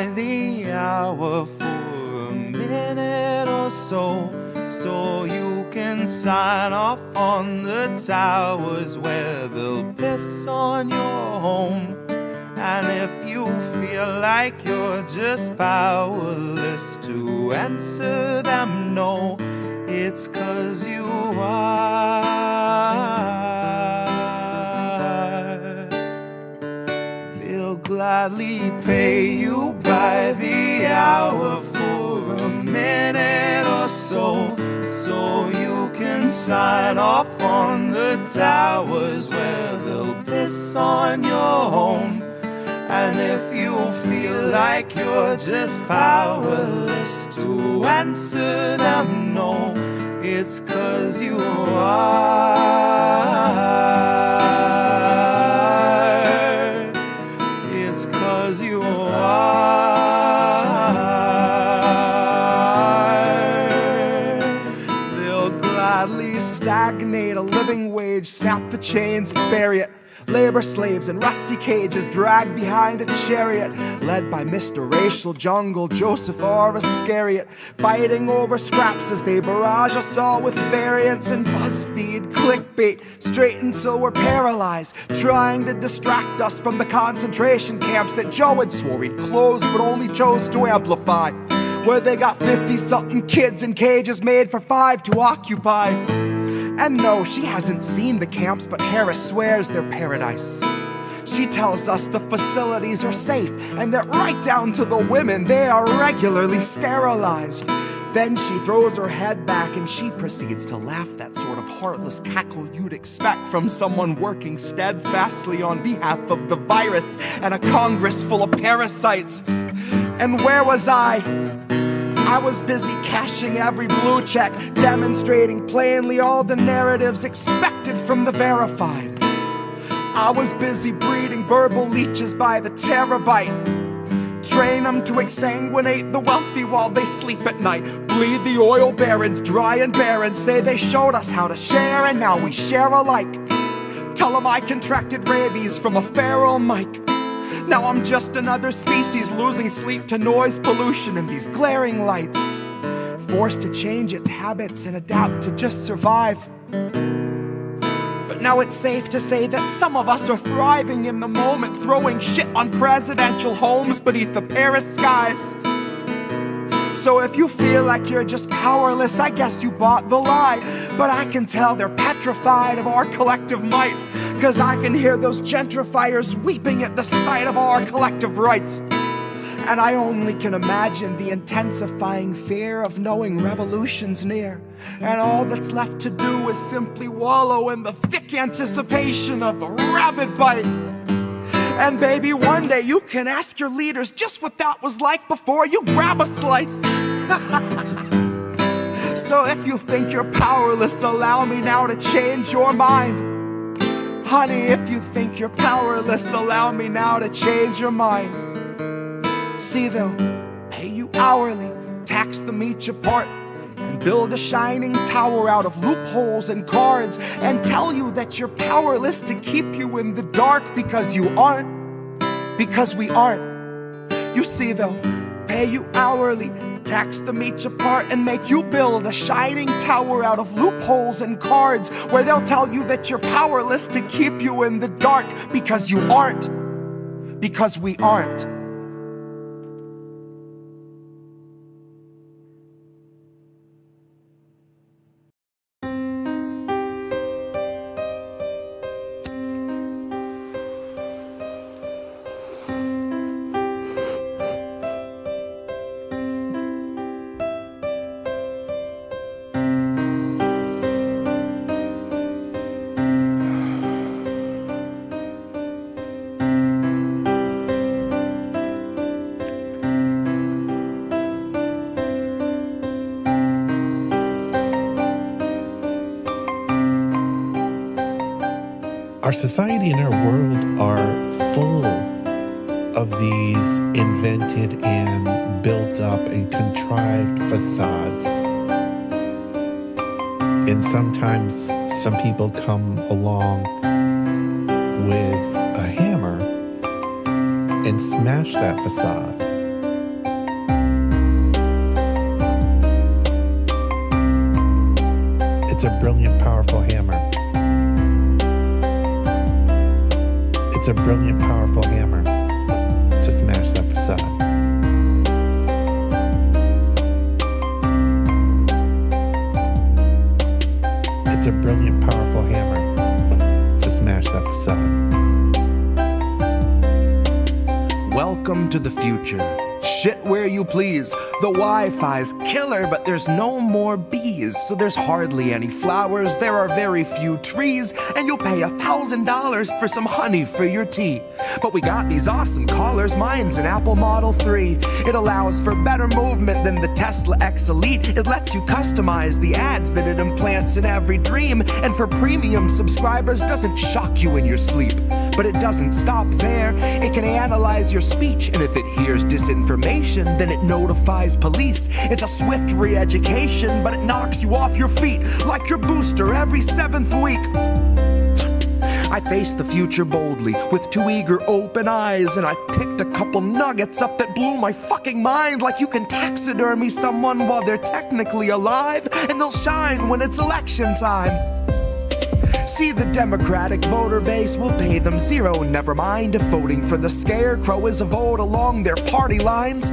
by the hour for a minute or so you can sign off on the towers where they'll piss on your home. And if you feel like you're just powerless to answer them no, it's 'cause you are. They'll gladly pay you by the hour for a minute or so you can sign off on the towers where they'll piss on your home. And if you feel like you're just powerless to answer them no, it's 'cause you are. It's 'cause you are. They'll gladly stagnate a living wage, snap the chains, bury it. Labor slaves in rusty cages dragged behind a chariot, led by Mr. Racial Jungle, Joseph or Iscariot, fighting over scraps as they barrage us all with variants and BuzzFeed clickbait, straight until we're paralyzed, trying to distract us from the concentration camps that Joe had swore he'd close but only chose to amplify, where they got 50-something kids in cages made for 5 to occupy. And no, she hasn't seen the camps, but Harris swears they're paradise. She tells us the facilities are safe, and that right down to the women, they are regularly sterilized. Then she throws her head back and she proceeds to laugh, that sort of heartless cackle you'd expect from someone working steadfastly on behalf of the virus and a Congress full of parasites. And where was I? I was busy cashing every blue check, demonstrating plainly all the narratives expected from the verified. I was busy breeding verbal leeches by the terabyte. Train them to exsanguinate the wealthy while they sleep at night. Bleed the oil barons dry and barren. Say they showed us how to share and now we share alike. Tell them I contracted rabies from a feral mic. Now I'm just another species losing sleep to noise pollution and these glaring lights, forced to change its habits and adapt to just survive. But now it's safe to say that some of us are thriving in the moment, throwing shit on presidential homes beneath the Paris skies. So if you feel like you're just powerless, I guess you bought the lie. But I can tell they're petrified of our collective might, 'cause I can hear those gentrifiers weeping at the sight of our collective rights. And I only can imagine the intensifying fear of knowing revolution's near, and all that's left to do is simply wallow in the thick anticipation of a rabid bite. And baby, one day you can ask your leaders just what that was like before you grab a slice. So if you think you're powerless, allow me now to change your mind. Honey, if you think you're powerless, allow me now to change your mind. See, they'll pay you hourly, tax them each apart, and build a shining tower out of loopholes and cards, and tell you that you're powerless to keep you in the dark, because you aren't, because we aren't. You see, they'll pay you hourly, tax them each apart, and make you build a shining tower out of loopholes and cards, where they'll tell you that you're powerless to keep you in the dark, because you aren't, because we aren't. Our society and our world are full of these invented and built up and contrived facades. And sometimes some people come along with a hammer and smash that facade. It's a brilliant, powerful hammer. It's a brilliant, powerful hammer to smash that facade. It's a brilliant, powerful hammer to smash that facade. Welcome to the future. Shit where you please. The Wi-Fi's killer, but there's no more bees. So there's hardly any flowers, there are very few trees, and you'll pay $1,000 for some honey for your tea. But we got these awesome collars, mine's an Apple Model 3. It allows for better movement than the Tesla X Elite. It lets you customize the ads that it implants in every dream. And for premium subscribers, doesn't shock you in your sleep. But it doesn't stop there. It can analyze your speech, and if it hears disinformation, then it notifies police. It's a swift re-education, but it knocks you off your feet like your booster every 7th week. I faced the future boldly with 2 eager open eyes, and I picked a couple nuggets up that blew my fucking mind. Like you can taxidermy someone while they're technically alive, and they'll shine when it's election time. See, the Democratic voter base will pay them zero. Never mind if voting for the scarecrow is a vote along their party lines.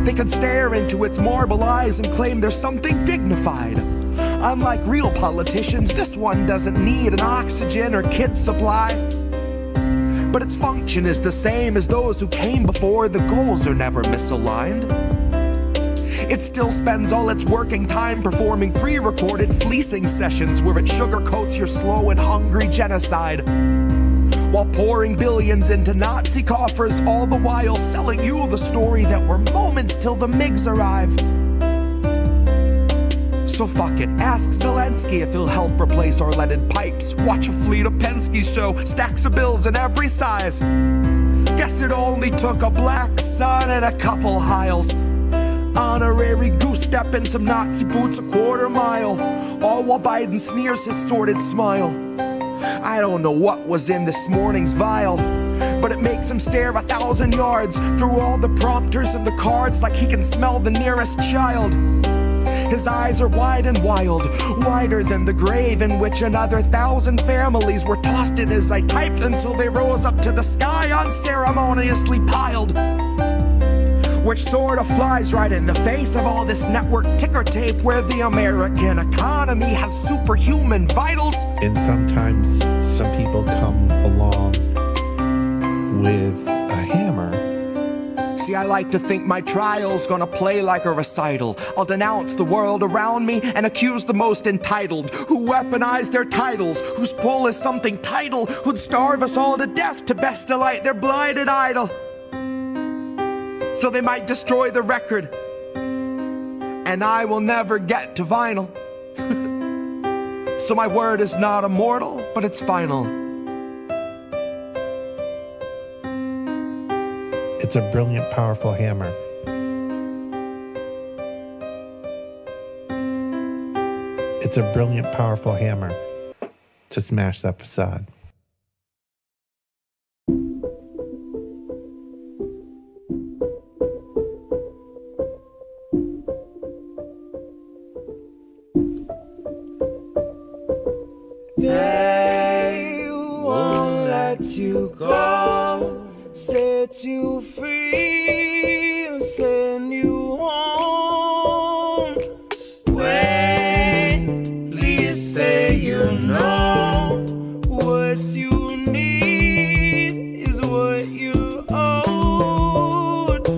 They could stare into its marble eyes and claim there's something dignified. Unlike real politicians, this one doesn't need an oxygen or kit supply. But its function is the same as those who came before. The goals are never misaligned. It still spends all its working time performing pre-recorded fleecing sessions where it sugarcoats your slow and hungry genocide, while pouring billions into Nazi coffers, all the while selling you the story that we're moments till the MiGs arrive. So fuck it, ask Zelensky if he'll help replace our leaded pipes. Watch a fleet of Penske's show, stacks of bills in every size. Guess it only took a black sun and a couple Hiles. Honorary goose step and some Nazi boots a quarter mile, all while Biden sneers his sordid smile. I don't know what was in this morning's vial, but it makes him stare 1,000 yards through all the prompters and the cards like he can smell the nearest child. His eyes are wide and wild, wider than the grave in which another 1,000 families were tossed in as I typed until they rose up to the sky unceremoniously piled. Which sort of flies right in the face of all this network ticker tape where the American economy has superhuman vitals. And sometimes some people come along with a hammer. See, I like to think my trial's gonna play like a recital. I'll denounce the world around me and accuse the most entitled, who weaponize their titles, whose pull is something title, who'd starve us all to death to best delight their blinded idol. So they might destroy the record, and I will never get to vinyl. So my word is not immortal, but it's final. It's a brilliant, powerful hammer. It's a brilliant, powerful hammer to smash that facade. They won't let you go, set you free, send you home. Wait, please say you know what you need is what you owed,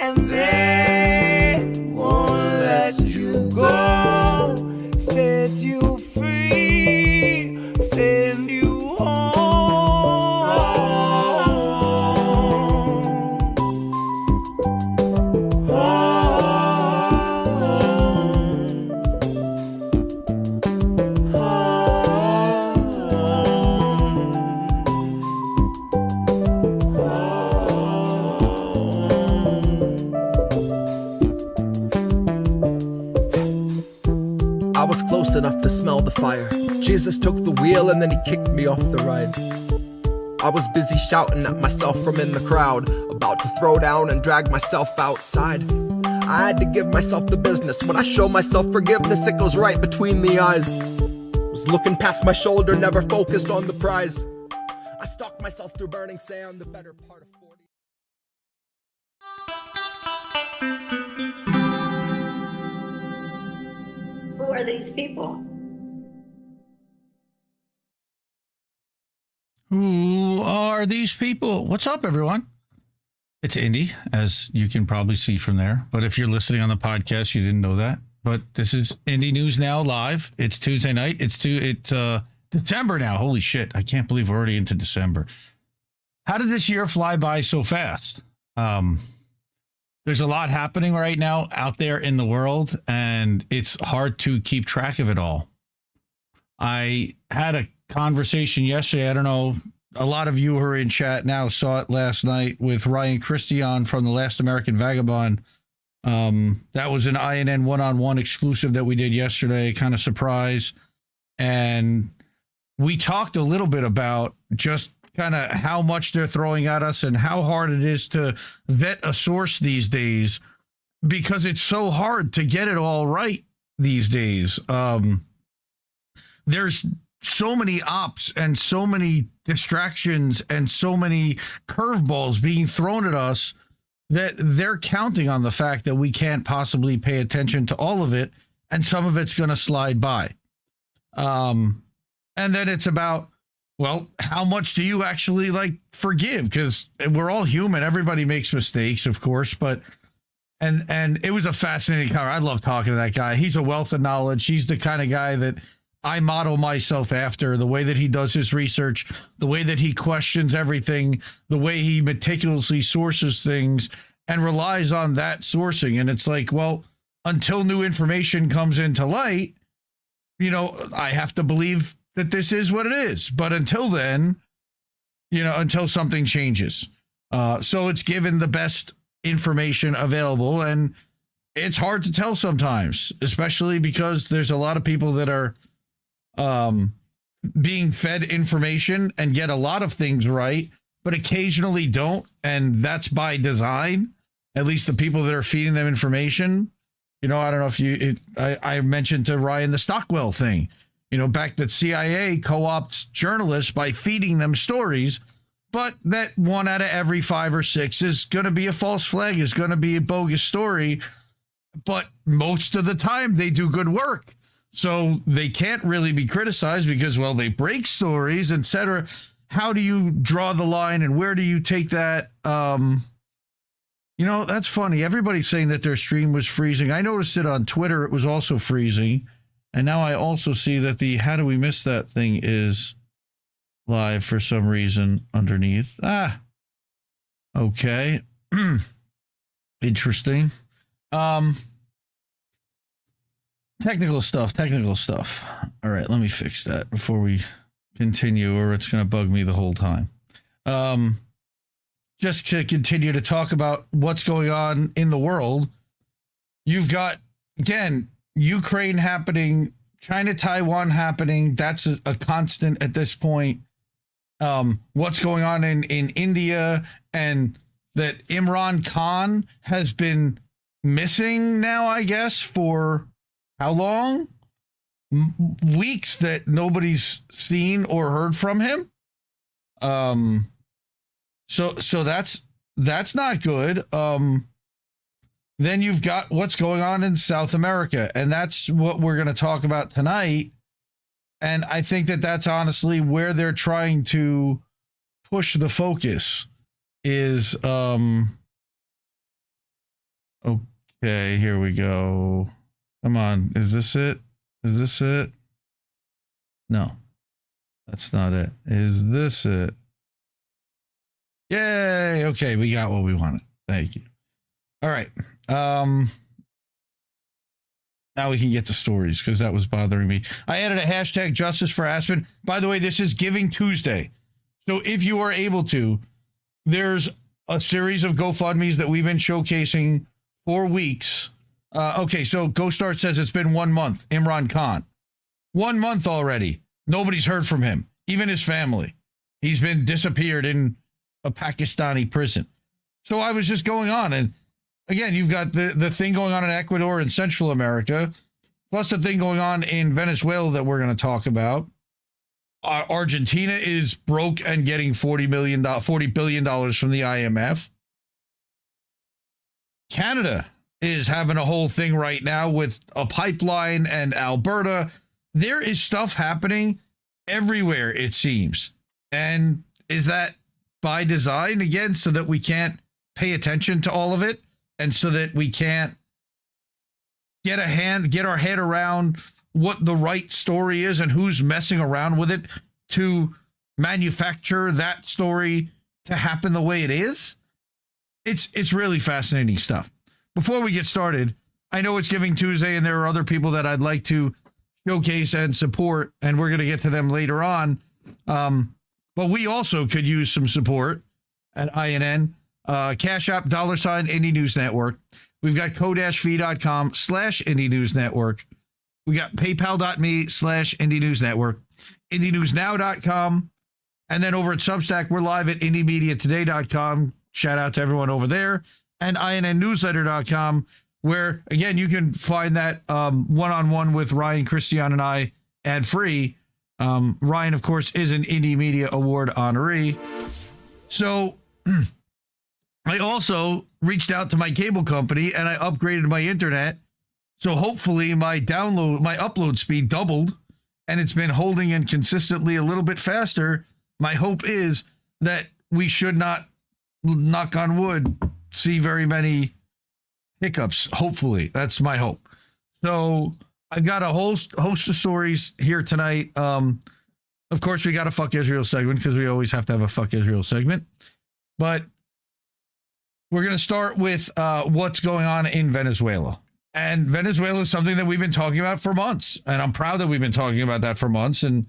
and they won't let you go, set you free, send you home. I was close enough to smell the fire. Jesus took the wheel and then he kicked me off the ride. I was busy shouting at myself from in the crowd, about to throw down and drag myself outside. I had to give myself the business. When I show myself forgiveness, it goes right between the eyes. Was looking past my shoulder, never focused on the prize. I stalked myself through burning sand, the better part of 40. Who are these people? Who are these people? What's up, everyone? It's Indy, as you can probably see from there. But if you're listening on the podcast, you didn't know that. But this is IndieNewsNow live. It's Tuesday night. It's December now. Holy shit. I can't believe we're already into December. How did this year fly by so fast? There's a lot happening right now out there in the world, and it's hard to keep track of it all. I had a conversation yesterday. I don't know, a lot of you who are in chat now saw it last night with Ryan Christian from The Last American Vagabond. That was an INN one-on-one exclusive that we did yesterday, kind of surprise. And we talked a little bit about just kind of how much they're throwing at us and how hard it is to vet a source these days, because it's so hard to get it all right these days. There's so many ops and so many distractions and so many curveballs being thrown at us that they're counting on the fact that we can't possibly pay attention to all of it, and some of it's going to slide by. And then it's about, well, how much do you actually forgive? Because we're all human. Everybody makes mistakes, of course, but and it was a fascinating cover. I love talking to that guy. He's a wealth of knowledge. He's the kind of guy that I model myself after, the way that he does his research, the way that he questions everything, the way he meticulously sources things and relies on that sourcing. And it's like, well, until new information comes into light, I have to believe that this is what it is. But until then, until something changes. So it's given the best information available. And it's hard to tell sometimes, especially because there's a lot of people that are being fed information and get a lot of things right, but occasionally don't. And that's by design, at least the people that are feeding them information. I don't know if I mentioned to Ryan the Stockwell thing, back that CIA co-opts journalists by feeding them stories, but that 1 out of every 5 or 6 is going to be a false flag, is going to be a bogus story. But most of the time they do good work. So they can't really be criticized because, well, they break stories, etc. How do you draw the line and where do you take that? That's funny. Everybody's saying that their stream was freezing. I noticed it on Twitter. It was also freezing. And now I also see that the how do we miss that thing is live for some reason underneath. Okay. Interesting. Technical stuff. All right, let me fix that before we continue, or it's going to bug me the whole time. Just to continue to talk about what's going on in the world, you've got, again, Ukraine happening, China, Taiwan happening. That's a constant at this point. What's going on in India, and that Imran Khan has been missing now, I guess, for how long? Weeks that nobody's seen or heard from him. So that's not good. Then you've got what's going on in South America, and that's what we're going to talk about tonight. And I think that that's honestly where they're trying to push the focus is, okay, here we go. Come on. Is this it? No, that's not it. Is this it? Yay. Okay. We got what we wanted. Thank you. All right. Now we can get to stories because that was bothering me. I added a hashtag justice for Aspen. By the way, this is Giving Tuesday. So if you are able to, there's a series of GoFundMes that we've been showcasing for weeks. Okay, so GoStart says it's been 1 month. Imran Khan. 1 month already. Nobody's heard from him, even his family. He's been disappeared in a Pakistani prison. So I was just going on, and again, you've got the thing going on in Ecuador and Central America, plus the thing going on in Venezuela that we're going to talk about. Argentina is broke and getting $40 billion from the IMF. Canada is having a whole thing right now with a pipeline, and Alberta. There is stuff happening everywhere, it seems. And is that by design, again, so that we can't pay attention to all of it, and so that we can't get our head around what the right story is and who's messing around with it to manufacture that story to happen the way it is? It's really fascinating stuff. Before we get started, I know it's Giving Tuesday and there are other people that I'd like to showcase and support, and we're going to get to them later on. But we also could use some support at INN. Cash App, $ Indie News Network. We've got ko-fi.com/Indie News Network. We got paypal.me/Indie News Network. IndieNewsNow.com. And then over at Substack, we're live at IndieMediaToday.com. Shout out to everyone over there. And INNNewsletter.com, where, again, you can find that one-on-one with Ryan, Christian, and I ad-free. Ryan, of course, is an Indie Media Award honoree. So I also reached out to my cable company and I upgraded my internet. So hopefully my upload speed doubled, and it's been holding in consistently a little bit faster. My hope is that we should not, knock on wood, see very many hiccups. Hopefully, that's my hope. So I've got a whole host of stories here tonight. Of course, we got a Fuck Israel segment because we always have to have a Fuck Israel segment. But we're going to start with what's going on in Venezuela. And Venezuela is something that we've been talking about for months. And I'm proud that we've been talking about that for months. And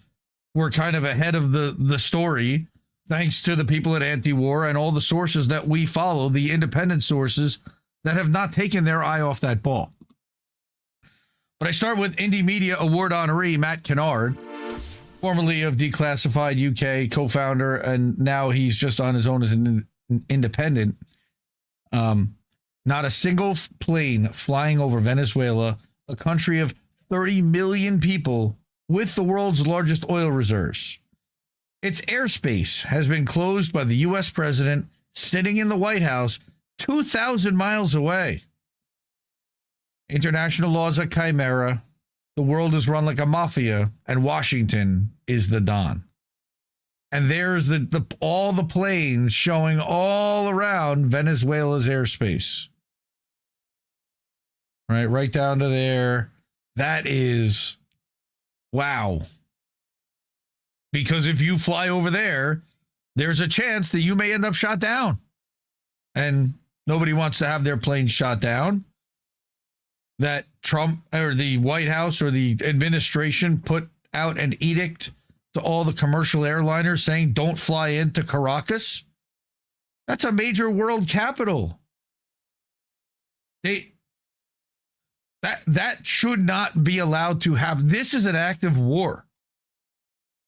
we're kind of ahead of the story, thanks to the people at Anti-War and all the sources that we follow, the independent sources that have not taken their eye off that ball. But I start with Indie Media Award honoree Matt Kennard, formerly of Declassified UK, co-founder, and now he's just on his own as an independent. Not a single plane flying over Venezuela, a country of 30 million people with the world's largest oil reserves. Its airspace has been closed by the U.S. president sitting in the White House 2,000 miles away. International law is a chimera. The world is run like a mafia, and Washington is the Don. And there's all the planes showing all around Venezuela's airspace. Right down to there. That is, wow. Because if you fly over there, there's a chance that you may end up shot down. And nobody wants to have their plane shot down. That Trump or the White House or the administration put out an edict to all the commercial airliners saying don't fly into Caracas. That's a major world capital. That should not be allowed to happen. This is an act of war.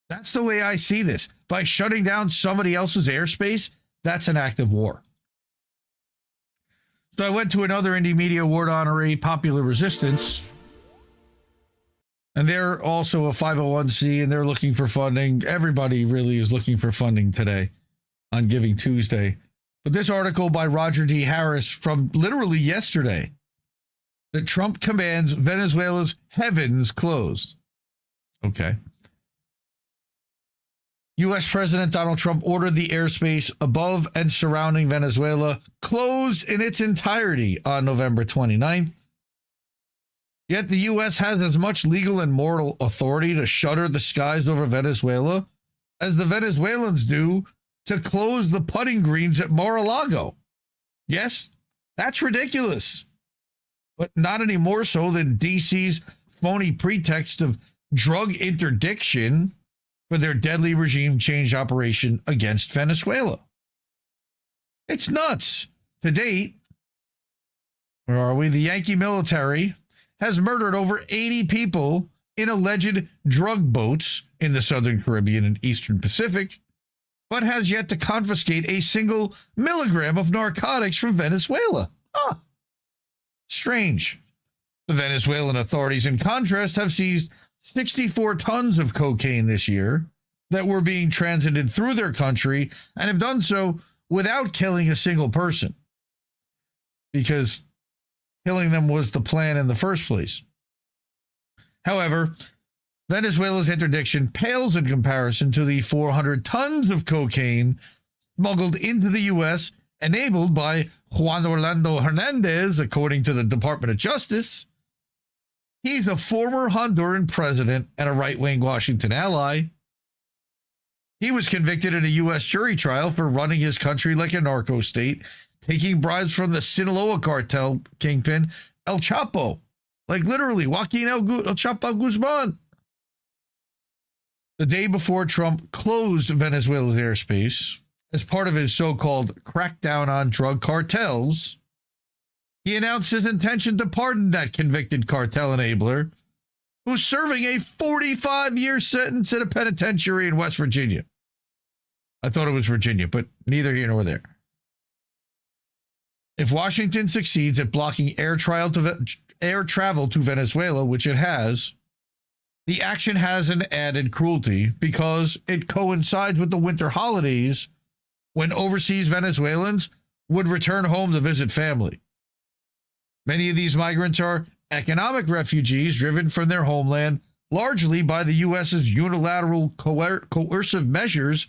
That's the way I see this. By shutting down somebody else's airspace, that's an act of war. So I went to another Indie Media Award honoree, Popular Resistance. And they're also a 501c, and they're looking for funding. Everybody really is looking for funding today on Giving Tuesday. But this article by Roger D. Harris from literally yesterday, that Trump commands Venezuela's heavens closed. Okay. U.S. President Donald Trump ordered the airspace above and surrounding Venezuela closed in its entirety on November 29th. Yet the U.S. has as much legal and moral authority to shutter the skies over Venezuela as the Venezuelans do to close the putting greens at Mar-a-Lago. Yes, that's ridiculous. But not any more so than D.C.'s phony pretext of drug interdiction for their deadly regime change operation against Venezuela. It's nuts. To date, where are we? The Yankee military has murdered over 80 people in alleged drug boats in the Southern Caribbean and Eastern Pacific, but has yet to confiscate a single milligram of narcotics from Venezuela. Strange. The Venezuelan authorities, in contrast, have seized 64 tons of cocaine this year that were being transited through their country and have done so without killing a single person, because killing them was the plan in the first place. However, Venezuela's interdiction pales in comparison to the 400 tons of cocaine smuggled into the U.S., enabled by Juan Orlando Hernandez, according to the Department of Justice. He's a former Honduran president and a right-wing Washington ally. He was convicted in a U.S. jury trial for running his country like a narco state, taking bribes from the Sinaloa cartel kingpin El Chapo, like literally Joaquin El Chapo Guzman. The day before Trump closed Venezuela's airspace as part of his so-called crackdown on drug cartels, he announced his intention to pardon that convicted cartel enabler who's serving a 45-year sentence in a penitentiary in West Virginia. I thought it was Virginia, but neither here nor there. If Washington succeeds at blocking air travel to Venezuela, which it has, the action has an added cruelty because it coincides with the winter holidays when overseas Venezuelans would return home to visit family. Many of these migrants are economic refugees driven from their homeland largely by the U.S.'s unilateral coercive measures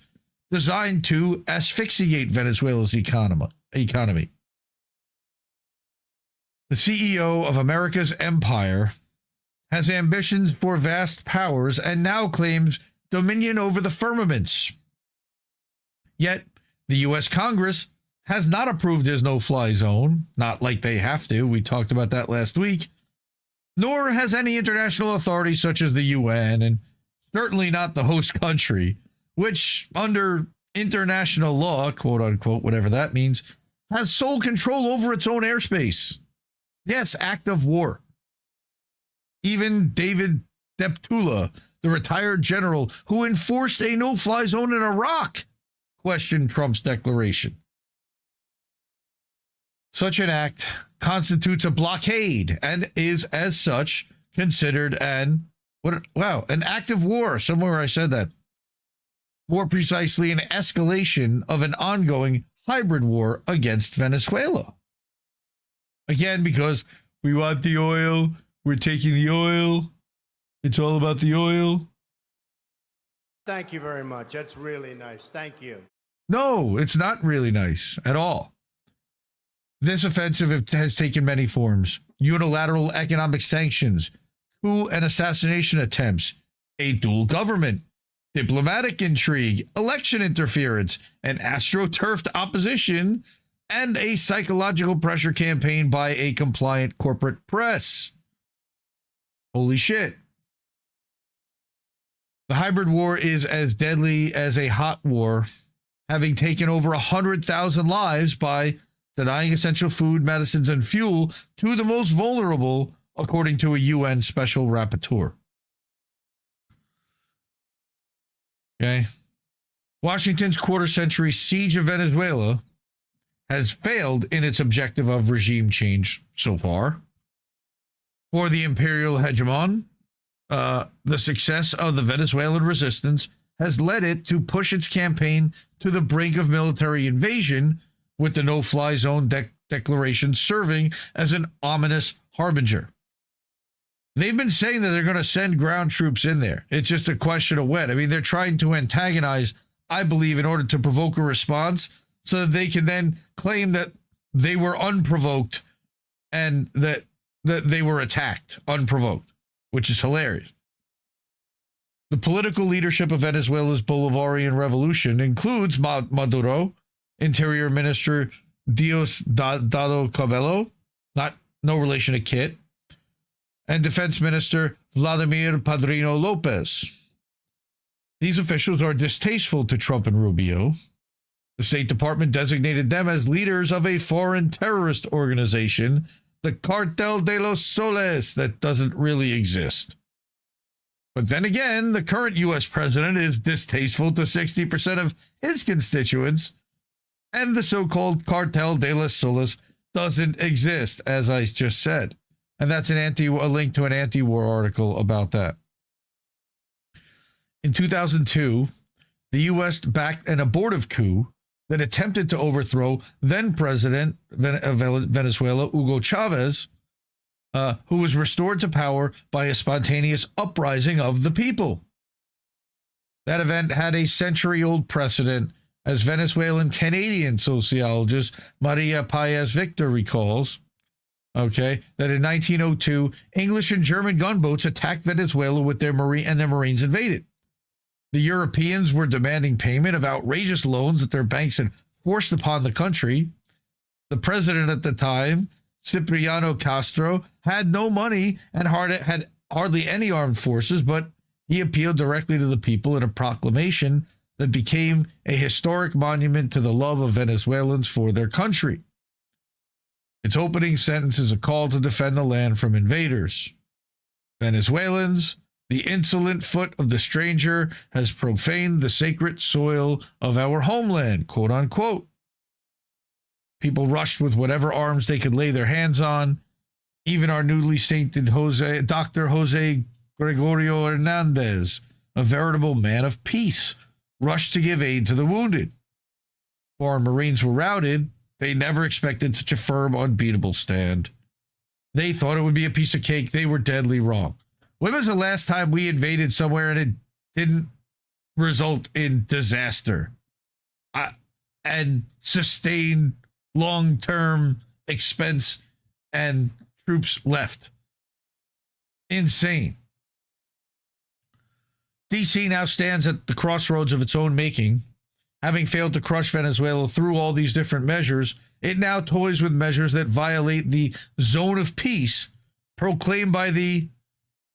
designed to asphyxiate Venezuela's economy. The CEO of America's empire has ambitions for vast powers and now claims dominion over the firmaments. Yet, the U.S. Congress has not approved his no-fly zone, not like they have to, we talked about that last week, nor has any international authority such as the UN, and certainly not the host country, which, under international law, quote-unquote, whatever that means, has sole control over its own airspace. Yes, act of war. Even David Deptula, the retired general who enforced a no-fly zone in Iraq, questioned Trump's declaration. Such an act constitutes a blockade and is, as such, considered an act of war. Somewhere I said that. More precisely, an escalation of an ongoing hybrid war against Venezuela. Again, because we want the oil, we're taking the oil, it's all about the oil. Thank you very much. That's really nice. Thank you. No, it's not really nice at all. This offensive has taken many forms: unilateral economic sanctions, coup and assassination attempts, a dual government, diplomatic intrigue, election interference, an astroturfed opposition, and a psychological pressure campaign by a compliant corporate press. Holy shit. The hybrid war is as deadly as a hot war, having taken over 100,000 lives by denying essential food, medicines, and fuel to the most vulnerable, according to a UN special rapporteur. Okay. Washington's quarter-century siege of Venezuela has failed in its objective of regime change so far. For the imperial hegemon, the success of the Venezuelan resistance has led it to push its campaign to the brink of military invasion, with the no-fly zone declaration serving as an ominous harbinger. They've been saying that they're going to send ground troops in there. It's just a question of when. I mean, they're trying to antagonize, I believe, in order to provoke a response so that they can then claim that they were unprovoked and that they were attacked unprovoked, which is hilarious. The political leadership of Venezuela's Bolivarian revolution includes Maduro, Interior Minister Diosdado Cabello, no relation to Kit, and Defense Minister Vladimir Padrino Lopez. These officials are distasteful to Trump and Rubio. The State Department designated them as leaders of a foreign terrorist organization, the Cartel de los Soles, that doesn't really exist. But then again, the current U.S. president is distasteful to 60% of his constituents, and the so-called Cartel de los Soles doesn't exist, as I just said. And that's a link to an anti-war article about that. In 2002, the U.S. backed an abortive coup that attempted to overthrow then-President of Venezuela, Hugo Chavez, who was restored to power by a spontaneous uprising of the people. That event had a century-old precedent, as Venezuelan-Canadian sociologist Maria Paez-Victor recalls, that in 1902, English and German gunboats attacked Venezuela with their Marines invaded. The Europeans were demanding payment of outrageous loans that their banks had forced upon the country. The president at the time, Cipriano Castro, had no money and had hardly any armed forces, but he appealed directly to the people in a proclamation that became a historic monument to the love of Venezuelans for their country. Its opening sentence is a call to defend the land from invaders. Venezuelans, the insolent foot of the stranger has profaned the sacred soil of our homeland, quote unquote. People rushed with whatever arms they could lay their hands on. Even our newly sainted Dr. Jose Gregorio Hernandez, a veritable man of peace, rushed to give aid to the wounded. Foreign Marines were routed. They never expected such a firm, unbeatable stand. They thought it would be a piece of cake. They were deadly wrong. When was the last time we invaded somewhere and it didn't result in disaster and sustained long-term expense and troops left? Insane. DC now stands at the crossroads of its own making. Having failed to crush Venezuela through all these different measures, it now toys with measures that violate the zone of peace proclaimed by the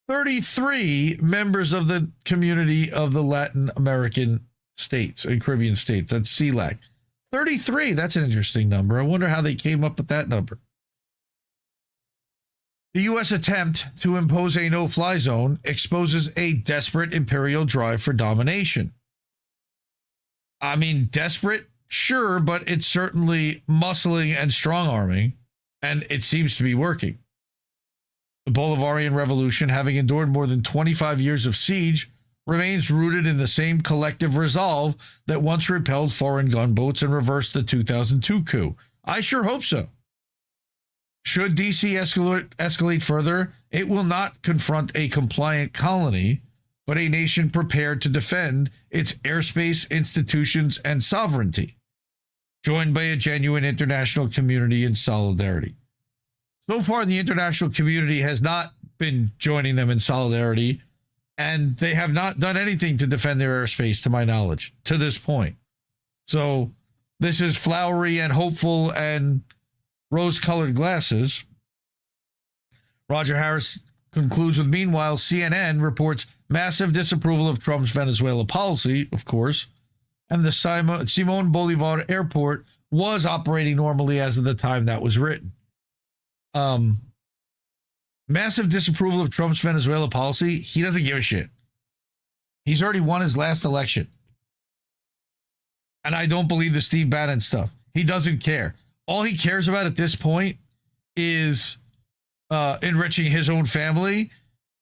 33 members of the community of the Latin American states and Caribbean states. That's CELAC. 33, that's an interesting number. I wonder how they came up with that number. The U.S. attempt to impose a no-fly zone exposes a desperate imperial drive for domination. I mean, desperate, sure, but it's certainly muscling and strong-arming, and it seems to be working. The Bolivarian Revolution, having endured more than 25 years of siege, remains rooted in the same collective resolve that once repelled foreign gunboats and reversed the 2002 coup. I sure hope so. Should DC escalate further, it will not confront a compliant colony, but a nation prepared to defend its airspace, institutions, and sovereignty, joined by a genuine international community in solidarity. So far, the international community has not been joining them in solidarity, and they have not done anything to defend their airspace, to my knowledge, to this point. So this is flowery and hopeful and rose-colored glasses. Roger Harris concludes with, meanwhile, CNN reports massive disapproval of Trump's Venezuela policy, of course, and the Simón Bolívar Airport was operating normally as of the time that was written. Massive disapproval of Trump's Venezuela policy. He doesn't give a shit. He's already won his last election. And I don't believe the Steve Bannon stuff. He doesn't care. All he cares about at this point is enriching his own family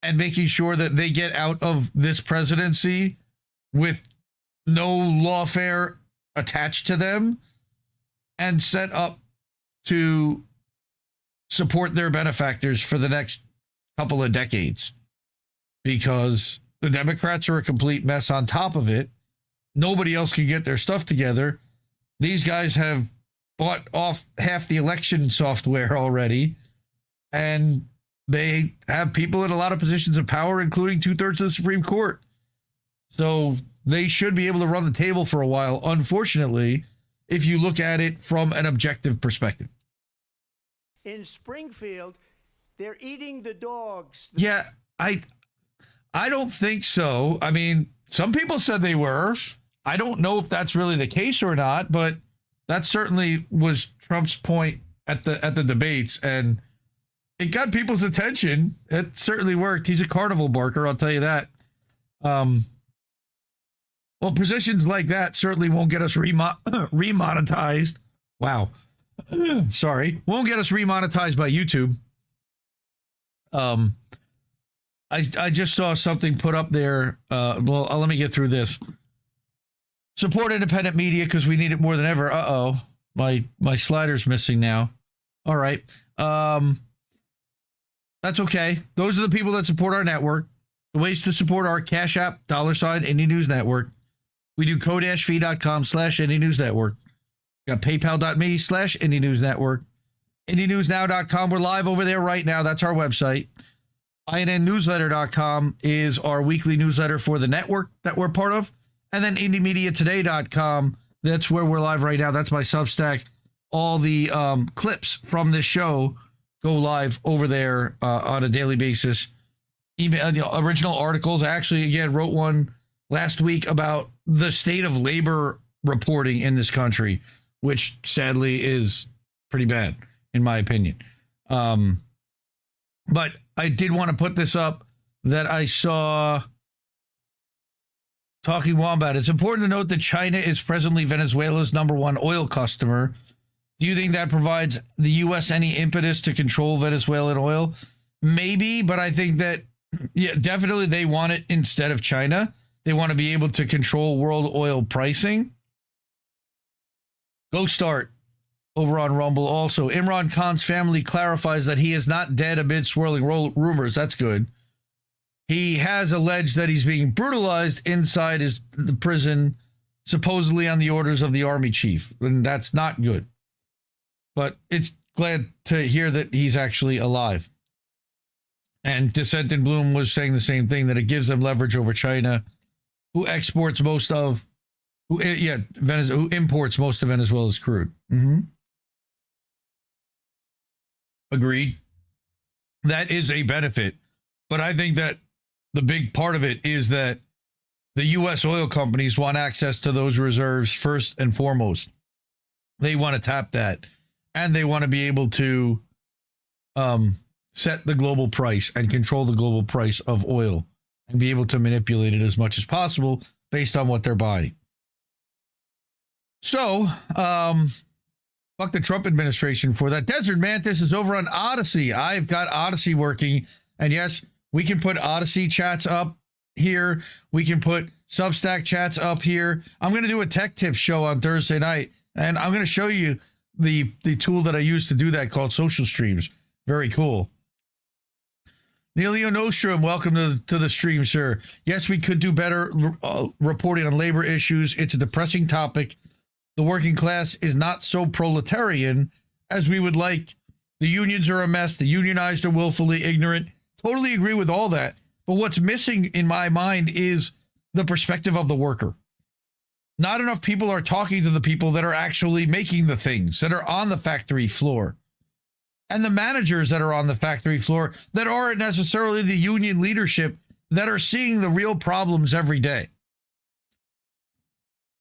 and making sure that they get out of this presidency with no lawfare attached to them and set up to support their benefactors for the next couple of decades, because the Democrats are a complete mess on top of it. Nobody else can get their stuff together. These guys have bought off half the election software already, and they have people in a lot of positions of power, including 2/3 of the Supreme Court. So they should be able to run the table for a while, unfortunately, if you look at it from an objective perspective. In Springfield, they're eating the dogs. Yeah, I don't think so. I mean, some people said they were. I don't know if that's really the case or not, but that certainly was Trump's point at the debates, and it got people's attention. It certainly worked. He's a carnival barker, I'll tell you that. Well, positions like that certainly won't get us remonetized. Wow. Sorry. Won't get us remonetized by YouTube. Um, I just saw something put up there. Let me get through this. Support independent media because we need it more than ever. My slider's missing now. All right. That's okay. Those are the people that support our network. The ways to support our Cash App, $ Indie News Network. We do ko-fi.com/Indie News Network. Got paypal.me/Indie News Network. IndieNewsNow.com. We're live over there right now. That's our website. INNnewsletter.com is our weekly newsletter for the network that we're part of. And then IndieMediaToday.com. That's where we're live right now. That's my Substack. All the clips from this show go live over there on a daily basis. Original articles. I actually, again, wrote one last week about the state of labor reporting in this country, which sadly is pretty bad, in my opinion. But I did want to put this up that I saw Talking Wombat. It's important to note that China is presently Venezuela's #1 oil customer. Do you think that provides the U.S. any impetus to control Venezuelan oil? Maybe, but I think that, yeah, definitely they want it instead of China. They want to be able to control world oil pricing. Go start over on Rumble. Also, Imran Khan's family clarifies that he is not dead amid swirling rumors. That's good. He has alleged that he's being brutalized inside the prison, supposedly on the orders of the army chief, and that's not good. But it's glad to hear that he's actually alive. And Dissent in Bloom was saying the same thing, that it gives them leverage over China, who imports most of Venezuela's crude. Agreed. That is a benefit. But I think that the big part of it is that the U.S. oil companies want access to those reserves first and foremost. They want to tap that. And they want to be able to set the global price and control the global price of oil and be able to manipulate it as much as possible based on what they're buying. So, fuck the Trump administration for that. Desert Mantis is over on Odyssey. I've got Odyssey working. And yes, we can put Odyssey chats up here. We can put Substack chats up here. I'm going to do a tech tips show on Thursday night. And I'm going to show you the tool that I use to do that, called Social Streams. Very cool. Neilio Nostrum, welcome to the stream, sir. Yes, we could do better reporting on labor issues. It's a depressing topic. The working class is not so proletarian as we would like. The unions are a mess. The unionized are willfully ignorant. Totally agree with all that. But what's missing in my mind is the perspective of the worker. Not enough people are talking to the people that are actually making the things, that are on the factory floor. And the managers that are on the factory floor that aren't necessarily the union leadership, that are seeing the real problems every day.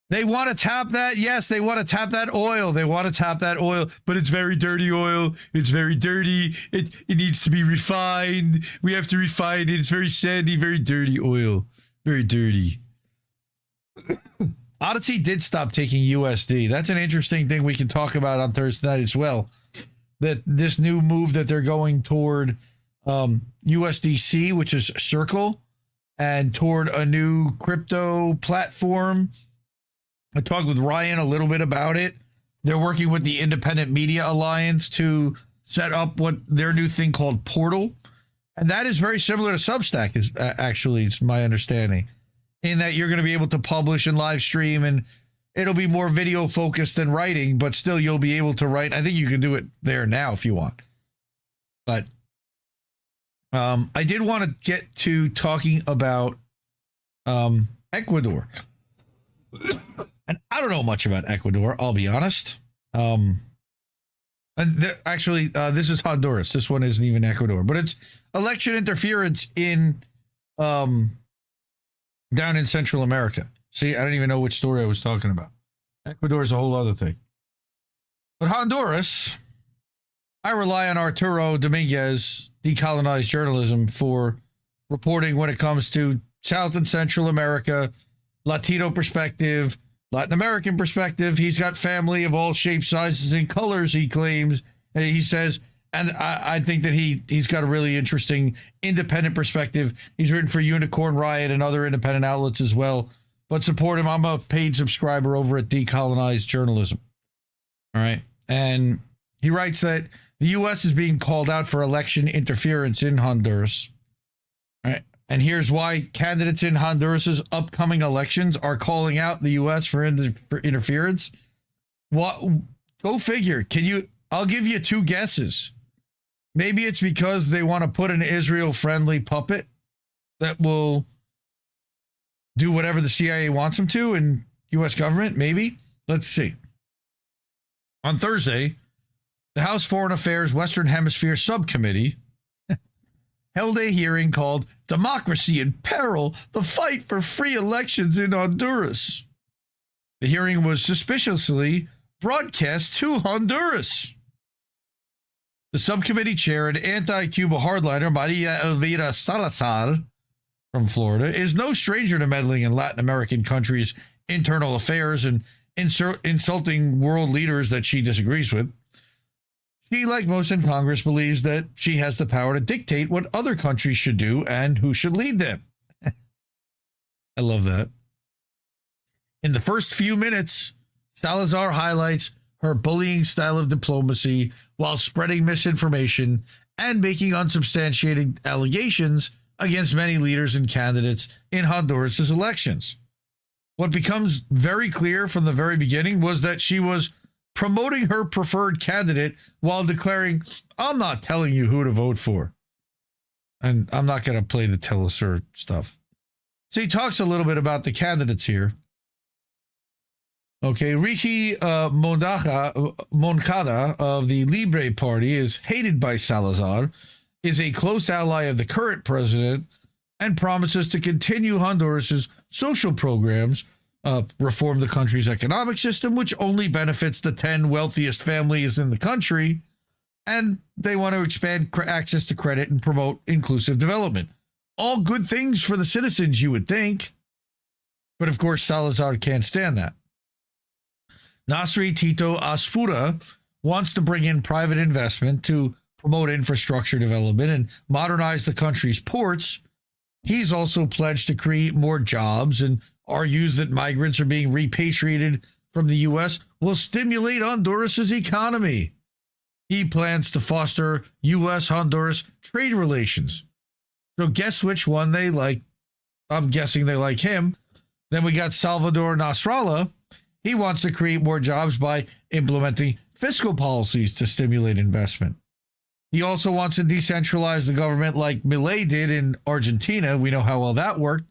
They want to tap that. Yes, they want to tap that oil. They want to tap that oil, but it's very dirty oil. It's very dirty. It needs to be refined. We have to refine it. It's very sandy, very dirty oil. Very dirty. Odyssey did stop taking USD. That's an interesting thing we can talk about on Thursday night as well. That this new move that they're going toward USDC, which is Circle, and toward a new crypto platform. I talked with Ryan a little bit about it. They're working with the Independent Media Alliance to set up what their new thing called Portal. And that is very similar to Substack, is actually, it's my understanding, in that you're going to be able to publish and live stream, and it'll be more video focused than writing, but still you'll be able to write. I think you can do it there now if you want. But I did want to get to talking about Ecuador. And I don't know much about Ecuador, I'll be honest. This is Honduras. This one isn't even Ecuador, but it's election interference in down in Central America. See, I don't even know which story I was talking about. Ecuador is a whole other thing. But Honduras, I rely on Arturo Dominguez, decolonized journalism, for reporting when it comes to South and Central America, Latino perspective, Latin American perspective. He's got family of all shapes, sizes, and colors, he claims. And he says, And I think that he's got a really interesting independent perspective. He's written for Unicorn Riot and other independent outlets as well. But support him. I'm a paid subscriber over at Decolonized Journalism. All right. And he writes that the U.S. is being called out for election interference in Honduras. All right. And here's why candidates in Honduras's upcoming elections are calling out the U.S. for interference. What? Go figure. I'll give you two guesses. Maybe it's because they want to put an Israel-friendly puppet that will do whatever the CIA wants them to in U.S. government. Maybe. Let's see. On Thursday, the House Foreign Affairs Western Hemisphere Subcommittee held a hearing called Democracy in Peril, the Fight for Free Elections in Honduras. The hearing was suspiciously broadcast to Honduras. The subcommittee chair and anti-Cuba hardliner Maria Elvira Salazar from Florida is no stranger to meddling in Latin American countries' internal affairs and insulting world leaders that she disagrees with. She, like most in Congress, believes that she has the power to dictate what other countries should do and who should lead them. I love that. In the first few minutes, Salazar highlights her bullying style of diplomacy while spreading misinformation and making unsubstantiated allegations against many leaders and candidates in Honduras' elections. What becomes very clear from the very beginning was that she was promoting her preferred candidate while declaring, I'm not telling you who to vote for. And I'm not going to play the tell us her stuff. So he talks a little bit about the candidates here. Okay, Ricky Moncada of the Libre Party is hated by Salazar, is a close ally of the current president, and promises to continue Honduras' social programs, reform the country's economic system, which only benefits the 10 wealthiest families in the country, and they want to expand access to credit and promote inclusive development. All good things for the citizens, you would think. But of course, Salazar can't stand that. Nasri Tito Asfura wants to bring in private investment to promote infrastructure development and modernize the country's ports. He's also pledged to create more jobs and argues that migrants are being repatriated from the U.S. will stimulate Honduras' economy. He plans to foster U.S.-Honduras trade relations. So guess which one they like? I'm guessing they like him. Then we got Salvador Nasrallah. He wants to create more jobs by implementing fiscal policies to stimulate investment. He also wants to decentralize the government like Milei did in Argentina. We know how well that worked.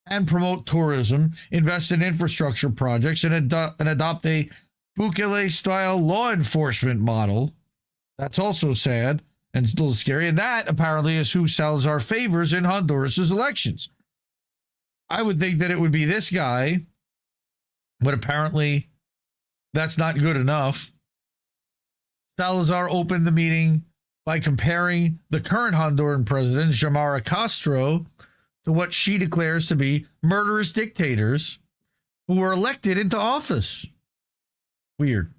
And promote tourism, invest in infrastructure projects, and adopt a Bukele-style law enforcement model. That's also sad and a little scary. And that apparently is who Salazar favors in Honduras' elections. I would think that it would be this guy, but apparently that's not good enough. Salazar opened the meeting by comparing the current Honduran president, Xiomara Castro, to what she declares to be murderous dictators who were elected into office. Weird.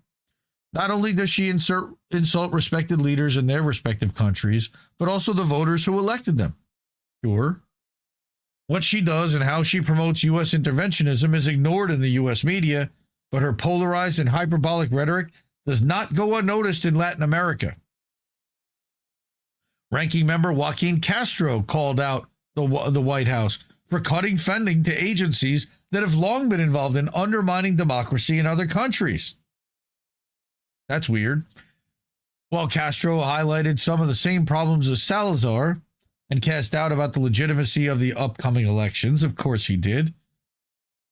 Not only does she insult respected leaders in their respective countries, but also the voters who elected them. Sure. What she does and how she promotes U.S. interventionism is ignored in the U.S. media, but her polarized and hyperbolic rhetoric does not go unnoticed in Latin America. Ranking member Joaquin Castro called out the White House for cutting funding to agencies that have long been involved in undermining democracy in other countries. That's weird. While Castro highlighted some of the same problems as Salazar and cast doubt about the legitimacy of the upcoming elections, of course he did.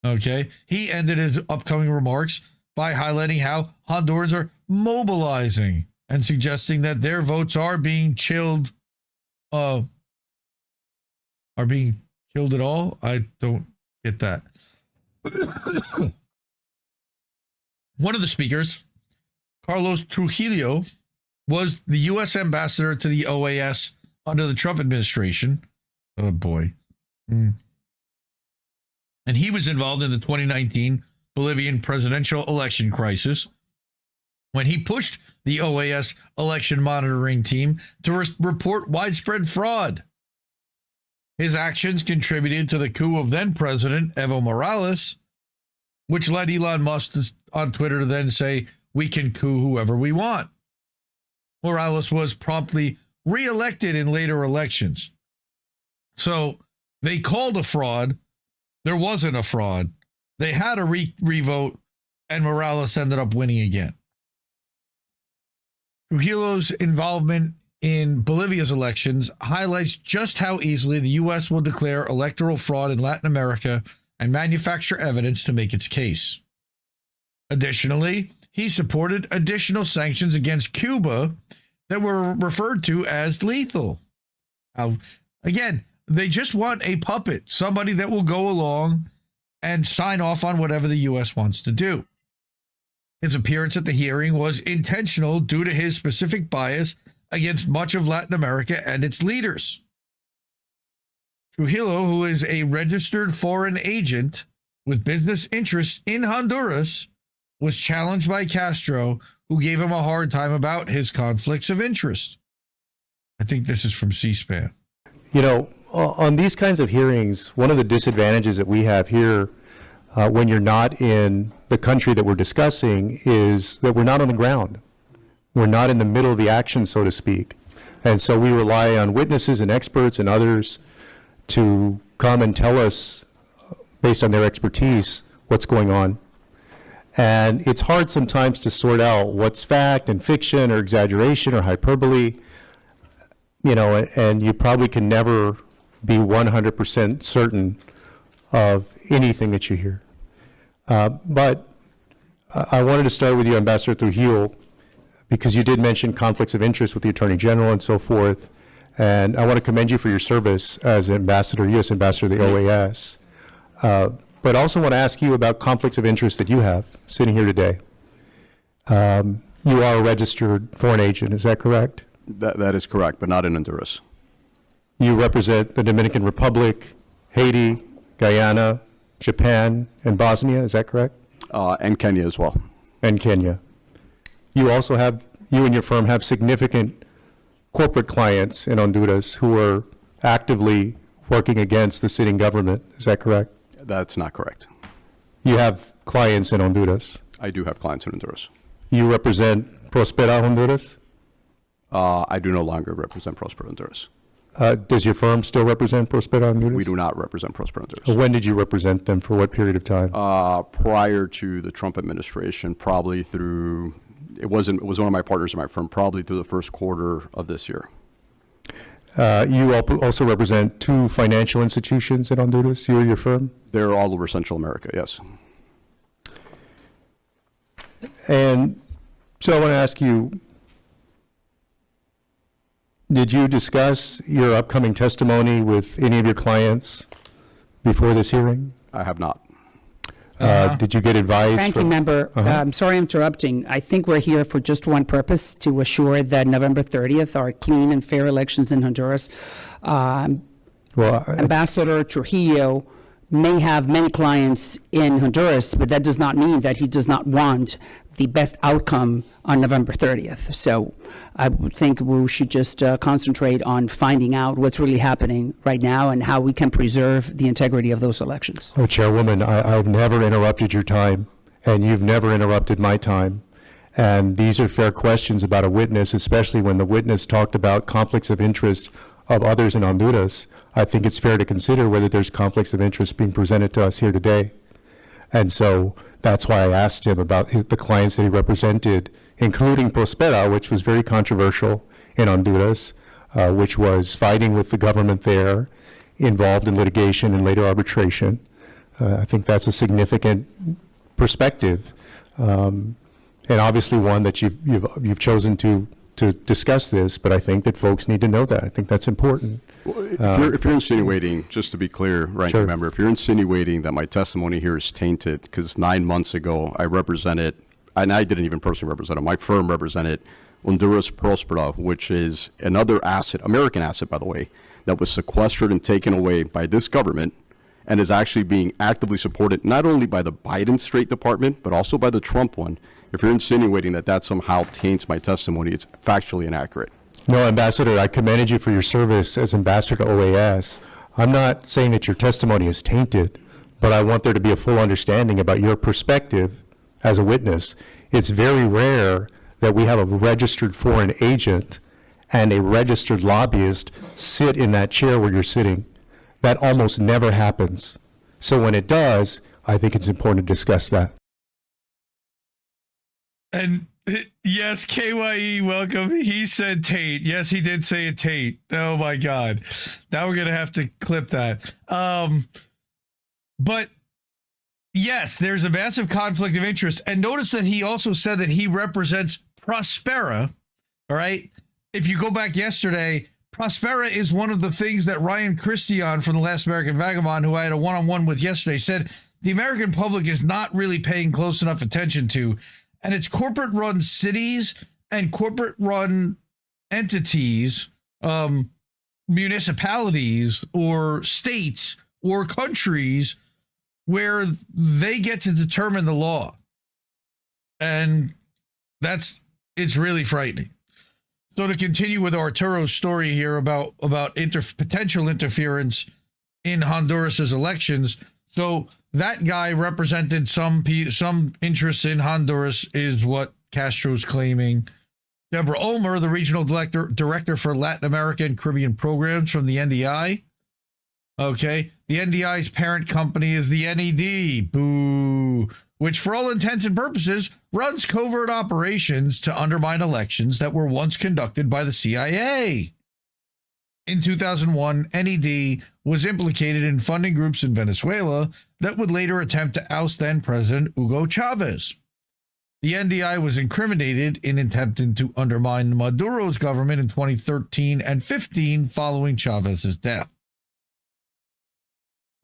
Okay, he ended his upcoming remarks by highlighting how Hondurans are mobilizing and suggesting that their votes are being chilled. Are being chilled at all? I don't get that. One of the speakers, Carlos Trujillo, was the U.S. ambassador to the OAS under the Trump administration. Oh, boy. And he was involved in the 2019 Bolivian presidential election crisis. when he pushed the OAS election monitoring team to report widespread fraud. His actions contributed to the coup of then-President Evo Morales, which led Elon Musk on Twitter to then say, "We can coup whoever we want." Morales was promptly re-elected in later elections. So they called a fraud. There wasn't a fraud. They had a revote, and Morales ended up winning again. Trujillo's involvement in Bolivia's elections highlights just how easily the U.S. will declare electoral fraud in Latin America and manufacture evidence to make its case. Additionally, he supported additional sanctions against Cuba that were referred to as lethal. Again, they just want a puppet, somebody that will go along and sign off on whatever the U.S. wants to do. His appearance at the hearing was intentional due to his specific bias against much of Latin America and its leaders. Trujillo, who is a registered foreign agent with business interests in Honduras, was challenged by Castro, who gave him a hard time about his conflicts of interest. I think this is from C-SPAN. You know, on these kinds of hearings, one of the disadvantages that we have here when you're not in the country that we're discussing is that we're not on the ground. We're not in the middle of the action, so to speak. And so we rely on witnesses and experts and others to come and tell us, based on their expertise, what's going on. And it's hard sometimes to sort out what's fact and fiction or exaggeration or hyperbole, you know, and you probably can never be 100% certain of anything that you hear. But I wanted to start with you, Ambassador Trujillo, because you did mention conflicts of interest with the Attorney General and so forth. And I want to commend you for your service as Ambassador, U.S. Ambassador to the OAS. But also want to ask you about conflicts of interest that you have sitting here today. You are a registered foreign agent, is that correct? That is correct, but not in Honduras. You represent the Dominican Republic, Haiti, Guyana, Japan, and Bosnia, is that correct? And Kenya as well. And Kenya. You also have, you and your firm have significant corporate clients in Honduras who are actively working against the sitting government, is that correct? That's not correct. You have clients in Honduras. I do have clients in Honduras. You represent Prospera Honduras? I do no longer represent Prospera Honduras. Does your firm still represent Prospera Honduras? We do not represent Prospera Honduras. When did you represent them? For what period of time? Prior to the Trump administration, probably through, it was one of my partners in my firm, probably through the first quarter of this year. You also represent two financial institutions in Honduras, you or your firm? They're all over Central America, yes. And so I want to ask you, did you discuss your upcoming testimony with any of your clients before this hearing? I have not. Did you get advice? Ranking member, I'm sorry I'm interrupting. I think we're here for just one purpose, to assure that November 30th are clean and fair elections in Honduras. Ambassador Trujillo may have many clients in Honduras, but that does not mean that he does not want the best outcome on November 30th. So I would think we should just concentrate on finding out what's really happening right now and how we can preserve the integrity of those elections. Oh, Chairwoman, I've never interrupted your time, and you've never interrupted my time. And these are fair questions about a witness, especially when the witness talked about conflicts of interest of others in Honduras. I think it's fair to consider whether there's conflicts of interest being presented to us here today. And so that's why I asked him about the clients that he represented, including Prospera, which was very controversial in Honduras, which was fighting with the government there, involved in litigation and later arbitration. I think that's a significant perspective, and obviously one that you've chosen to discuss this, but I think that folks need to know that. I think that's important. Well, if you're insinuating, just to be clear, Ranking Sure. Member, if you're insinuating that my testimony here is tainted, because 9 months ago I represented, and I didn't even personally represent it, my firm represented Honduras Prospera, which is another asset, American asset, by the way, that was sequestered and taken away by this government and is actually being actively supported not only by the Biden State Department, but also by the Trump one. If you're insinuating that that somehow taints my testimony, it's factually inaccurate. No, Ambassador, I commended you for your service as ambassador to OAS. I'm not saying that your testimony is tainted, but I want there to be a full understanding about your perspective as a witness. It's very rare that we have a registered foreign agent and a registered lobbyist sit in that chair where you're sitting. That almost never happens. So when it does, I think it's important to discuss that. And yes, KYE, welcome. He said Tate. Yes, he did say a Tate. Oh my God. Now we're going to have to clip that. But yes, there's a massive conflict of interest. And notice that he also said that he represents Prospera. All right. If you go back yesterday, Prospera is one of the things that Ryan Christian from The Last American Vagabond, who I had a one-on-one with yesterday, said the American public is not really paying close enough attention to. And it's corporate-run cities and corporate-run entities, municipalities or states or countries where they get to determine the law. And it's really frightening. So to continue with Arturo's story here about potential interference in Honduras's elections. So that guy represented some interests in Honduras, is what Castro's claiming. Deborah Ulmer, the regional director for Latin America and Caribbean programs from the NDI. Okay, the NDI's parent company is the NED, boo, which for all intents and purposes runs covert operations to undermine elections that were once conducted by the CIA. In 2001, NED was implicated in funding groups in Venezuela that would later attempt to oust then-President Hugo Chavez. The NDI was incriminated in attempting to undermine Maduro's government in 2013 and 15 following Chavez's death.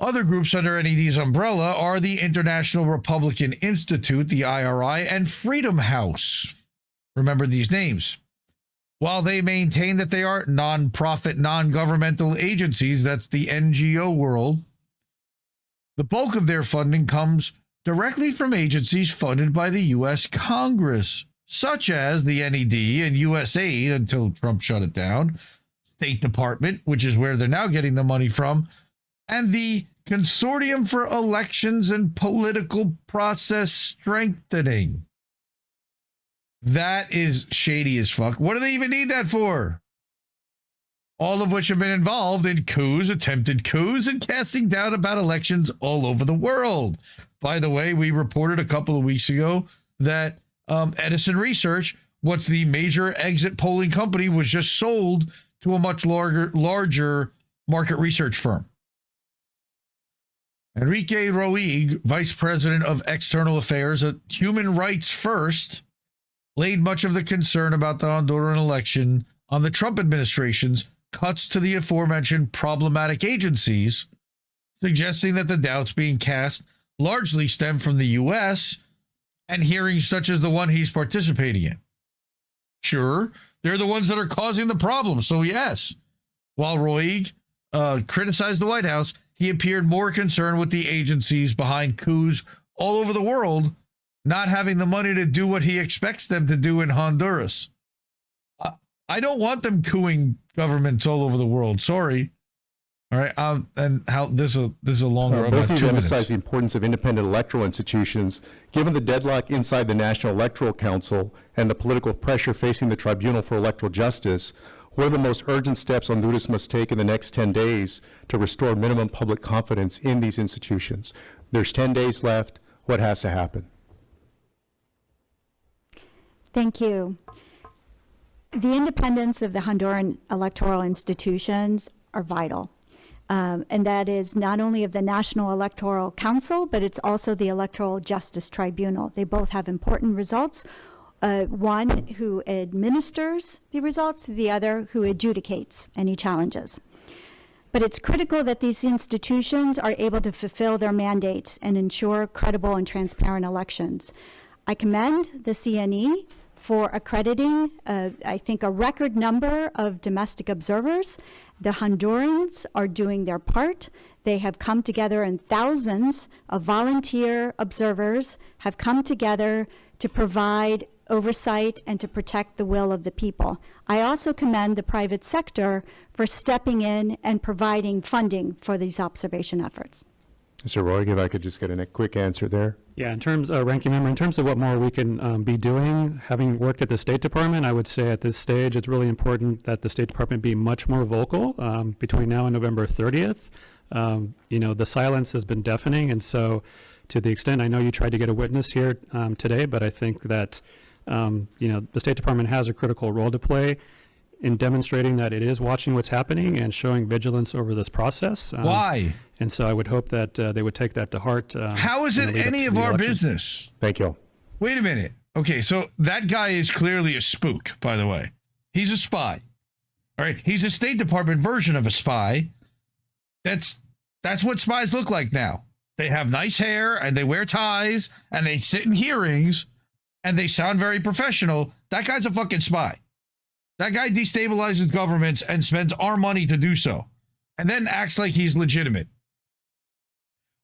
Other groups under NED's umbrella are the International Republican Institute, the IRI, and Freedom House. Remember these names. While they maintain that they are non-profit, non-governmental agencies, that's the NGO world, the bulk of their funding comes directly from agencies funded by the U.S. Congress, such as the NED and USAID until Trump shut it down, State Department, which is where they're now getting the money from, and the Consortium for Elections and Political Process Strengthening. That is shady as fuck. What do they even need that for? All of which have been involved in coups, attempted coups, and casting doubt about elections all over the world. By the way, we reported a couple of weeks ago that Edison Research, what's the major exit polling company, was just sold to a much larger market research firm. Enrique Roig, Vice President of External Affairs at Human Rights First, laid much of the concern about the Honduran election on the Trump administration's cuts to the aforementioned problematic agencies, suggesting that the doubts being cast largely stem from the U.S. and hearings such as the one he's participating in. Sure, they're the ones that are causing the problem, so yes. While Roig criticized the White House, he appeared more concerned with the agencies behind coups all over the world not having the money to do what he expects them to do in Honduras. I don't want them cooing governments all over the world. Sorry. All right. And how this is a longer about 2 minutes. Both of you emphasize the importance of independent electoral institutions. Given the deadlock inside the National Electoral Council and the political pressure facing the Tribunal for Electoral Justice, what are the most urgent steps Honduras must take in the next 10 days to restore minimum public confidence in these institutions? There's 10 days left. What has to happen? Thank you. The independence of the Honduran electoral institutions are vital. And that is not only of the National Electoral Council, but it's also the Electoral Justice Tribunal. They both have important results. One who administers the results, the other who adjudicates any challenges. But it's critical that these institutions are able to fulfill their mandates and ensure credible and transparent elections. I commend the CNE for accrediting, I think, a record number of domestic observers The Hondurans are doing their part. They have come together, and thousands of volunteer observers have come together to provide oversight and to protect the will of the people. I also commend the private sector for stepping in and providing funding for these observation efforts. Mr. Roy, if I could just get a quick answer there. Yeah, in terms, Ranking Member, in terms of what more we can be doing, having worked at the State Department, I would say at this stage it's really important that the State Department be much more vocal between now and November 30th. The silence has been deafening, and so to the extent, I know you tried to get a witness here today, but I think that the State Department has a critical role to play in demonstrating that it is watching what's happening and showing vigilance over this process. Why? And so I would hope that they would take that to heart. How is it any of our business? Thank you. Wait a minute. Okay, so that guy is clearly a spook, by the way. He's a spy. All right, he's a State Department version of a spy. That's what spies look like now. They have nice hair, and they wear ties, and they sit in hearings, and they sound very professional. That guy's a fucking spy. That guy destabilizes governments and spends our money to do so, and then acts like he's legitimate.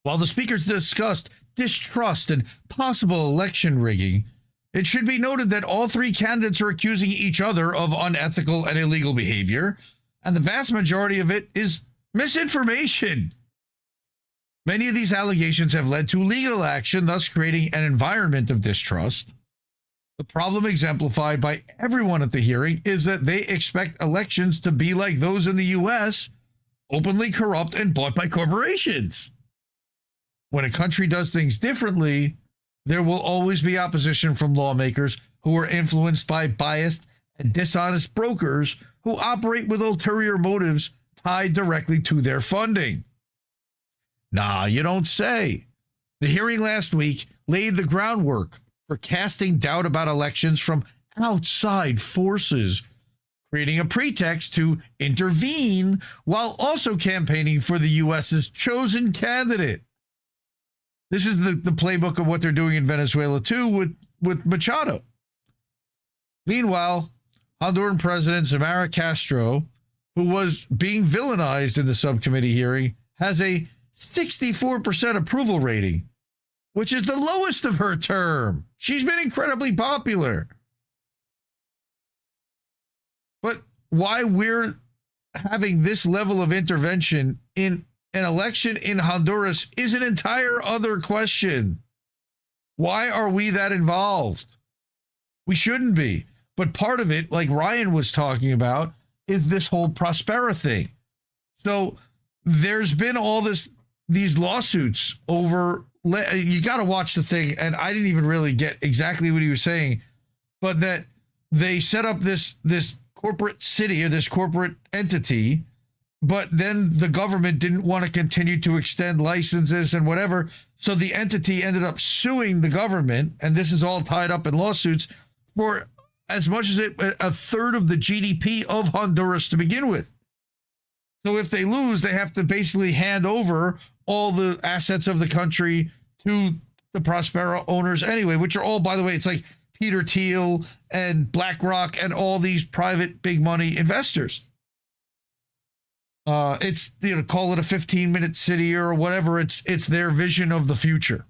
While the speakers discussed distrust and possible election rigging, it should be noted that all three candidates are accusing each other of unethical and illegal behavior, and the vast majority of it is misinformation. Many of these allegations have led to legal action, thus creating an environment of distrust. The problem exemplified by everyone at the hearing is that they expect elections to be like those in the U.S., openly corrupt and bought by corporations. When a country does things differently, there will always be opposition from lawmakers who are influenced by biased and dishonest brokers who operate with ulterior motives tied directly to their funding. Nah, you don't say. The hearing last week laid the groundwork for casting doubt about elections from outside forces, creating a pretext to intervene while also campaigning for the U.S.'s chosen candidate. This is the playbook of what they're doing in Venezuela, too, with Machado. Meanwhile, Honduran President Xiomara Castro, who was being villainized in the subcommittee hearing, has a 64% approval rating, which is the lowest of her term. She's been incredibly popular. But why we're having this level of intervention in an election in Honduras is an entire other question. Why are we that involved? We shouldn't be. But part of it, like Ryan was talking about, is this whole Prospera thing. So there's been all these lawsuits over, you got to watch the thing, and I didn't even really get exactly what he was saying, but that they set up this corporate city or this corporate entity, but then the government didn't want to continue to extend licenses and whatever, so the entity ended up suing the government, and this is all tied up in lawsuits for as much as a third of the GDP of Honduras to begin with. So if they lose, they have to basically hand over all the assets of the country to the Prospera owners anyway, which are all, by the way, it's like Peter Thiel and BlackRock and all these private big money investors. It's, call it a 15-minute city or whatever. It's their vision of the future.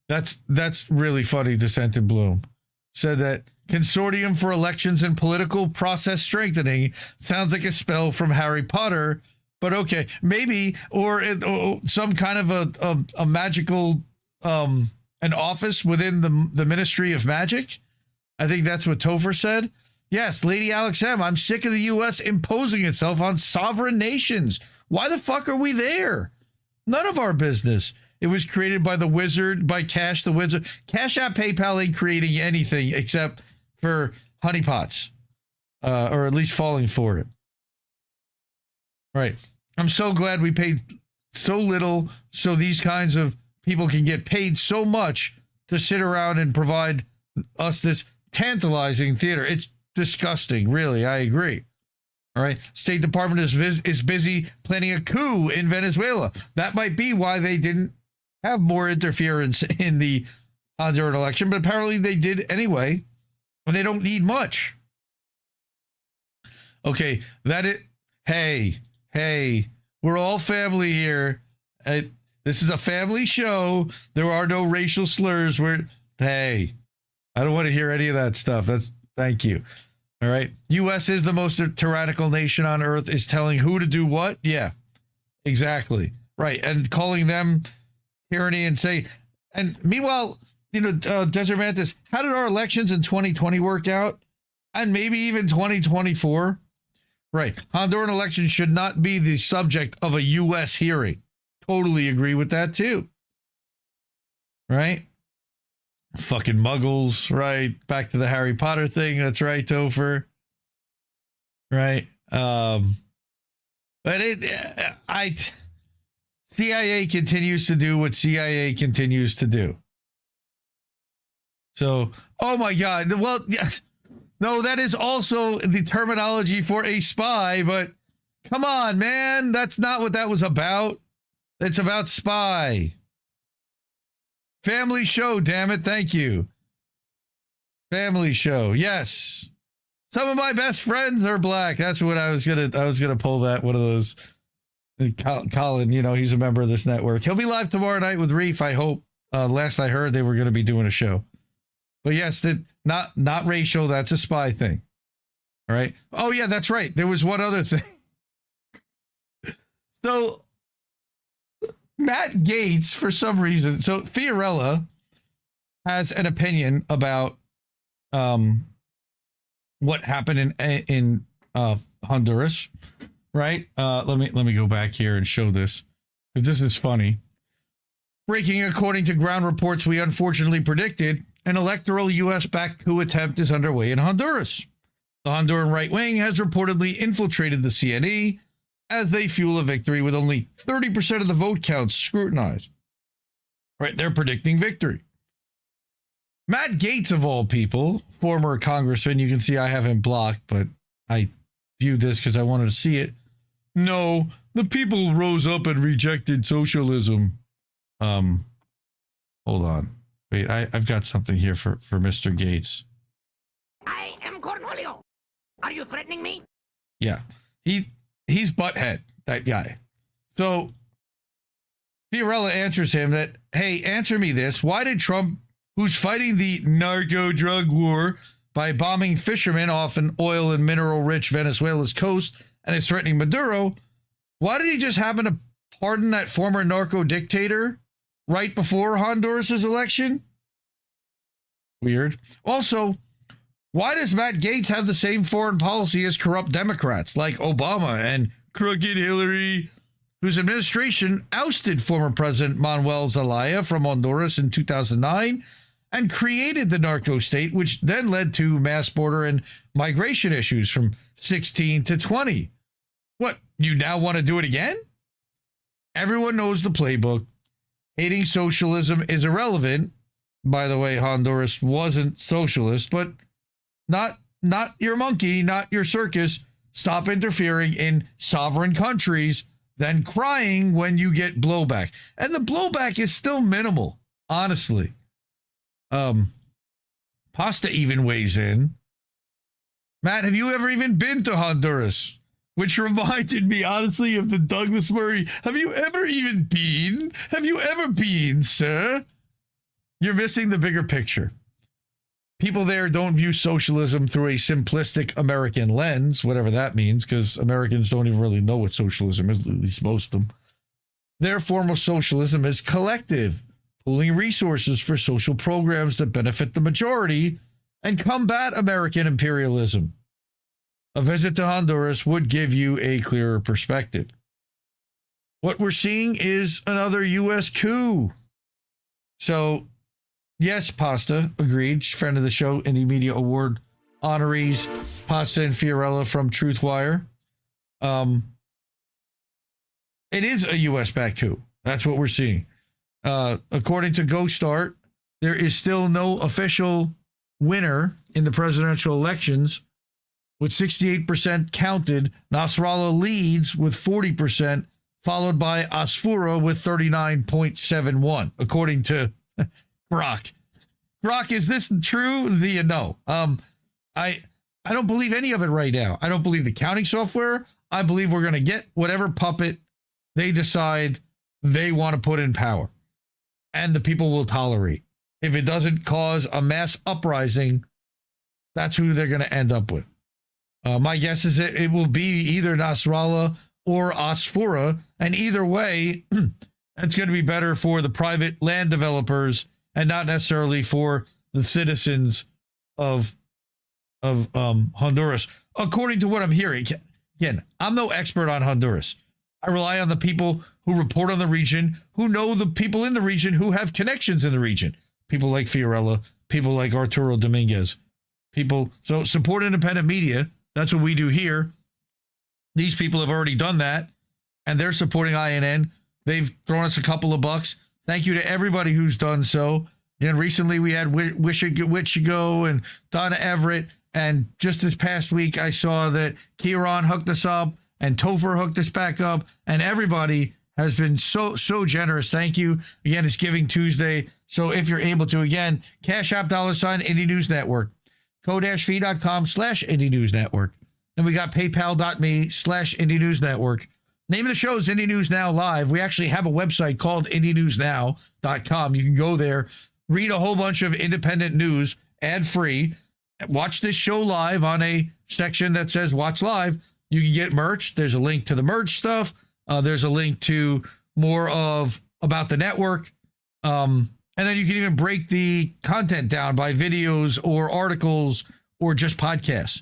That's really funny. Dissent in Bloom said that Consortium for Elections and Political Process Strengthening sounds like a spell from Harry Potter, but okay, maybe, or some kind of a magical, an office within the Ministry of Magic. I think that's what Topher said. Yes, Lady Alex M., I'm sick of the U.S. imposing itself on sovereign nations. Why the fuck are we there? None of our business. It was created by the wizard, by Cash the Wizard. Cash App PayPal ain't creating anything except for honeypots, or at least falling for it. Right. I'm so glad we paid so little so these kinds of people can get paid so much to sit around and provide us this tantalizing theater. It's disgusting, really. I agree. All right. State Department is busy planning a coup in Venezuela. That might be why they didn't have more interference in the Honduran election, but apparently they did anyway, and they don't need much. Okay, hey, we're all family here. This is a family show. There are no racial slurs. Hey, I don't want to hear any of that stuff. Thank you. All right. U.S. is the most tyrannical nation on earth, is telling who to do what. Yeah, exactly. Right. And calling them tyranny and meanwhile, Desert Mantis, how did our elections in 2020 work out? And maybe even 2024? Right. Honduran elections should not be the subject of a U.S. hearing. Totally agree with that, too. Right? Fucking muggles, right? Back to the Harry Potter thing. That's right, Topher. Right? CIA continues to do what CIA continues to do. So, oh my God. Well, yes. No, that is also the terminology for a spy, but come on, man. That's not what that was about. It's about spy. Family show, damn it. Thank you. Family show. Yes. Some of my best friends are black. That's what I was gonna pull that one of those. Colin, he's a member of this network. He'll be live tomorrow night with Reef, I hope. Last I heard, they were going to be doing a show. But yes, not racial. That's a spy thing. All right. Oh yeah, that's right. There was one other thing. So Matt Gaetz, for some reason, so Fiorella has an opinion about what happened in Honduras, right? Let me go back here and show this, because this is funny. Breaking, according to ground reports we unfortunately predicted, an electoral U.S.-backed coup attempt is underway in Honduras. The Honduran right wing has reportedly infiltrated the CNE as they fuel a victory with only 30% of the vote counts scrutinized. Right, they're predicting victory. Matt Gaetz, of all people, former congressman, you can see I have him blocked, but I viewed this because I wanted to see it. No, the people rose up and rejected socialism. Hold on. Wait, I've got something here for Mr. Gaetz. I am Cornholio. Are you threatening me? Yeah, he's butthead, that guy. So Fiorella answers him that, hey, answer me this. Why did Trump, who's fighting the narco drug war by bombing fishermen off an oil and mineral-rich Venezuela's coast and is threatening Maduro, why did he just happen to pardon that former narco dictator right before Honduras's election? Weird. Also, why does Matt Gaetz have the same foreign policy as corrupt Democrats like Obama and crooked Hillary, whose administration ousted former President Manuel Zelaya from Honduras in 2009 and created the narco state, which then led to mass border and migration issues from 16 to 20? What, you now want to do it again? Everyone knows the playbook. Hating socialism is irrelevant. By the way, Honduras wasn't socialist, but not your monkey, not your circus. Stop interfering in sovereign countries, then crying when you get blowback. And the blowback is still minimal, honestly. Pasta even weighs in. Matt, have you ever even been to Honduras? Which reminded me, honestly, of the Douglas Murray. Have you ever even been? Have you ever been, sir? You're missing the bigger picture. People there don't view socialism through a simplistic American lens, whatever that means, because Americans don't even really know what socialism is, at least most of them. Their form of socialism is collective, pooling resources for social programs that benefit the majority and combat American imperialism. A visit to Honduras would give you a clearer perspective. What we're seeing is another U.S. coup. So, yes, Pasta, agreed. Friend of the show, Indie Media Award honorees, Pasta and Fiorella from Truthwire. It is a U.S.-backed coup. That's what we're seeing. According to GoStart, there is still no official winner in the presidential elections. With 68% counted, Nasrallah leads with 40%, followed by Asfura with 39.71, according to Grok. Grok, is this true? No. I don't believe any of it right now. I don't believe the counting software. I believe we're going to get whatever puppet they decide they want to put in power, and the people will tolerate. If it doesn't cause a mass uprising, that's who they're going to end up with. My guess is that it will be either Nasrallah or Asfura, and either way, it's going to be better for the private land developers and not necessarily for the citizens of Honduras, according to what I'm hearing. Again, I'm no expert on Honduras. I rely on the people who report on the region, who know the people in the region, who have connections in the region. People like Fiorella, people like Arturo Dominguez, so support independent media. That's what we do here. These people have already done that, and they're supporting INN. They've thrown us a couple of bucks. Thank you to everybody who's done so. And recently we had Wishigo and Donna Everett. And just this past week, I saw that Kieran hooked us up and Topher hooked us back up. And everybody has been so generous. Thank you. Again, it's Giving Tuesday. So if you're able to, again, Cash App $, Indie News Network. Ko-fi.com/Indie News Network. Then we got paypal.me/Indie News Network. Name of the show is Indie News Now Live. We actually have a website called IndieNewsNow.com. You can go there, read a whole bunch of independent news, ad-free, watch this show live on a section that says Watch Live. You can get merch. There's a link to the merch stuff. There's a link to more of about the network. And then you can even break the content down by videos or articles or just podcasts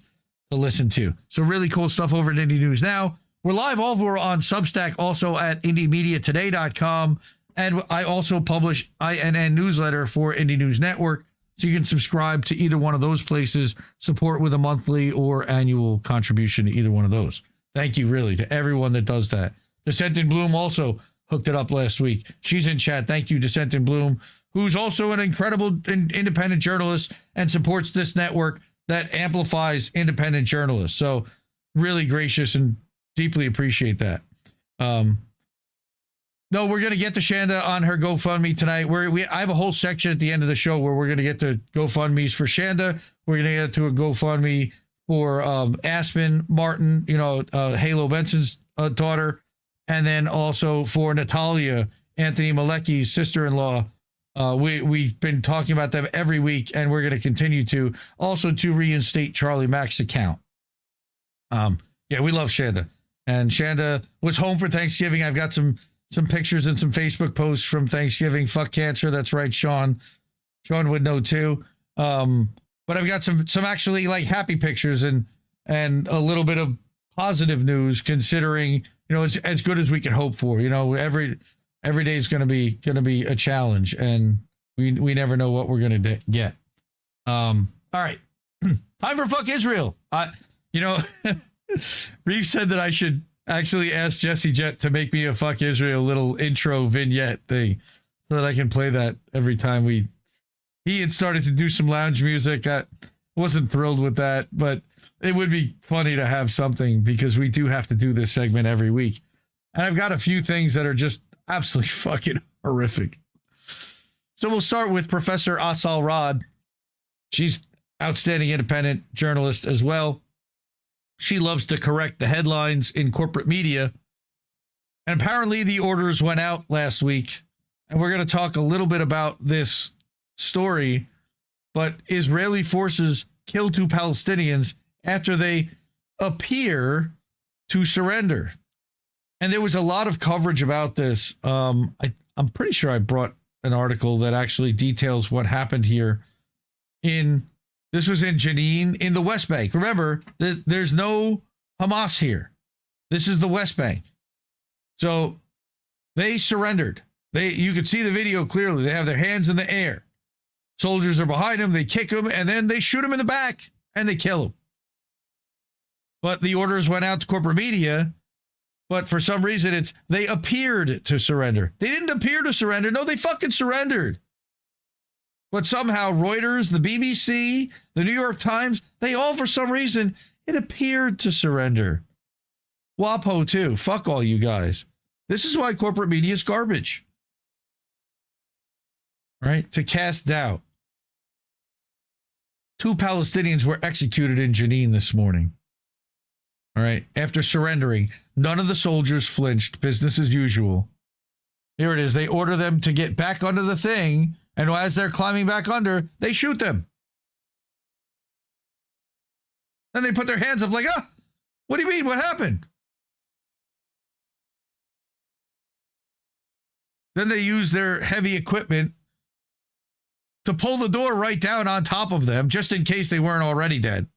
to listen to. So really cool stuff over at Indie News Now. We're live over on Substack, also at IndieMediaToday.com. And I also publish INN newsletter for Indie News Network. So you can subscribe to either one of those places, support with a monthly or annual contribution to either one of those. Thank you, really, to everyone that does that. Descent in Bloom also hooked it up last week. She's in chat. Thank you, Descent in Bloom, who's also an incredible independent journalist and supports this network that amplifies independent journalists. So really gracious and deeply appreciate that. No, we're going to get to Chanda on her GoFundMe tonight. I have a whole section at the end of the show where we're going to get to GoFundMes for Chanda. We're going to get to a GoFundMe for Aspen Martin, Halo Benson's daughter, and then also for Nataliya, Anthony Malecki's sister-in-law. We've been talking about them every week, and we're going to continue to. Also to reinstate Charlie Mack's account. Yeah, we love Chanda. And Chanda was home for Thanksgiving. I've got some pictures and some Facebook posts from Thanksgiving. Fuck cancer. That's right, Sean. Sean would know too. But I've got some actually like happy pictures and a little bit of positive news, considering, it's as good as we can hope for. Every day is going to be a challenge, and we never know what we're going to get. All right. Time for Fuck Israel. Reeve said that I should actually ask Jesse Jett to make me a Fuck Israel little intro vignette thing so that I can play that every time he had started to do some lounge music. I wasn't thrilled with that, but it would be funny to have something because we do have to do this segment every week. And I've got a few things that are just absolutely fucking horrific. So we'll start with Professor Asal Rod. She's outstanding independent journalist as well. She loves to correct the headlines in corporate media. And apparently the orders went out last week. And we're going to talk a little bit about this story. But Israeli forces kill 2 Palestinians after they appear to surrender. And there was a lot of coverage about this. I'm pretty sure I brought an article that actually details what happened here. This was in Jenin in the West Bank. Remember, there's no Hamas here. This is the West Bank. So they surrendered. You could see the video clearly. They have their hands in the air. Soldiers are behind them. They kick them, and then they shoot them in the back, and they kill them. But the orders went out to corporate media, but for some reason they appeared to surrender. They didn't appear to surrender. No, they fucking surrendered. But somehow Reuters, the BBC, the New York Times, they all, for some reason, it appeared to surrender. WAPO, too. Fuck all you guys. This is why corporate media is garbage. Right? To cast doubt. 2 Palestinians were executed in Jenin this morning. All right. After surrendering, none of the soldiers flinched. Business as usual. Here it is. They order them to get back under the thing, and as they're climbing back under, they shoot them. Then they put their hands up like, what do you mean? What happened? Then they use their heavy equipment to pull the door right down on top of them, just in case they weren't already dead.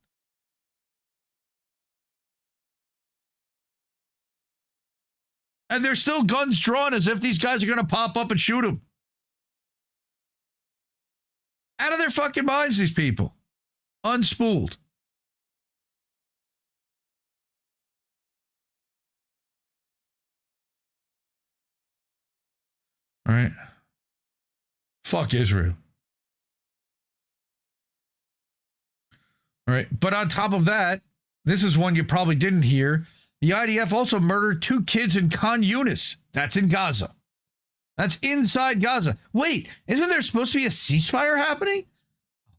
And there's still guns drawn as if these guys are going to pop up and shoot them. Out of their fucking minds, these people. Unspooled. All right. Fuck Israel. All right. But on top of that, this is one you probably didn't hear. The IDF also murdered 2 kids in Khan Yunis. That's in Gaza. That's inside Gaza. Wait, isn't there supposed to be a ceasefire happening?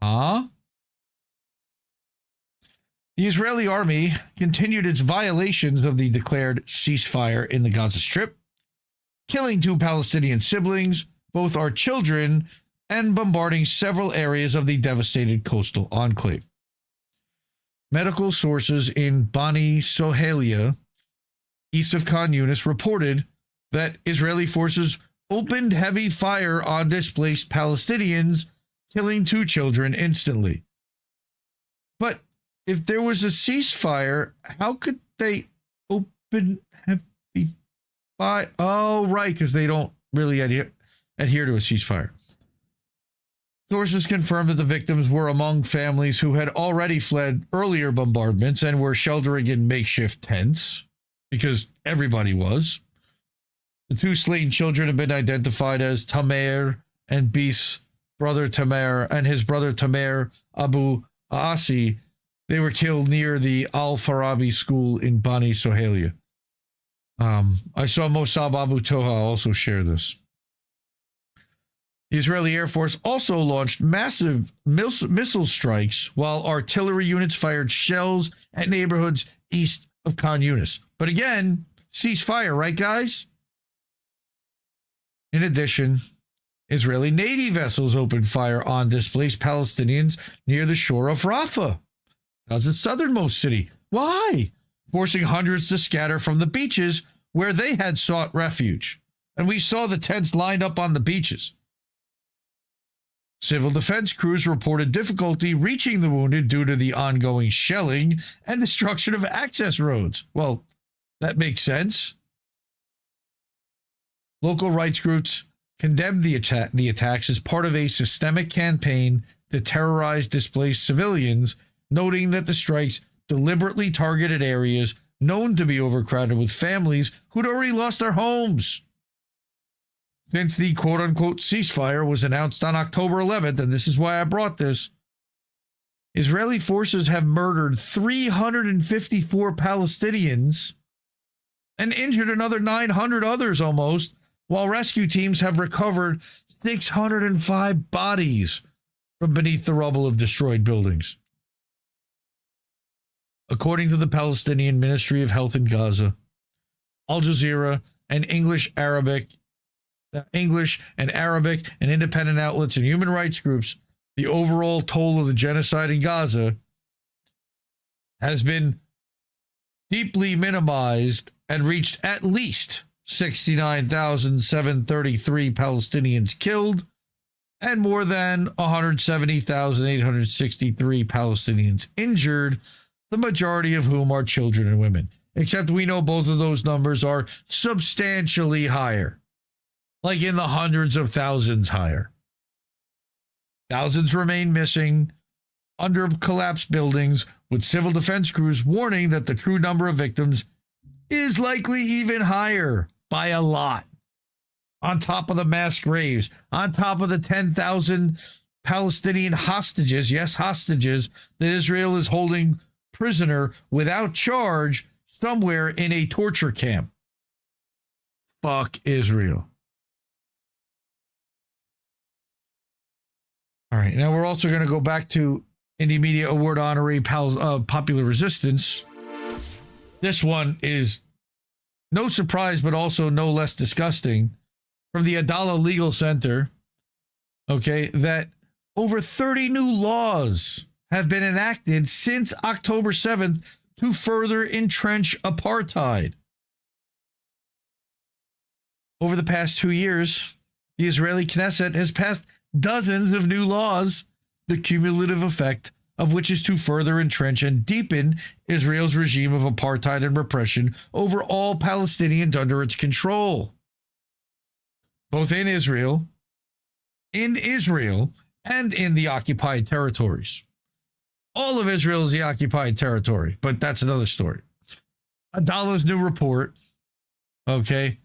Huh? The Israeli army continued its violations of the declared ceasefire in the Gaza Strip, killing 2 Palestinian siblings, both are children, and bombarding several areas of the devastated coastal enclave. Medical sources in Bani Sohelia, east of Khan Yunis, reported that Israeli forces opened heavy fire on displaced Palestinians, killing 2 children instantly. But if there was a ceasefire, how could they open heavy fire? Oh, right, because they don't really adhere to a ceasefire. Sources confirmed that the victims were among families who had already fled earlier bombardments and were sheltering in makeshift tents, because everybody was. The 2 slain children have been identified as Tamer and Bis' brother Tamer and his brother Tamer Abu Aasi. They were killed near the Al-Farabi school in Bani Sohelia. I saw Mossab Abu Toha also share this. The Israeli Air Force also launched massive missile strikes while artillery units fired shells at neighborhoods east of Khan Yunis. But again, ceasefire, right, guys? In addition, Israeli Navy vessels opened fire on displaced Palestinians near the shore of Rafah, Gaza's southernmost city. Why? Forcing hundreds to scatter from the beaches where they had sought refuge. And we saw the tents lined up on the beaches. Civil defense crews reported difficulty reaching the wounded due to the ongoing shelling and destruction of access roads. Well, that makes sense. Local rights groups condemned the attacks as part of a systemic campaign to terrorize displaced civilians, noting that the strikes deliberately targeted areas known to be overcrowded with families who'd already lost their homes. Since the quote-unquote ceasefire was announced on October 11th, and this is why I brought this, Israeli forces have murdered 354 Palestinians and injured another 900 others almost, while rescue teams have recovered 605 bodies from beneath the rubble of destroyed buildings. According to the Palestinian Ministry of Health in Gaza, Al Jazeera, and English and Arabic and independent outlets and human rights groups, the overall toll of the genocide in Gaza has been deeply minimized and reached at least 69,733 Palestinians killed and more than 170,863 Palestinians injured, the majority of whom are children and women. Except we know both of those numbers are substantially higher. Like in the hundreds of thousands higher. Thousands remain missing under collapsed buildings, with civil defense crews warning that the true number of victims is likely even higher by a lot. On top of the mass graves, on top of the 10,000 Palestinian hostages, yes, hostages, that Israel is holding prisoner without charge somewhere in a torture camp. Fuck Israel. All right, now we're also going to go back to Indie Media Award honoree Popular Resistance. This one is no surprise, but also no less disgusting. From the Adala Legal Center, okay, that over 30 new laws have been enacted since October 7th to further entrench apartheid. Over the past 2 years, the Israeli Knesset has passed dozens of new laws, the cumulative effect of which is to further entrench and deepen Israel's regime of apartheid and repression over all Palestinians under its control, both in Israel, and in the occupied territories. All of Israel is the occupied territory, but that's another story. Adala's new report, okay,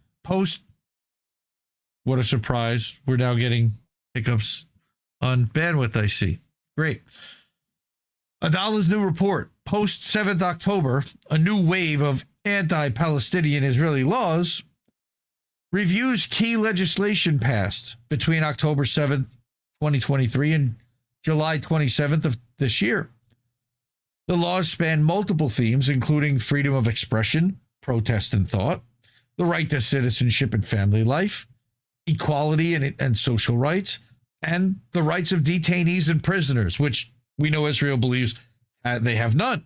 what a surprise. We're now getting hiccups on bandwidth, I see. Great. Adala's new report, post 7th October, a new wave of anti-Palestinian Israeli laws, reviews key legislation passed between October 7th, 2023 and July 27th of this year. The laws span multiple themes, including freedom of expression, protest, and thought, the right to citizenship and family life, equality and social rights, and the rights of detainees and prisoners, which we know Israel believes they have none.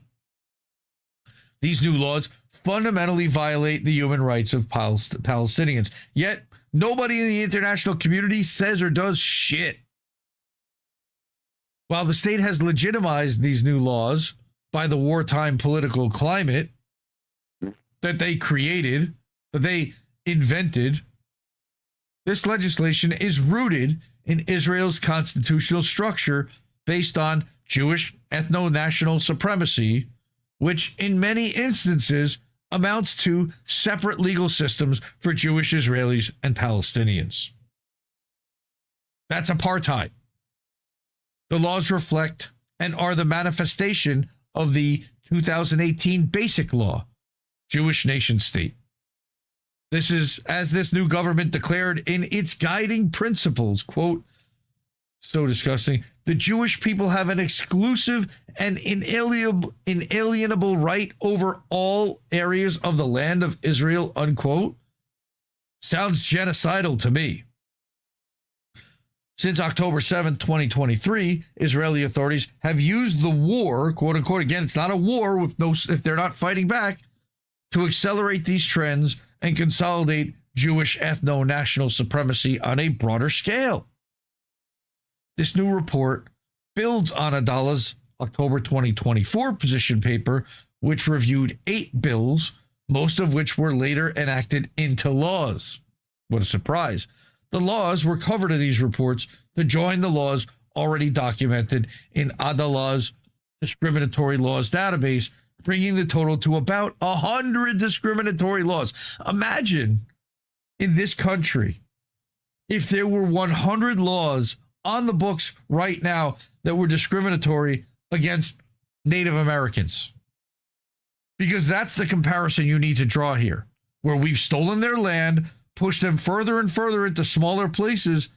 These new laws fundamentally violate the human rights of Palestinians, yet nobody in the international community says or does shit. While the state has legitimized these new laws by the wartime political climate that they created, that they invented, this legislation is rooted in Israel's constitutional structure based on Jewish ethno-national supremacy, which in many instances amounts to separate legal systems for Jewish Israelis and Palestinians. That's apartheid. The laws reflect and are the manifestation of the 2018 Basic Law, Jewish nation state. This is, as this new government declared in its guiding principles, quote, so disgusting, the Jewish people have an exclusive and inalienable right over all areas of the land of Israel, unquote. Sounds genocidal to me. Since October 7th, 2023, Israeli authorities have used the war, quote unquote, again, it's not a war if they're not fighting back, to accelerate these trends and consolidate Jewish ethno-national supremacy on a broader scale. This new report builds on Adala's October 2024 position paper, which reviewed 8 bills, most of which were later enacted into laws. What a surprise. The laws were covered in these reports to join the laws already documented in Adala's discriminatory laws database, bringing the total to about 100 discriminatory laws. Imagine in this country if there were 100 laws on the books right now that were discriminatory against Native Americans. Because that's the comparison you need to draw here, where we've stolen their land, pushed them further and further into smaller places,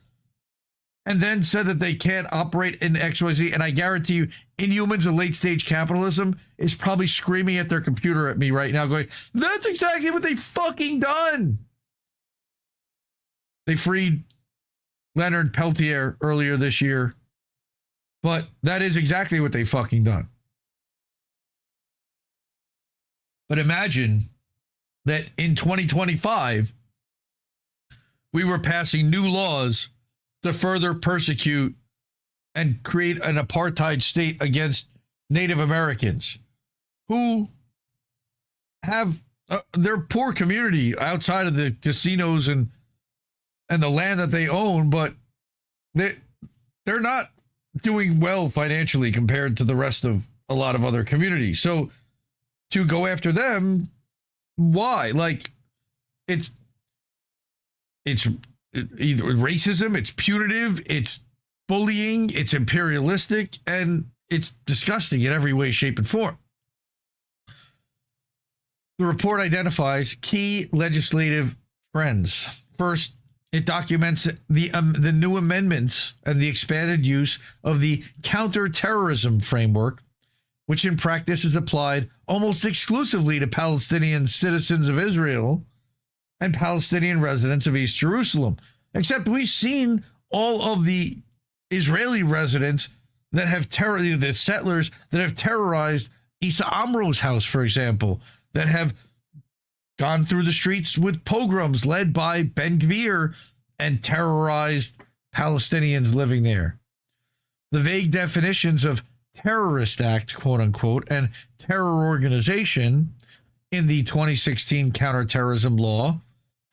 and then said that they can't operate in XYZ. And I guarantee you, Inhumans of late-stage capitalism is probably screaming at their computer at me right now going, that's exactly what they fucking done. They freed Leonard Peltier earlier this year, but that is exactly what they fucking done. But imagine that in 2025, we were passing new laws to further persecute and create an apartheid state against Native Americans who have their poor community outside of the casinos and the land that they own, but they're not doing well financially compared to the rest of a lot of other communities. So to go after them, why? Like, it's either racism, it's punitive, it's bullying, it's imperialistic, and it's disgusting in every way, shape, and form. The report identifies key legislative trends. First, It documents the new amendments and the expanded use of the counterterrorism framework, which in practice is applied almost exclusively to Palestinian citizens of Israel and Palestinian residents of East Jerusalem. Except we've seen all of the Israeli residents that have the settlers that have terrorized Issa Amro's house, for example, that have gone through the streets with pogroms led by Ben Gvir and terrorized Palestinians living there. The vague definitions of terrorist act, quote unquote, and terror organization in the 2016 counterterrorism law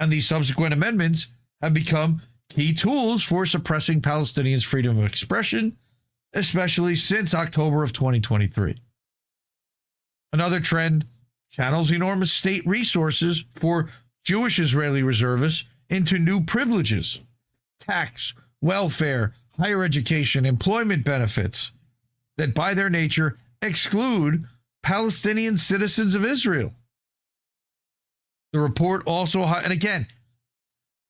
and the subsequent amendments have become key tools for suppressing Palestinians' freedom of expression, especially since October of 2023. Another trend channels enormous state resources for Jewish Israeli reservists into new privileges, tax, welfare, higher education, employment benefits that by their nature exclude Palestinian citizens of Israel. The report also, and again,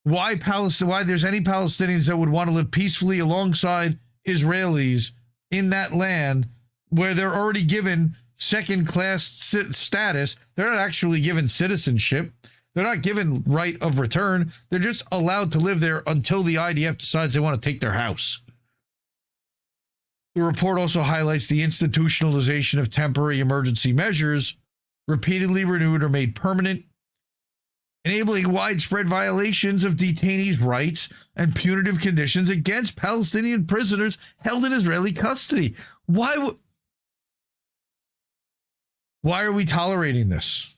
why there's any Palestinians that would want to live peacefully alongside Israelis in that land where they're already given second-class status. They're not actually given citizenship. They're not given right of return. They're just allowed to live there until the IDF decides they want to take their house. The report also highlights the institutionalization of temporary emergency measures, repeatedly renewed or made permanent, enabling widespread violations of detainees' rights and punitive conditions against Palestinian prisoners held in Israeli custody. Why are we tolerating this?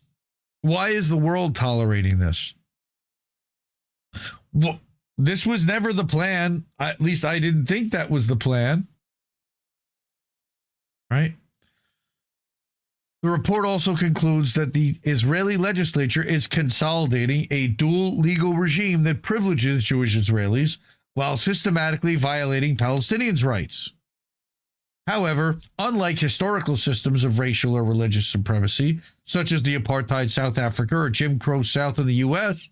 Why is the world tolerating this? Well, this was never the plan. At least I didn't think that was the plan. Right? The report also concludes that the Israeli legislature is consolidating a dual legal regime that privileges Jewish Israelis while systematically violating Palestinians' rights. However, unlike historical systems of racial or religious supremacy, such as the apartheid South Africa or Jim Crow South in the U.S.,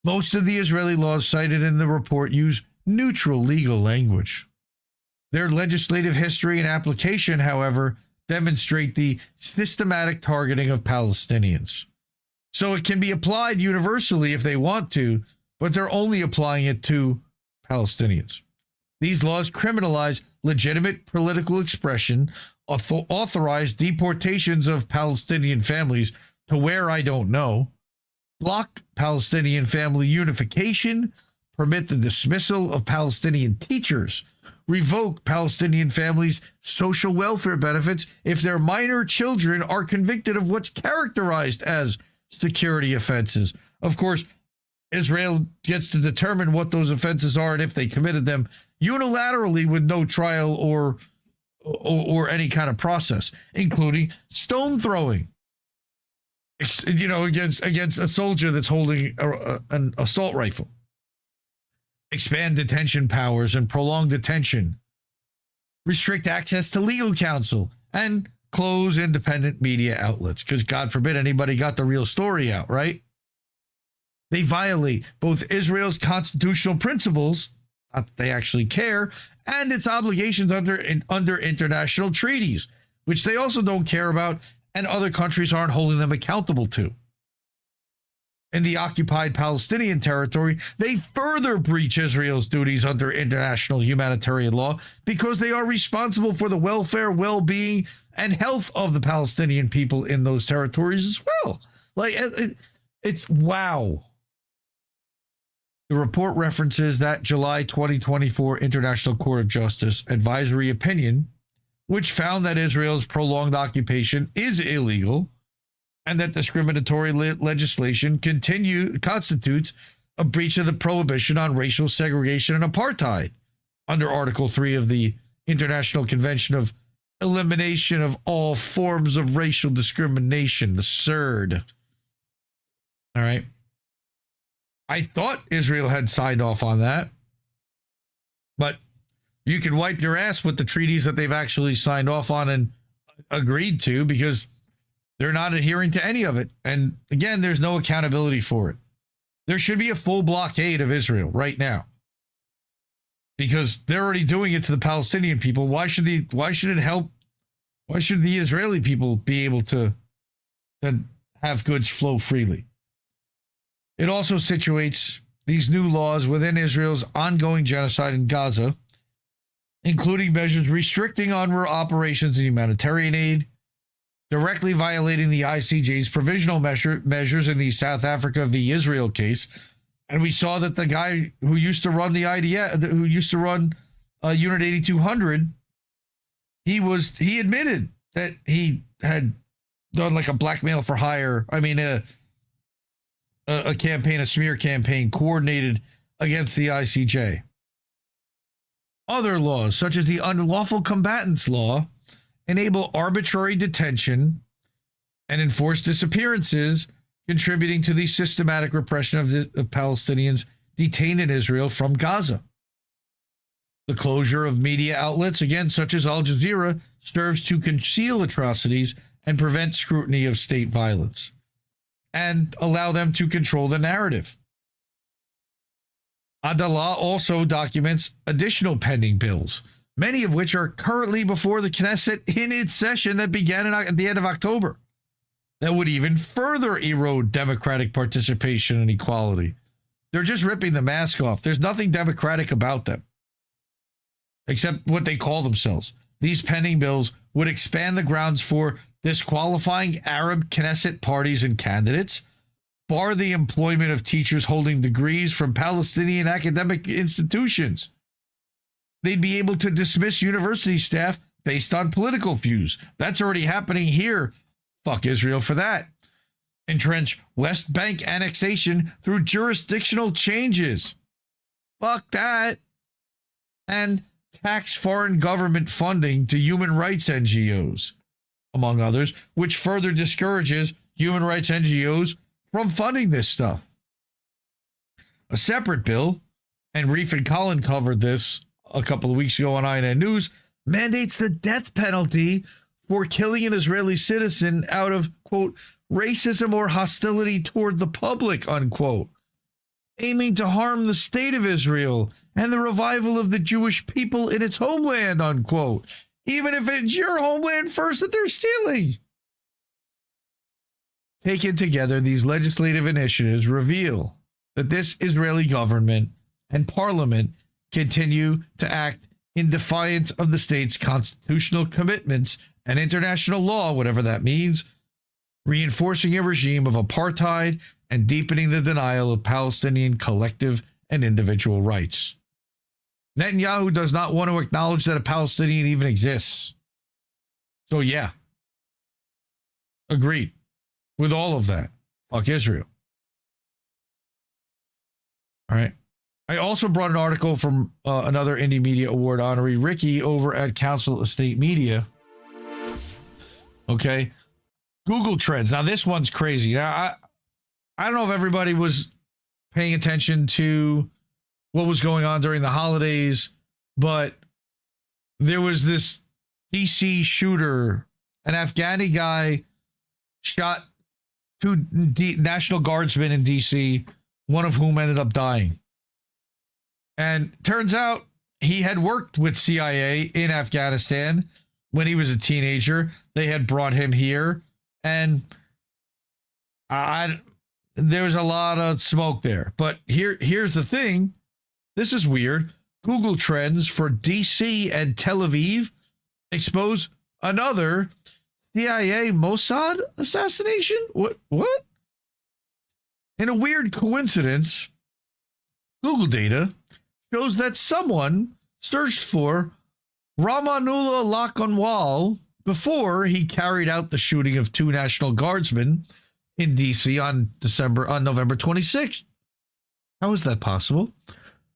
most of the Israeli laws cited in the report use neutral legal language. Their legislative history and application, however, demonstrate the systematic targeting of Palestinians. So it can be applied universally if they want to, but they're only applying it to Palestinians. These laws criminalize legitimate political expression, authorize deportations of Palestinian families to where I don't know, block Palestinian family unification, permit the dismissal of Palestinian teachers, revoke Palestinian families' social welfare benefits if their minor children are convicted of what's characterized as security offenses. Of course, Israel gets to determine what those offenses are and if they committed them unilaterally with no trial or any kind of process, including stone throwing, against a soldier that's holding an assault rifle. Expand detention powers and prolong detention, restrict access to legal counsel, and close independent media outlets, because God forbid anybody got the real story out, right? They violate both Israel's constitutional principles, not that they actually care, and its obligations under international treaties, which they also don't care about, and other countries aren't holding them accountable to. In the occupied Palestinian territory, they further breach Israel's duties under international humanitarian law because they are responsible for the welfare, well-being, and health of the Palestinian people in those territories as well. It's wow. The report references that July 2024 International Court of Justice advisory opinion, which found that Israel's prolonged occupation is illegal and that discriminatory legislation constitutes a breach of the prohibition on racial segregation and apartheid under Article 3 of the International Convention of Elimination of All Forms of Racial Discrimination, the CERD. All right. I thought Israel had signed off on that, but you can wipe your ass with the treaties that they've actually signed off on and agreed to, because they're not adhering to any of it. And again, there's no accountability for it. There should be a full blockade of Israel right now, because they're already doing it to the Palestinian people. Why should it help? Why should the Israeli people be able to have goods flow freely? It also situates these new laws within Israel's ongoing genocide in Gaza, including measures restricting UNRWA operations and humanitarian aid, directly violating the ICJ's provisional measures in the South Africa v. Israel case. And we saw that the guy who used to run the IDF, who used to run Unit 8200, he admitted that he had done like a blackmail for hire. I mean, a campaign, a smear campaign coordinated against the ICJ. Other laws, such as the Unlawful Combatants Law, enable arbitrary detention and enforce disappearances, contributing to the systematic repression of Palestinians detained in Israel from Gaza. The closure of media outlets, again, such as Al Jazeera, serves to conceal atrocities and prevent scrutiny of state violence, and allow them to control the narrative. Adalah also documents additional pending bills, many of which are currently before the Knesset in its session that began at the end of October, that would even further erode democratic participation and equality. They're just ripping the mask off. There's nothing democratic about them, except what they call themselves. These pending bills would expand the grounds for disqualifying Arab Knesset parties and candidates, bar the employment of teachers holding degrees from Palestinian academic institutions. They'd be able to dismiss university staff based on political views. That's already happening here. Fuck Israel for that. Entrench West Bank annexation through jurisdictional changes. Fuck that. And tax foreign government funding to human rights NGOs, among others, which further discourages human rights NGOs from funding this stuff. A separate bill, and Reef and Colin covered this a couple of weeks ago on INN News, mandates the death penalty for killing an Israeli citizen out of, quote, racism or hostility toward the public, unquote, aiming to harm the state of Israel and the revival of the Jewish people in its homeland, unquote, even if it's your homeland first that they're stealing. Taken together, these legislative initiatives reveal that this Israeli government and parliament continue to act in defiance of the state's constitutional commitments and international law, whatever that means, reinforcing a regime of apartheid and deepening the denial of Palestinian collective and individual rights. Netanyahu does not want to acknowledge that a Palestinian even exists. So yeah, agreed with all of that. Fuck Israel. All right. I also brought an article from another Indie Media Award honoree, Ricky, over at Council Estate Media. Okay. Google Trends. Now, this one's crazy. Now, I don't know if everybody was paying attention to what was going on during the holidays, but there was this DC shooter, an Afghani guy shot two National Guardsmen in DC, one of whom ended up dying. And turns out he had worked with CIA in Afghanistan when he was a teenager. They had brought him here, and there was a lot of smoke there. But here's the thing. This is weird. Google Trends for DC and Tel Aviv expose another CIA Mossad assassination? What? In a weird coincidence, Google data shows that someone searched for Ramanullah Lakanwal before he carried out the shooting of two National Guardsmen in DC on November 26th. How is that possible?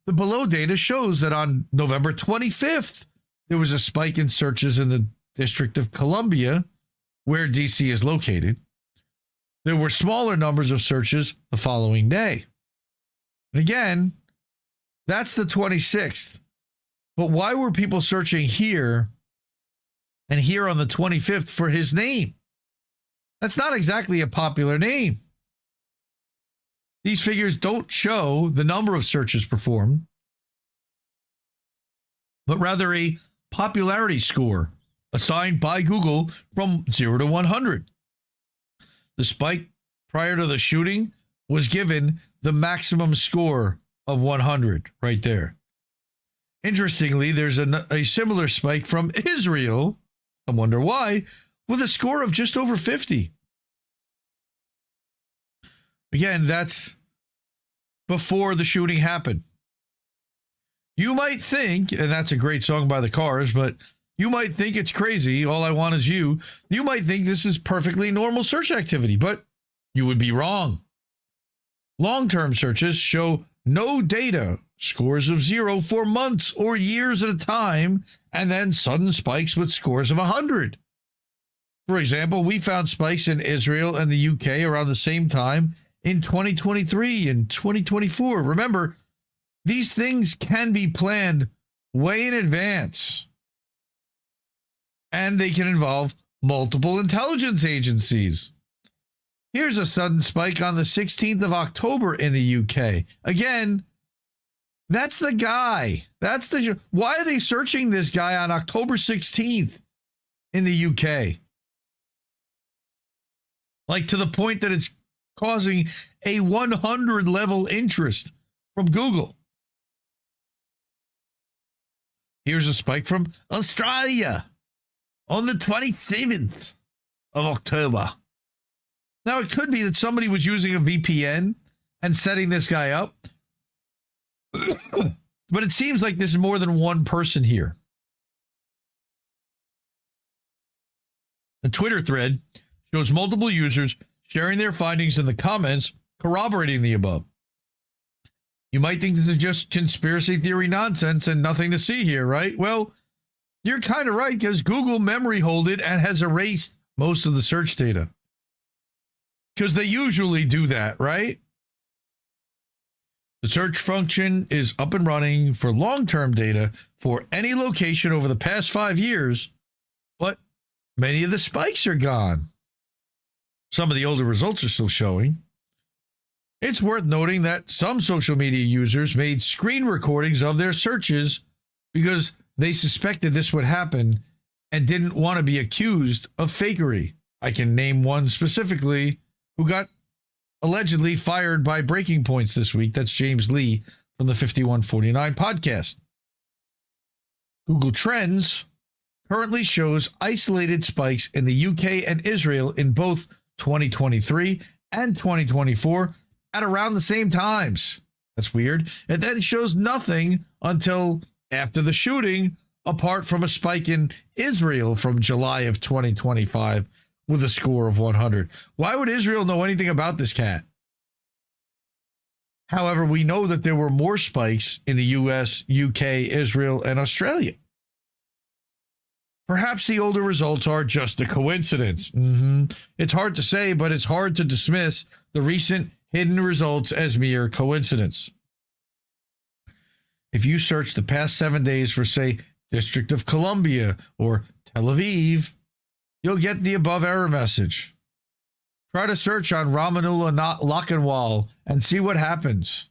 The below data shows that on November 25th, there was a spike in searches in the District of Columbia, where DC is located. There were smaller numbers of searches the following day. And again, that's the 26th. But why were people searching here and here on the 25th for his name? That's not exactly a popular name. These figures don't show the number of searches performed, but rather a popularity score assigned by Google from 0 to 100. The spike prior to the shooting was given the maximum score of 100 right there. Interestingly, there's a similar spike from Israel, I wonder why, with a score of just over 50. Again, that's before the shooting happened. You might think, and that's a great song by the Cars, but you might think it's crazy, All I Want Is You. You might think this is perfectly normal search activity, but you would be wrong. Long-term searches show no data, scores of 0 for months or years at a time, and then sudden spikes with scores of 100. For example, we found spikes in Israel and the UK around the same time in 2023 and 2024. Remember, these things can be planned way in advance, and they can involve multiple intelligence agencies. Here's a sudden spike on the 16th of October in the UK. Again, that's the guy. Why are they searching this guy on October 16th in the UK? Like, to the point that it's causing a 100 level interest from Google. Here's a spike from Australia on the 27th of October. Now, it could be that somebody was using a VPN and setting this guy up. But it seems like this is more than one person here. The Twitter thread shows multiple users sharing their findings in the comments, corroborating the above. You might think this is just conspiracy theory nonsense and nothing to see here, right? Well, you're kind of right, because Google memory hold it and has erased most of the search data. Because they usually do that, right? The search function is up and running for long-term data for any location over the past 5 years, but many of the spikes are gone. Some of the older results are still showing. It's worth noting that some social media users made screen recordings of their searches because they suspected this would happen and didn't want to be accused of fakery. I can name one specifically who got allegedly fired by Breaking Points this week. That's James Lee from the 5149 podcast. Google Trends currently shows isolated spikes in the UK and Israel in both 2023 and 2024 at around the same times. That's weird. It then shows nothing until after the shooting, apart from a spike in Israel from July of 2025 with a score of 100. Why would Israel know anything about this cat? However, we know that there were more spikes in the US, UK, Israel, and Australia. Perhaps the older results are just a coincidence. It's hard to say, but it's hard to dismiss the recent hidden results as mere coincidence. If you search the past 7 days for, say, District of Columbia or Tel Aviv, you'll get the above error message. Try to search on Ramanullah Lockenwall and see what happens.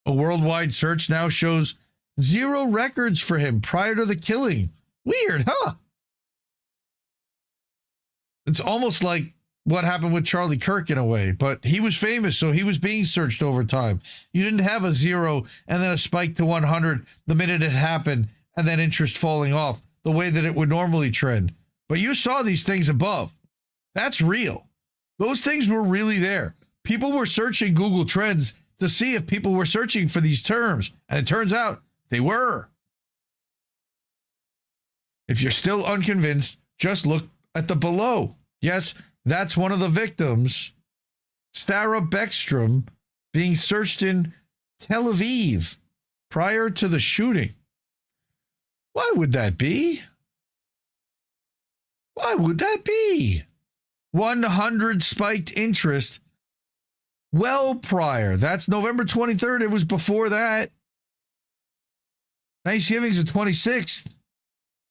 A worldwide search now shows 0 records for him prior to the killing. Weird, huh? It's almost like what happened with Charlie Kirk in a way, but he was famous, so he was being searched over time. You didn't have a 0 and then a spike to 100 the minute it happened and then interest falling off the way that it would normally trend. But you saw these things above. That's real. Those things were really there. People were searching Google Trends to see if people were searching for these terms, and it turns out they were. If you're still unconvinced, just look at the below. Yes, that's one of the victims, Sarah Beckstrom, being searched in Tel Aviv prior to the shooting. Why would that be? Why would that be? 100 spiked interest well prior. That's November 23rd. It was before that. Thanksgiving's the 26th.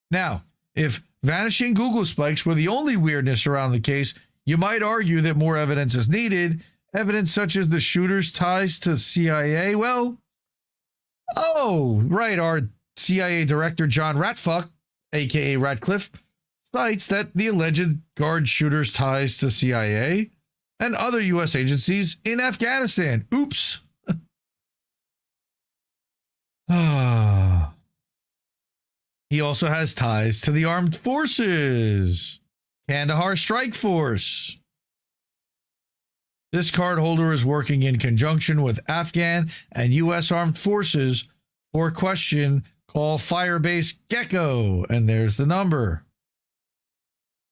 Now, if vanishing Google spikes were the only weirdness around the case, you might argue that more evidence is needed evidence such as the shooter's ties to CIA? Well, our CIA director, John Ratfuck, a.k.a. Ratcliffe, cites that the alleged guard shooter's ties to CIA and other U.S. agencies in Afghanistan. Oops. He also has ties to the armed forces, Kandahar Strike Force. This cardholder is working in conjunction with Afghan and U.S. armed forces for call Firebase Gecko, and there's the number.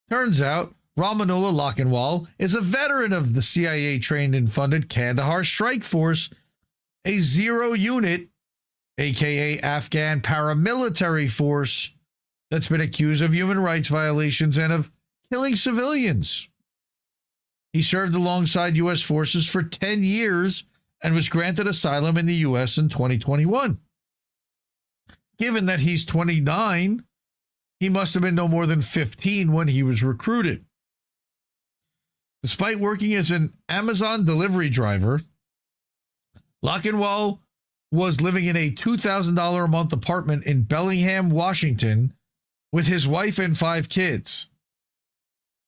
Turns out Ramanullah Lakhanwal is a veteran of the CIA-trained and funded Kandahar Strike Force, a zero-unit, aka Afghan paramilitary force that's been accused of human rights violations and of killing civilians. He served alongside U.S. forces for 10 years and was granted asylum in the U.S. in 2021. Given that he's 29, he must have been no more than 15 when he was recruited. Despite working as an Amazon delivery driver, Lakhanwal was living in a $2,000 a month apartment in Bellingham, Washington, with his wife and 5 kids.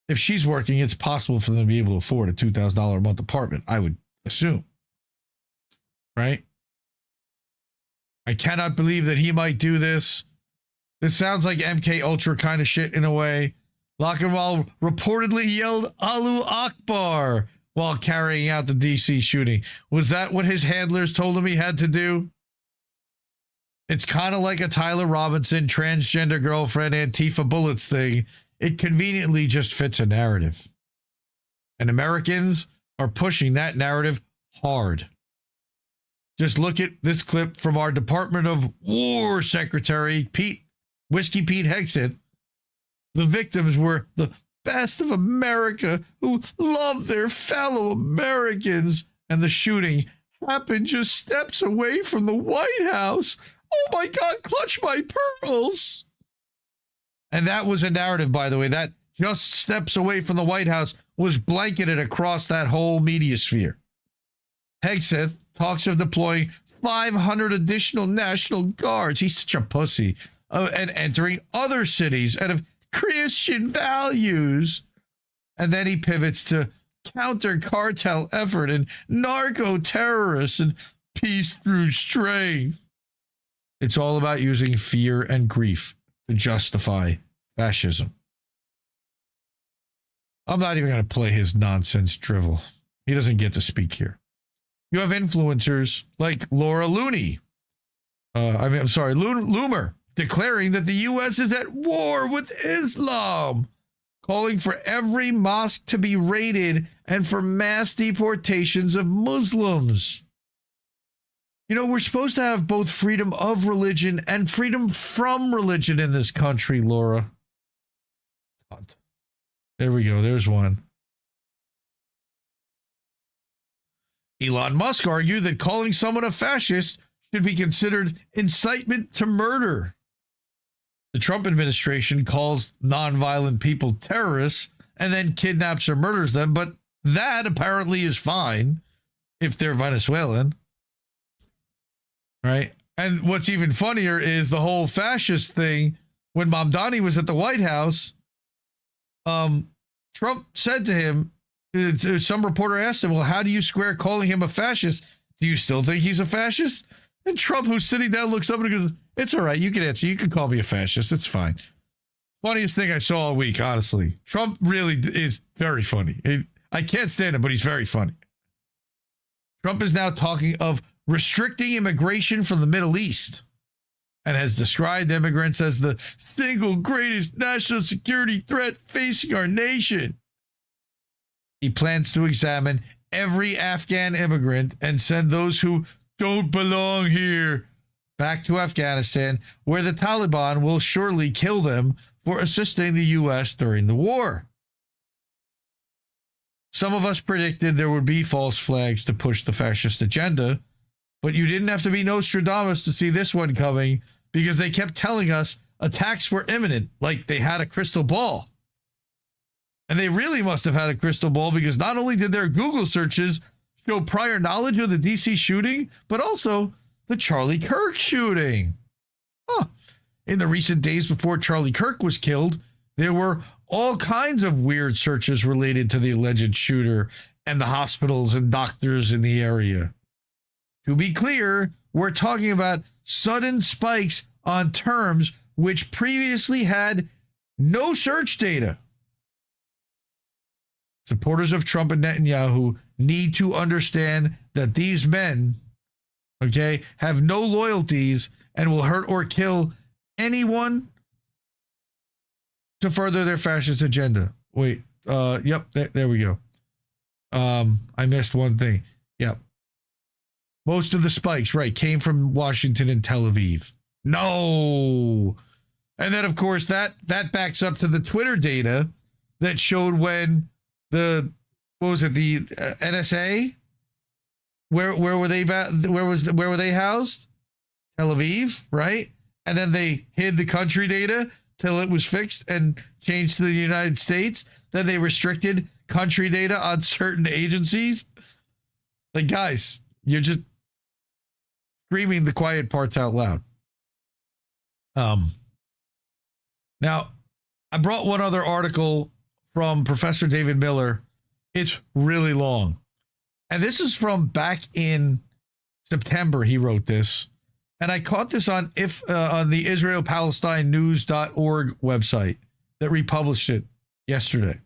If she's working, it's possible for them to be able to afford a $2,000 a month apartment, I would assume. Right? I cannot believe that he might do this. This sounds like MK Ultra kind of shit in a way. Lakhanwal reportedly yelled Allahu Akbar while carrying out the DC shooting. Was that what his handlers told him he had to do? It's kind of like a Tyler Robinson transgender girlfriend Antifa bullets thing. It conveniently just fits a narrative. And Americans are pushing that narrative hard. Just look at this clip from our Department of War Secretary, Whiskey Pete Hegseth. The victims were the best of America who love their fellow Americans. And the shooting happened just steps away from the White House. Oh my God, clutch my pearls. And that was a narrative, by the way, that just steps away from the White House was blanketed across that whole media sphere. Hegseth talks of deploying 500 additional National Guards. He's such a pussy. And entering other cities and of Christian values. And then he pivots to counter cartel effort and narco terrorists and peace through strength. It's all about using fear and grief to justify fascism. I'm not even going to play his nonsense drivel. He doesn't get to speak here. You have influencers like Laura Loomer, declaring that the U.S. is at war with Islam, calling for every mosque to be raided and for mass deportations of Muslims. You know, we're supposed to have both freedom of religion and freedom from religion in this country, Laura. There we go. There's one. Elon Musk argued that calling someone a fascist should be considered incitement to murder. The Trump administration calls nonviolent people terrorists and then kidnaps or murders them, but that apparently is fine if they're Venezuelan. Right? And what's even funnier is the whole fascist thing. When Mamdani was at the White House, Trump said to him, some reporter asked him, well, how do you square calling him a fascist? Do you still think he's a fascist? And Trump, who's sitting down, looks up and goes, it's all right. You can answer. You can call me a fascist. It's fine. Funniest thing I saw all week, honestly. Trump really is very funny. I can't stand him, but he's very funny. Trump is now talking of restricting immigration from the Middle East and has described immigrants as the single greatest national security threat facing our nation. He plans to examine every Afghan immigrant and send those who don't belong here back to Afghanistan, where the Taliban will surely kill them for assisting the U.S. during the war. Some of us predicted there would be false flags to push the fascist agenda, but you didn't have to be Nostradamus to see this one coming, because they kept telling us attacks were imminent, like they had a crystal ball. And they really must have had a crystal ball, because not only did their Google searches show prior knowledge of the DC shooting, but also the Charlie Kirk shooting. Huh. In the recent days before Charlie Kirk was killed, there were all kinds of weird searches related to the alleged shooter and the hospitals and doctors in the area. To be clear, we're talking about sudden spikes on terms which previously had no search data. Supporters of Trump and Netanyahu need to understand that these men, okay, have no loyalties and will hurt or kill anyone to further their fascist agenda. Wait, yep, there we go. I missed one thing. Yep. Most of the spikes, right, came from Washington and Tel Aviv. No. And then, of course, that backs up to the Twitter data that showed when the, what was it, the NSA? Where were they? Where were they housed? Tel Aviv, right? And then they hid the country data till it was fixed and changed to the United States. Then they restricted country data on certain agencies. Like, guys, you're just screaming the quiet parts out loud. Now, I brought one other article from Professor David Miller. It's really long. And this is from back in September, he wrote this. And I caught this on the IsraelPalestineNews.org website that republished it yesterday.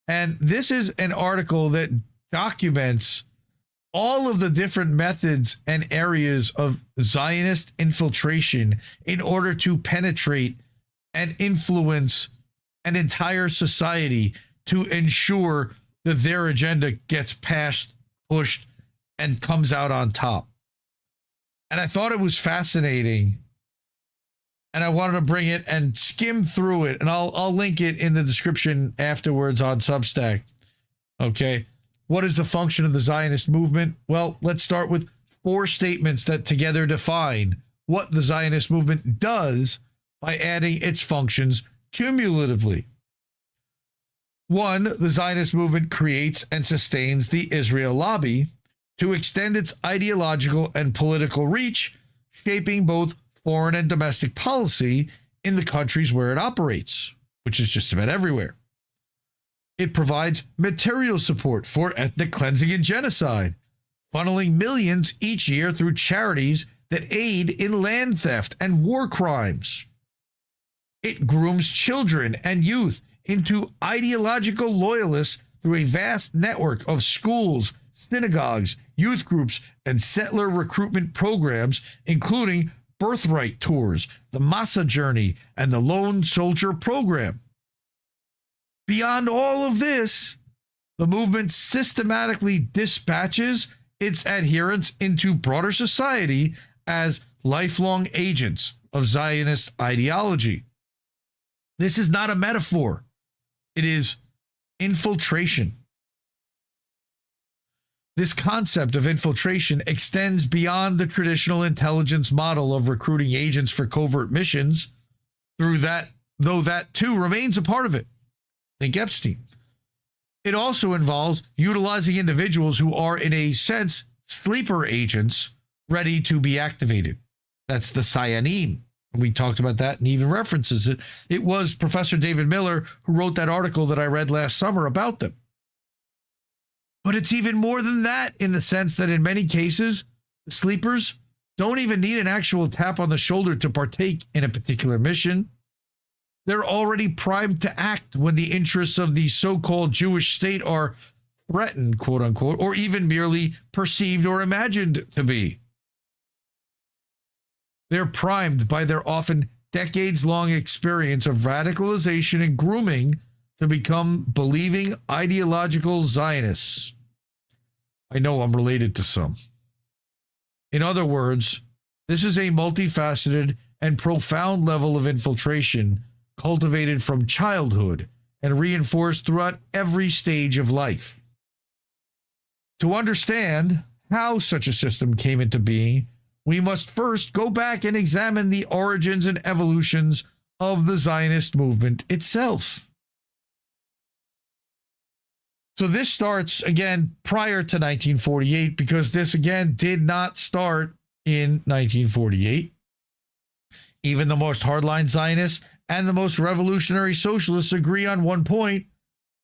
And this is an article that documents all of the different methods and areas of Zionist infiltration in order to penetrate and influence an entire society to ensure that their agenda gets passed, pushed, and comes out on top. And I thought it was fascinating, and I wanted to bring it and skim through it, and I'll link it in the description afterwards on Substack. Okay, what is the function of the Zionist movement? Well, let's start with 4 statements that together define what the Zionist movement does by adding its functions cumulatively. 1, the Zionist movement creates and sustains the Israel lobby to extend its ideological and political reach, shaping both foreign and domestic policy in the countries where it operates, which is just about everywhere. It provides material support for ethnic cleansing and genocide, funneling millions each year through charities that aid in land theft and war crimes. It grooms children and youth into ideological loyalists through a vast network of schools, synagogues, youth groups, and settler recruitment programs, including birthright tours, the Massa Journey, and the Lone Soldier Program. Beyond all of this, the movement systematically dispatches its adherents into broader society as lifelong agents of Zionist ideology. This is not a metaphor. It is infiltration. This concept of infiltration extends beyond the traditional intelligence model of recruiting agents for covert missions, though that too remains a part of it. Think Epstein. It also involves utilizing individuals who are, in a sense, sleeper agents ready to be activated. That's the Sayanim. We talked about that and even references it. It was Professor David Miller who wrote that article that I read last summer about them. But it's even more than that, in the sense that in many cases, the sleepers don't even need an actual tap on the shoulder to partake in a particular mission. They're already primed to act when the interests of the so-called Jewish state are threatened, quote unquote, or even merely perceived or imagined to be. They're primed by their often decades-long experience of radicalization and grooming to become believing ideological Zionists. I know I'm related to some. In other words, this is a multifaceted and profound level of infiltration cultivated from childhood and reinforced throughout every stage of life. To understand how such a system came into being, we must first go back and examine the origins and evolutions of the Zionist movement itself. So this starts, again, prior to 1948, because this, again, did not start in 1948. Even the most hardline Zionists and the most revolutionary socialists agree on one point.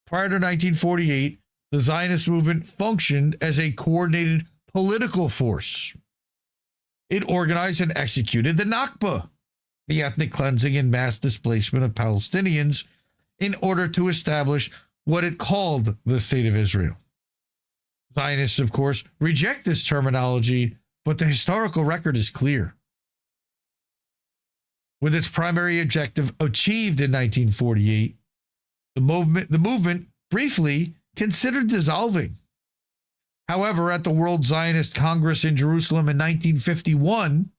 Prior to 1948, the Zionist movement functioned as a coordinated political force. It organized and executed the Nakba, the ethnic cleansing and mass displacement of Palestinians, in order to establish what it called the State of Israel. Zionists, of course, reject this terminology, but the historical record is clear. With its primary objective achieved in 1948, the movement briefly considered dissolving. However, at the World Zionist Congress in Jerusalem in 1951,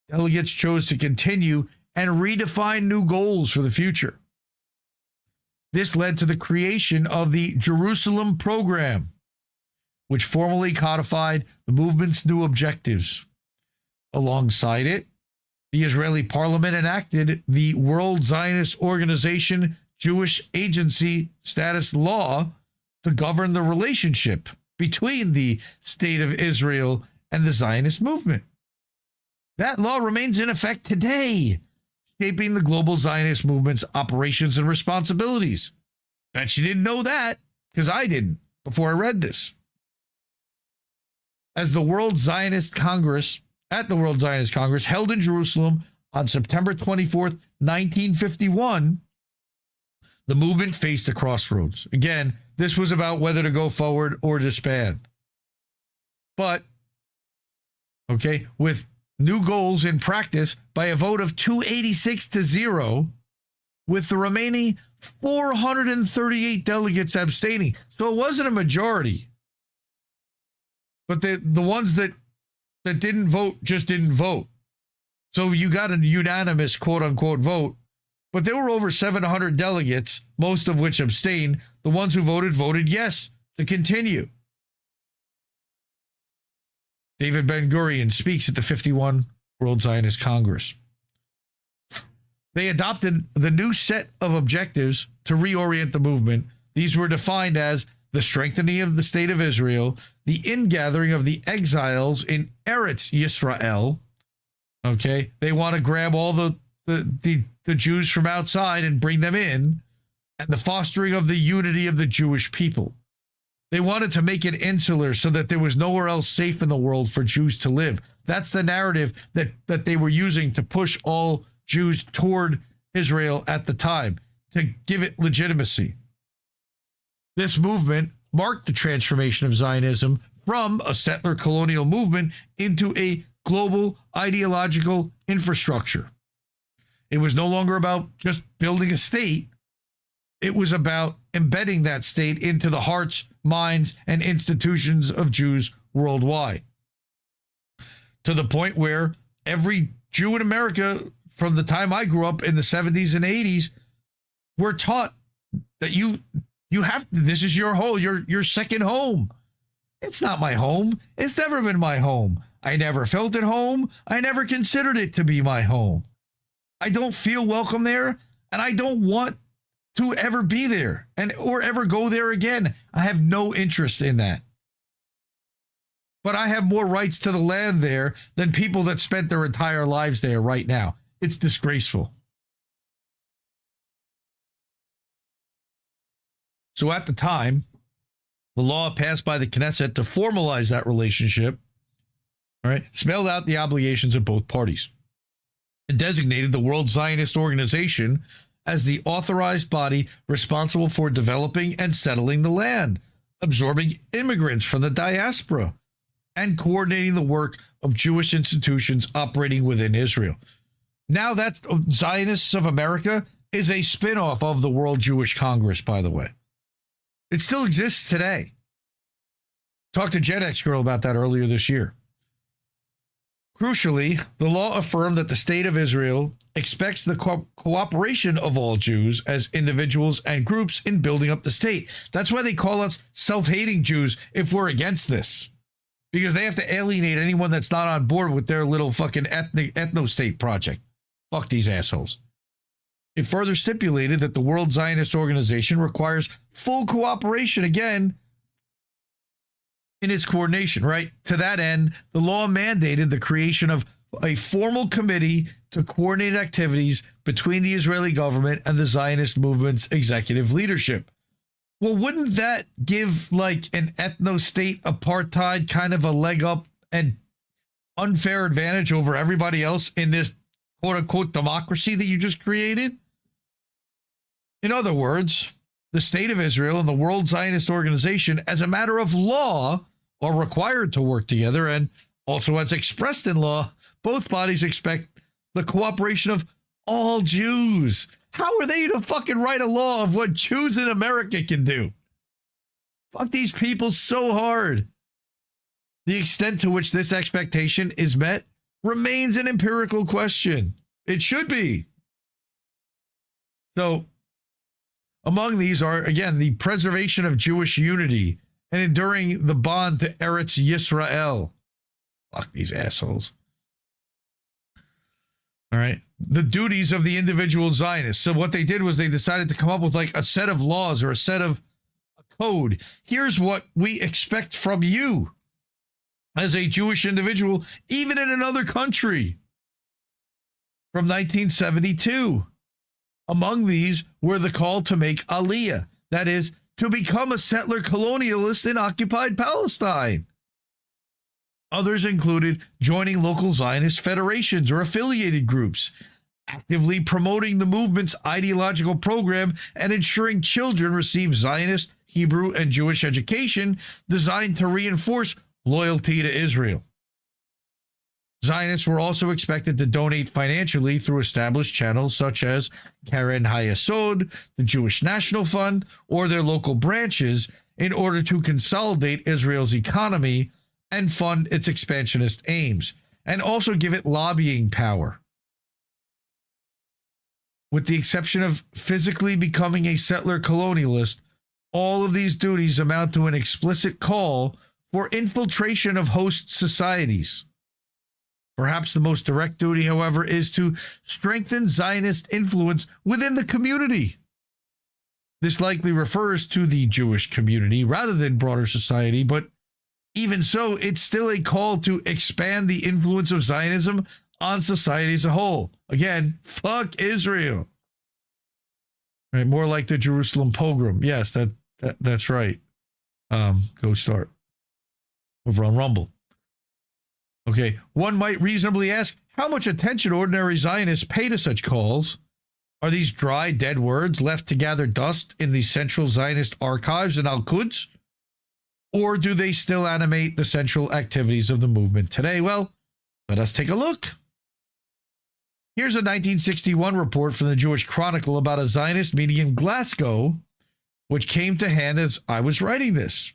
delegates chose to continue and redefine new goals for the future. This led to the creation of the Jerusalem Program, which formally codified the movement's new objectives. Alongside it, the Israeli parliament enacted the World Zionist Organization Jewish Agency Status Law to govern the relationship between the State of Israel and the Zionist movement. That law remains in effect today, shaping the global Zionist movement's operations and responsibilities. Bet you didn't know that, because I didn't before I read this. At the World Zionist Congress held in Jerusalem on September 24th, 1951, the movement faced a crossroads. Again, this was about whether to go forward or disband. But, with new goals in practice by a vote of 286-0, with the remaining 438 delegates abstaining. So it wasn't a majority. But the ones that didn't vote just didn't vote. So you got a unanimous quote-unquote vote. But there were over 700 delegates, most of which abstained. The ones who voted yes to continue. David Ben-Gurion speaks at the 51 World Zionist Congress. They adopted the new set of objectives to reorient the movement. These were defined as the strengthening of the State of Israel, the ingathering of the exiles in Eretz Yisrael. They want to grab all the Jews from outside and bring them in, and the fostering of the unity of the Jewish people. They wanted to make it insular so that there was nowhere else safe in the world for Jews to live. That's the narrative that they were using to push all Jews toward Israel at the time, to give it legitimacy. This movement marked the transformation of Zionism from a settler colonial movement into a global ideological infrastructure. It was no longer about just building a state. It was about embedding that state into the hearts, minds, and institutions of Jews worldwide. To the point where every Jew in America, from the time I grew up in the 70s and 80s, were taught that you have, this is your whole, your second home. It's not my home. It's never been my home. I never felt at home. I never considered it to be my home. I don't feel welcome there, and I don't want to ever be there or ever go there again. I have no interest in that. But I have more rights to the land there than people that spent their entire lives there right now. It's disgraceful. So at the time, the law passed by the Knesset to formalize that relationship, spelled out the obligations of both parties and designated the World Zionist Organization as the authorized body responsible for developing and settling the land, absorbing immigrants from the diaspora, and coordinating the work of Jewish institutions operating within Israel. Now that Zionists of America is a spin-off of the World Jewish Congress, by the way. It still exists today. Talked to Gen X Girl about that earlier this year. Crucially, the law affirmed that the State of Israel expects the cooperation of all Jews as individuals and groups in building up the state. That's why they call us self-hating Jews if we're against this. Because they have to alienate anyone that's not on board with their little fucking ethno-state project. Fuck these assholes. It further stipulated that the World Zionist Organization requires full cooperation, again, in its coordination, right? To that end, the law mandated the creation of a formal committee to coordinate activities between the Israeli government and the Zionist movement's executive leadership. Well, wouldn't that give like an ethno-state apartheid kind of a leg up and unfair advantage over everybody else in this quote-unquote democracy that you just created? In other words, the State of Israel and the World Zionist Organization, as a matter of law, are required to work together, and also as expressed in law, both bodies expect the cooperation of all Jews. How are they to fucking write a law of what Jews in America can do? Fuck these people so hard. The extent to which this expectation is met remains an empirical question. It should be. So, among these are, again, the preservation of Jewish unity and enduring the bond to Eretz Yisrael. Fuck these assholes. All right. The duties of the individual Zionists. So what they did was they decided to come up with like a set of laws or a set of code. Here's what we expect from you as a Jewish individual, even in another country. From 1972. Among these were the call to make Aliyah, that is, to become a settler colonialist in occupied Palestine. Others included joining local Zionist federations or affiliated groups, actively promoting the movement's ideological program, and ensuring children receive Zionist, Hebrew, and Jewish education designed to reinforce loyalty to Israel. Zionists were also expected to donate financially through established channels such as Karen Hayesod, the Jewish National Fund, or their local branches in order to consolidate Israel's economy and fund its expansionist aims, and also give it lobbying power. With the exception of physically becoming a settler colonialist, all of these duties amount to an explicit call for infiltration of host societies. Perhaps the most direct duty, however, is to strengthen Zionist influence within the community. This likely refers to the Jewish community rather than broader society, but even so, it's still a call to expand the influence of Zionism on society as a whole. Again, fuck Israel. Right, more like the Jerusalem pogrom. Yes, that's right. Go start over on Rumble. Okay, one might reasonably ask, how much attention ordinary Zionists pay to such calls? Are these dry, dead words left to gather dust in the central Zionist archives in Al-Quds? Or do they still animate the central activities of the movement today? Well, let us take a look. Here's a 1961 report from the Jewish Chronicle about a Zionist meeting in Glasgow, which came to hand as I was writing this.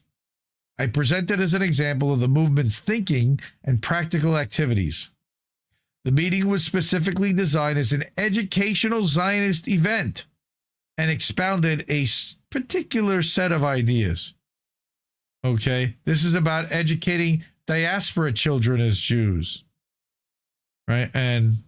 I present it as an example of the movement's thinking and practical activities. The meeting was specifically designed as an educational Zionist event and expounded a particular set of ideas. Okay, this is about educating diaspora children as Jews, right? And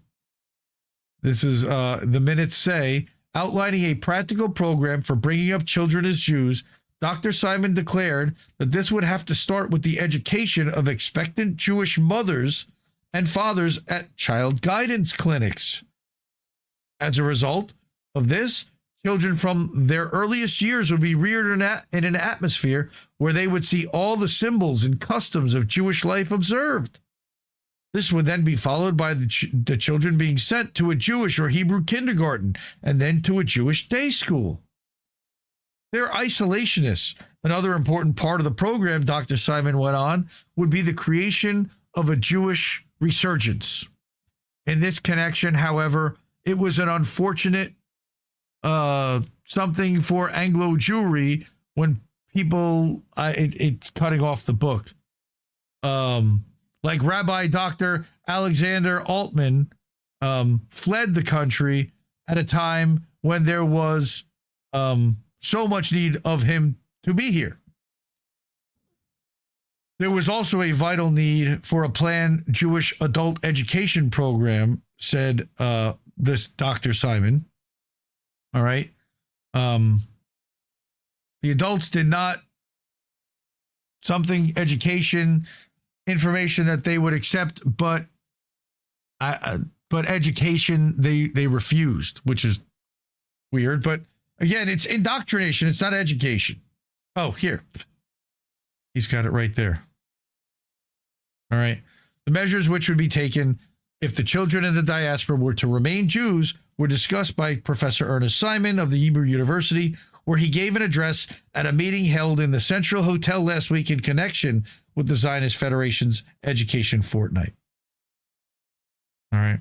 this is, the minutes say, outlining a practical program for bringing up children as Jews, Dr. Simon declared that this would have to start with the education of expectant Jewish mothers and fathers at child guidance clinics. As a result of this, children from their earliest years would be reared in an atmosphere where they would see all the symbols and customs of Jewish life observed. This would then be followed by the children being sent to a Jewish or Hebrew kindergarten and then to a Jewish day school. They're isolationists. Another important part of the program, Dr. Simon went on, would be the creation of a Jewish resurgence. In this connection, however, it was an unfortunate something for Anglo Jewry when people, it's cutting off the book, like Rabbi Dr. Alexander Altman fled the country at a time when there was so much need of him to be here. There was also a vital need for a planned Jewish adult education program, said this Dr. Simon. All right. The adults did not education, information that they would accept, but education they refused, which is weird. But again, it's indoctrination. It's not education. Oh, here. He's got it right there. All right. The measures which would be taken if the children in the diaspora were to remain Jews were discussed by Professor Ernest Simon of the Hebrew University, where he gave an address at a meeting held in the Central Hotel last week in connection with the Zionist Federation's Education Fortnight. All right.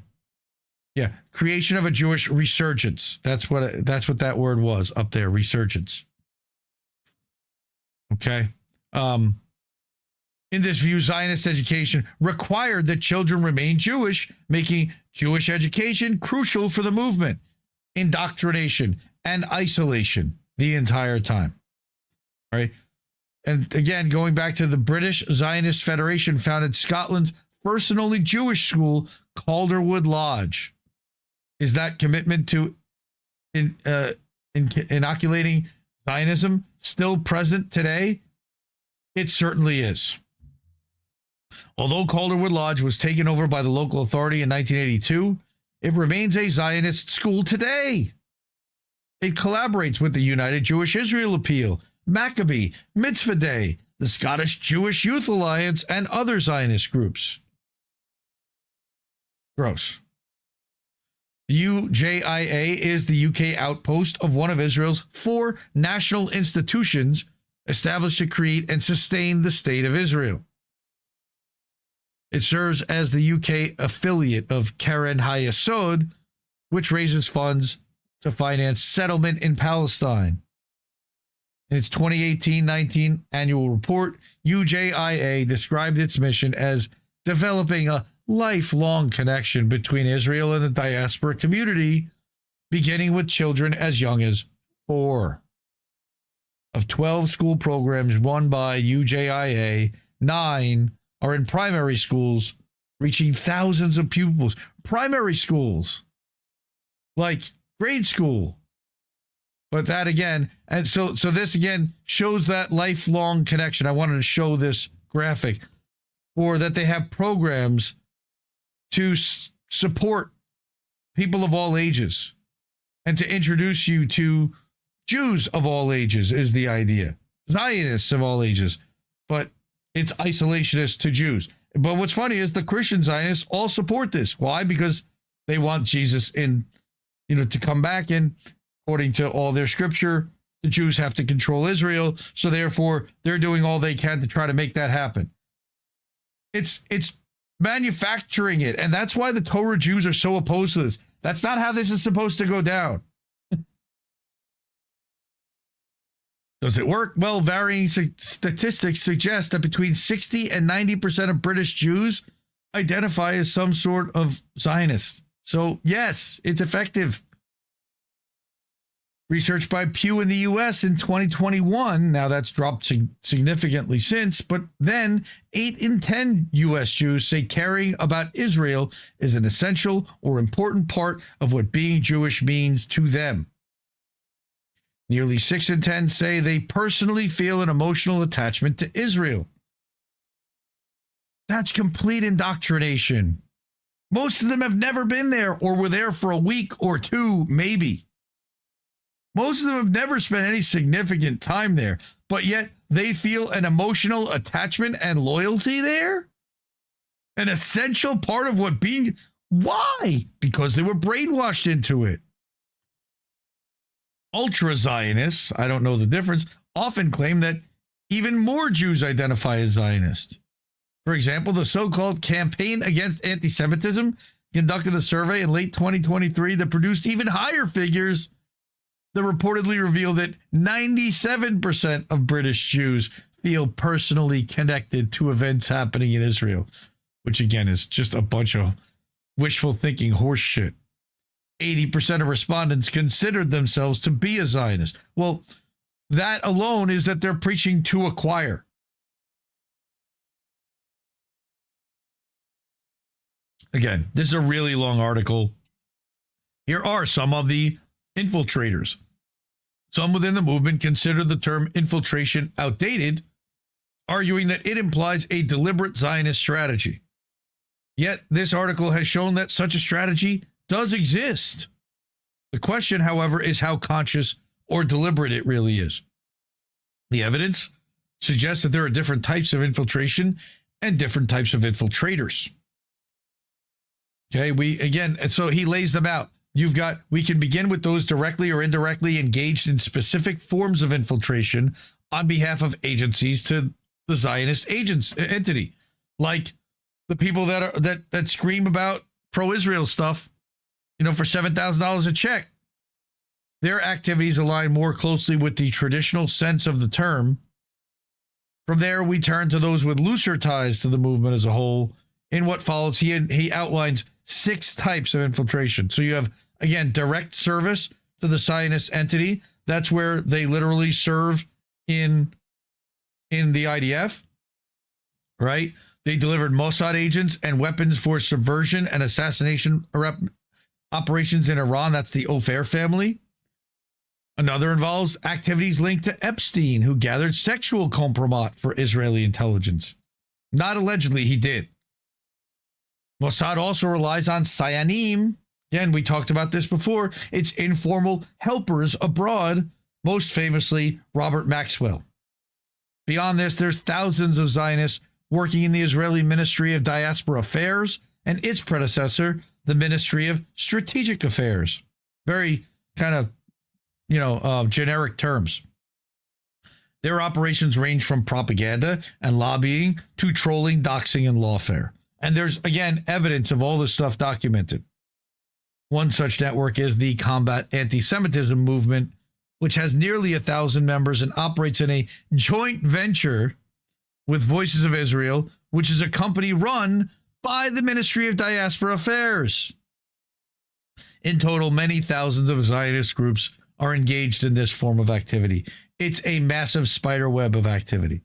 Yeah, creation of a Jewish resurgence. That's what that word was up there, resurgence. Okay. In this view, Zionist education required that children remain Jewish, making Jewish education crucial for the movement, indoctrination, and isolation the entire time. All right. And again, going back to the British Zionist Federation founded Scotland's first and only Jewish school, Calderwood Lodge. Is that commitment to inoculating Zionism still present today? It certainly is. Although Calderwood Lodge was taken over by the local authority in 1982, it remains a Zionist school today. It collaborates with the United Jewish Israel Appeal, Maccabee, Mitzvah Day, the Scottish Jewish Youth Alliance, and other Zionist groups. Gross. The UJIA is the UK outpost of one of Israel's 4 national institutions established to create and sustain the State of Israel. It serves as the UK affiliate of Keren HaYesod, which raises funds to finance settlement in Palestine. In its 2018-19 annual report, UJIA described its mission as developing a lifelong connection between Israel and the diaspora community, beginning with children as young as 4. Of 12 school programs run by UJIA, 9 are in primary schools, reaching thousands of pupils. Primary schools, like grade school. But that again, and so this again shows that lifelong connection. I wanted to show this graphic, or that they have programs to support people of all ages and to introduce you to Jews of all ages is the idea. Zionists of all ages, but it's isolationist to Jews. But what's funny is the Christian Zionists all support this. Why? Because they want Jesus to come back, and according to all their scripture, the Jews have to control Israel. So therefore, they're doing all they can to try to make that happen. It's manufacturing it. And that's why the Torah Jews are so opposed to this. That's not how this is supposed to go down. Does it work? Well, varying statistics suggest that between 60 and 90% of British Jews identify as some sort of Zionist. So, yes, it's effective. Research by Pew in the U.S. in 2021, now that's dropped significantly since, but then 8 in 10 U.S. Jews say caring about Israel is an essential or important part of what being Jewish means to them. Nearly 6 in 10 say they personally feel an emotional attachment to Israel. That's complete indoctrination. Most of them have never been there or were there for a week or 2, maybe. Most of them have never spent any significant time there, but yet they feel an emotional attachment and loyalty there? An essential part of what being... Why? Because they were brainwashed into it. Ultra-Zionists, I don't know the difference, often claim that even more Jews identify as Zionist. For example, the so-called Campaign Against Anti-Semitism conducted a survey in late 2023 that produced even higher figures that reportedly revealed that 97% of British Jews feel personally connected to events happening in Israel, which again is just a bunch of wishful thinking horse shit. 80% of respondents considered themselves to be a Zionist. Well, that alone is that they're preaching to a choir. Again, this is a really long article. Here are some of the infiltrators. Some within the movement consider the term infiltration outdated, arguing that it implies a deliberate Zionist strategy. Yet, this article has shown that such a strategy does exist. The question, however, is how conscious or deliberate it really is. The evidence suggests that there are different types of infiltration and different types of infiltrators. Okay, so he lays them out. We can begin with those directly or indirectly engaged in specific forms of infiltration on behalf of agencies to the Zionist entity, like the people that scream about pro-Israel stuff, for $7,000 a check. Their activities align more closely with the traditional sense of the term. From there, we turn to those with looser ties to the movement as a whole. In what follows, he outlines 6 types of infiltration. So you have, again, direct service to the Zionist entity. That's where they literally serve in the IDF, right? They delivered Mossad agents and weapons for subversion and assassination operations in Iran. That's the Ofer family. Another involves activities linked to Epstein, who gathered sexual compromat for Israeli intelligence. Not allegedly, he did. Mossad also relies on Sayanim. Again, we talked about this before. It's informal helpers abroad, most famously Robert Maxwell. Beyond this, there's thousands of Zionists working in the Israeli Ministry of Diaspora Affairs and its predecessor, the Ministry of Strategic Affairs. Very kind of generic terms. Their operations range from propaganda and lobbying to trolling, doxing, and lawfare. And there's, again, evidence of all this stuff documented. One such network is the Combat Anti-Semitism Movement, which has nearly 1,000 members and operates in a joint venture with Voices of Israel, which is a company run by the Ministry of Diaspora Affairs. In total, many thousands of Zionist groups are engaged in this form of activity. It's a massive spider web of activity.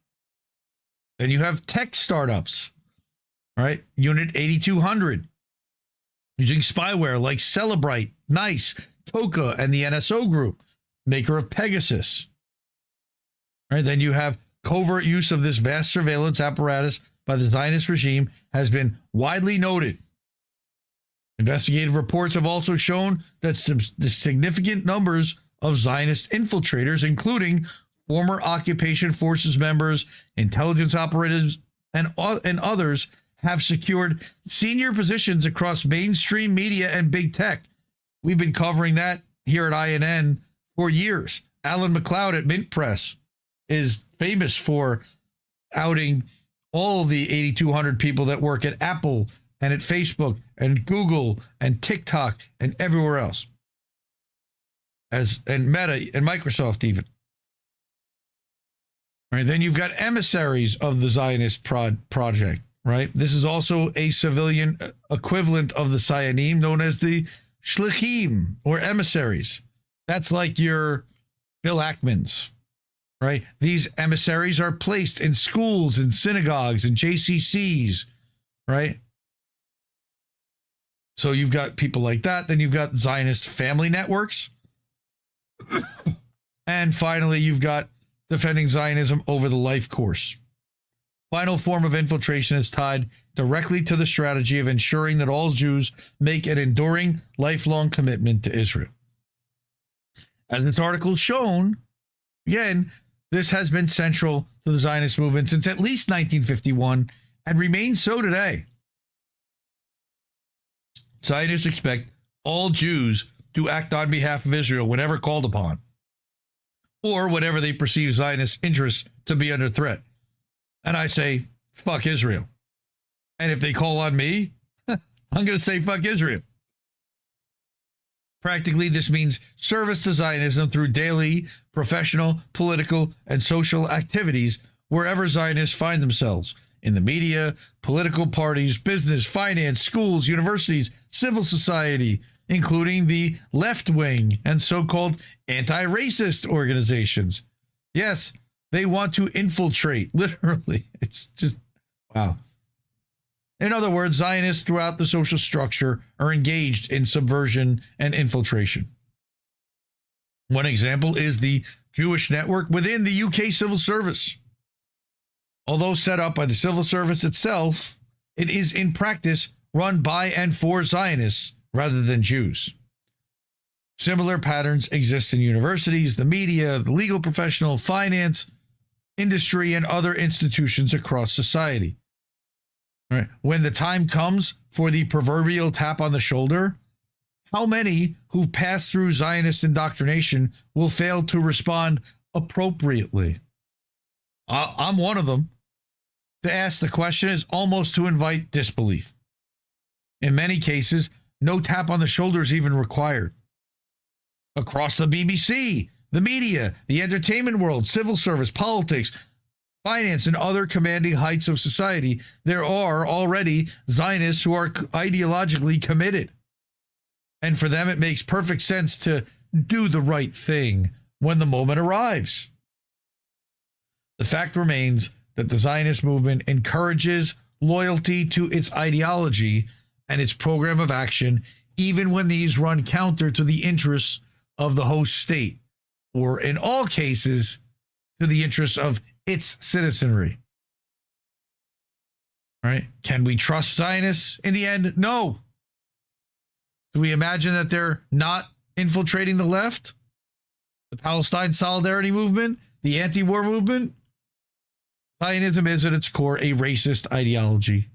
Then you have tech startups, right? Unit 8200, using spyware like Celebrite, NICE, Toka, and the NSO Group, maker of Pegasus. Right? Then you have covert use of this vast surveillance apparatus by the Zionist regime has been widely noted. Investigative reports have also shown that the significant numbers of Zionist infiltrators, including former occupation forces members, intelligence operatives, and others, have secured senior positions across mainstream media and big tech. We've been covering that here at INN for years. Alan McLeod at Mint Press is famous for outing all the 8,200 people that work at Apple and at Facebook and Google and TikTok and everywhere else, and Meta and Microsoft even. Right, then you've got emissaries of the Zionist project. Right, this is also a civilian equivalent of the Sayanim, known as the Shlichim, or emissaries. That's like your Bill Ackmans. Right, these emissaries are placed in schools and synagogues and JCCs. Right. So you've got people like that. Then you've got Zionist family networks. And finally, you've got defending Zionism over the life course. Final form of infiltration is tied directly to the strategy of ensuring that all Jews make an enduring, lifelong commitment to Israel. As this article shown, again, this has been central to the Zionist movement since at least 1951 and remains so today. Zionists expect all Jews to act on behalf of Israel whenever called upon, or whenever they perceive Zionist interests to be under threat. And I say, fuck Israel. And if they call on me, I'm going to say, fuck Israel. Practically, this means service to Zionism through daily, professional, political, and social activities wherever Zionists find themselves, in the media, political parties, business, finance, schools, universities, civil society, including the left wing and so-called anti-racist organizations. Yes, they want to infiltrate, literally. It's just, wow. In other words, Zionists throughout the social structure are engaged in subversion and infiltration. One example is the Jewish network within the UK civil service. Although set up by the civil service itself, it is in practice run by and for Zionists rather than Jews. Similar patterns exist in universities, the media, the legal professional, finance, industry, and other institutions across society. Right. When the time comes for the proverbial tap on the shoulder, how many who've passed through Zionist indoctrination will fail to respond appropriately? I'm one of them. To ask the question is almost to invite disbelief. In many cases, no tap on the shoulder is even required. Across the BBC, the media, the entertainment world, civil service, politics, finance, and other commanding heights of society, there are already Zionists who are ideologically committed. And for them, it makes perfect sense to do the right thing when the moment arrives. The fact remains that the Zionist movement encourages loyalty to its ideology and its program of action, even when these run counter to the interests of the host state, or in all cases, to the interests of its citizenry. Right? Can we trust Zionists in the end? No. Do we imagine that they're not infiltrating the left, the Palestine Solidarity Movement, the anti-war movement? Zionism is at its core a racist ideology.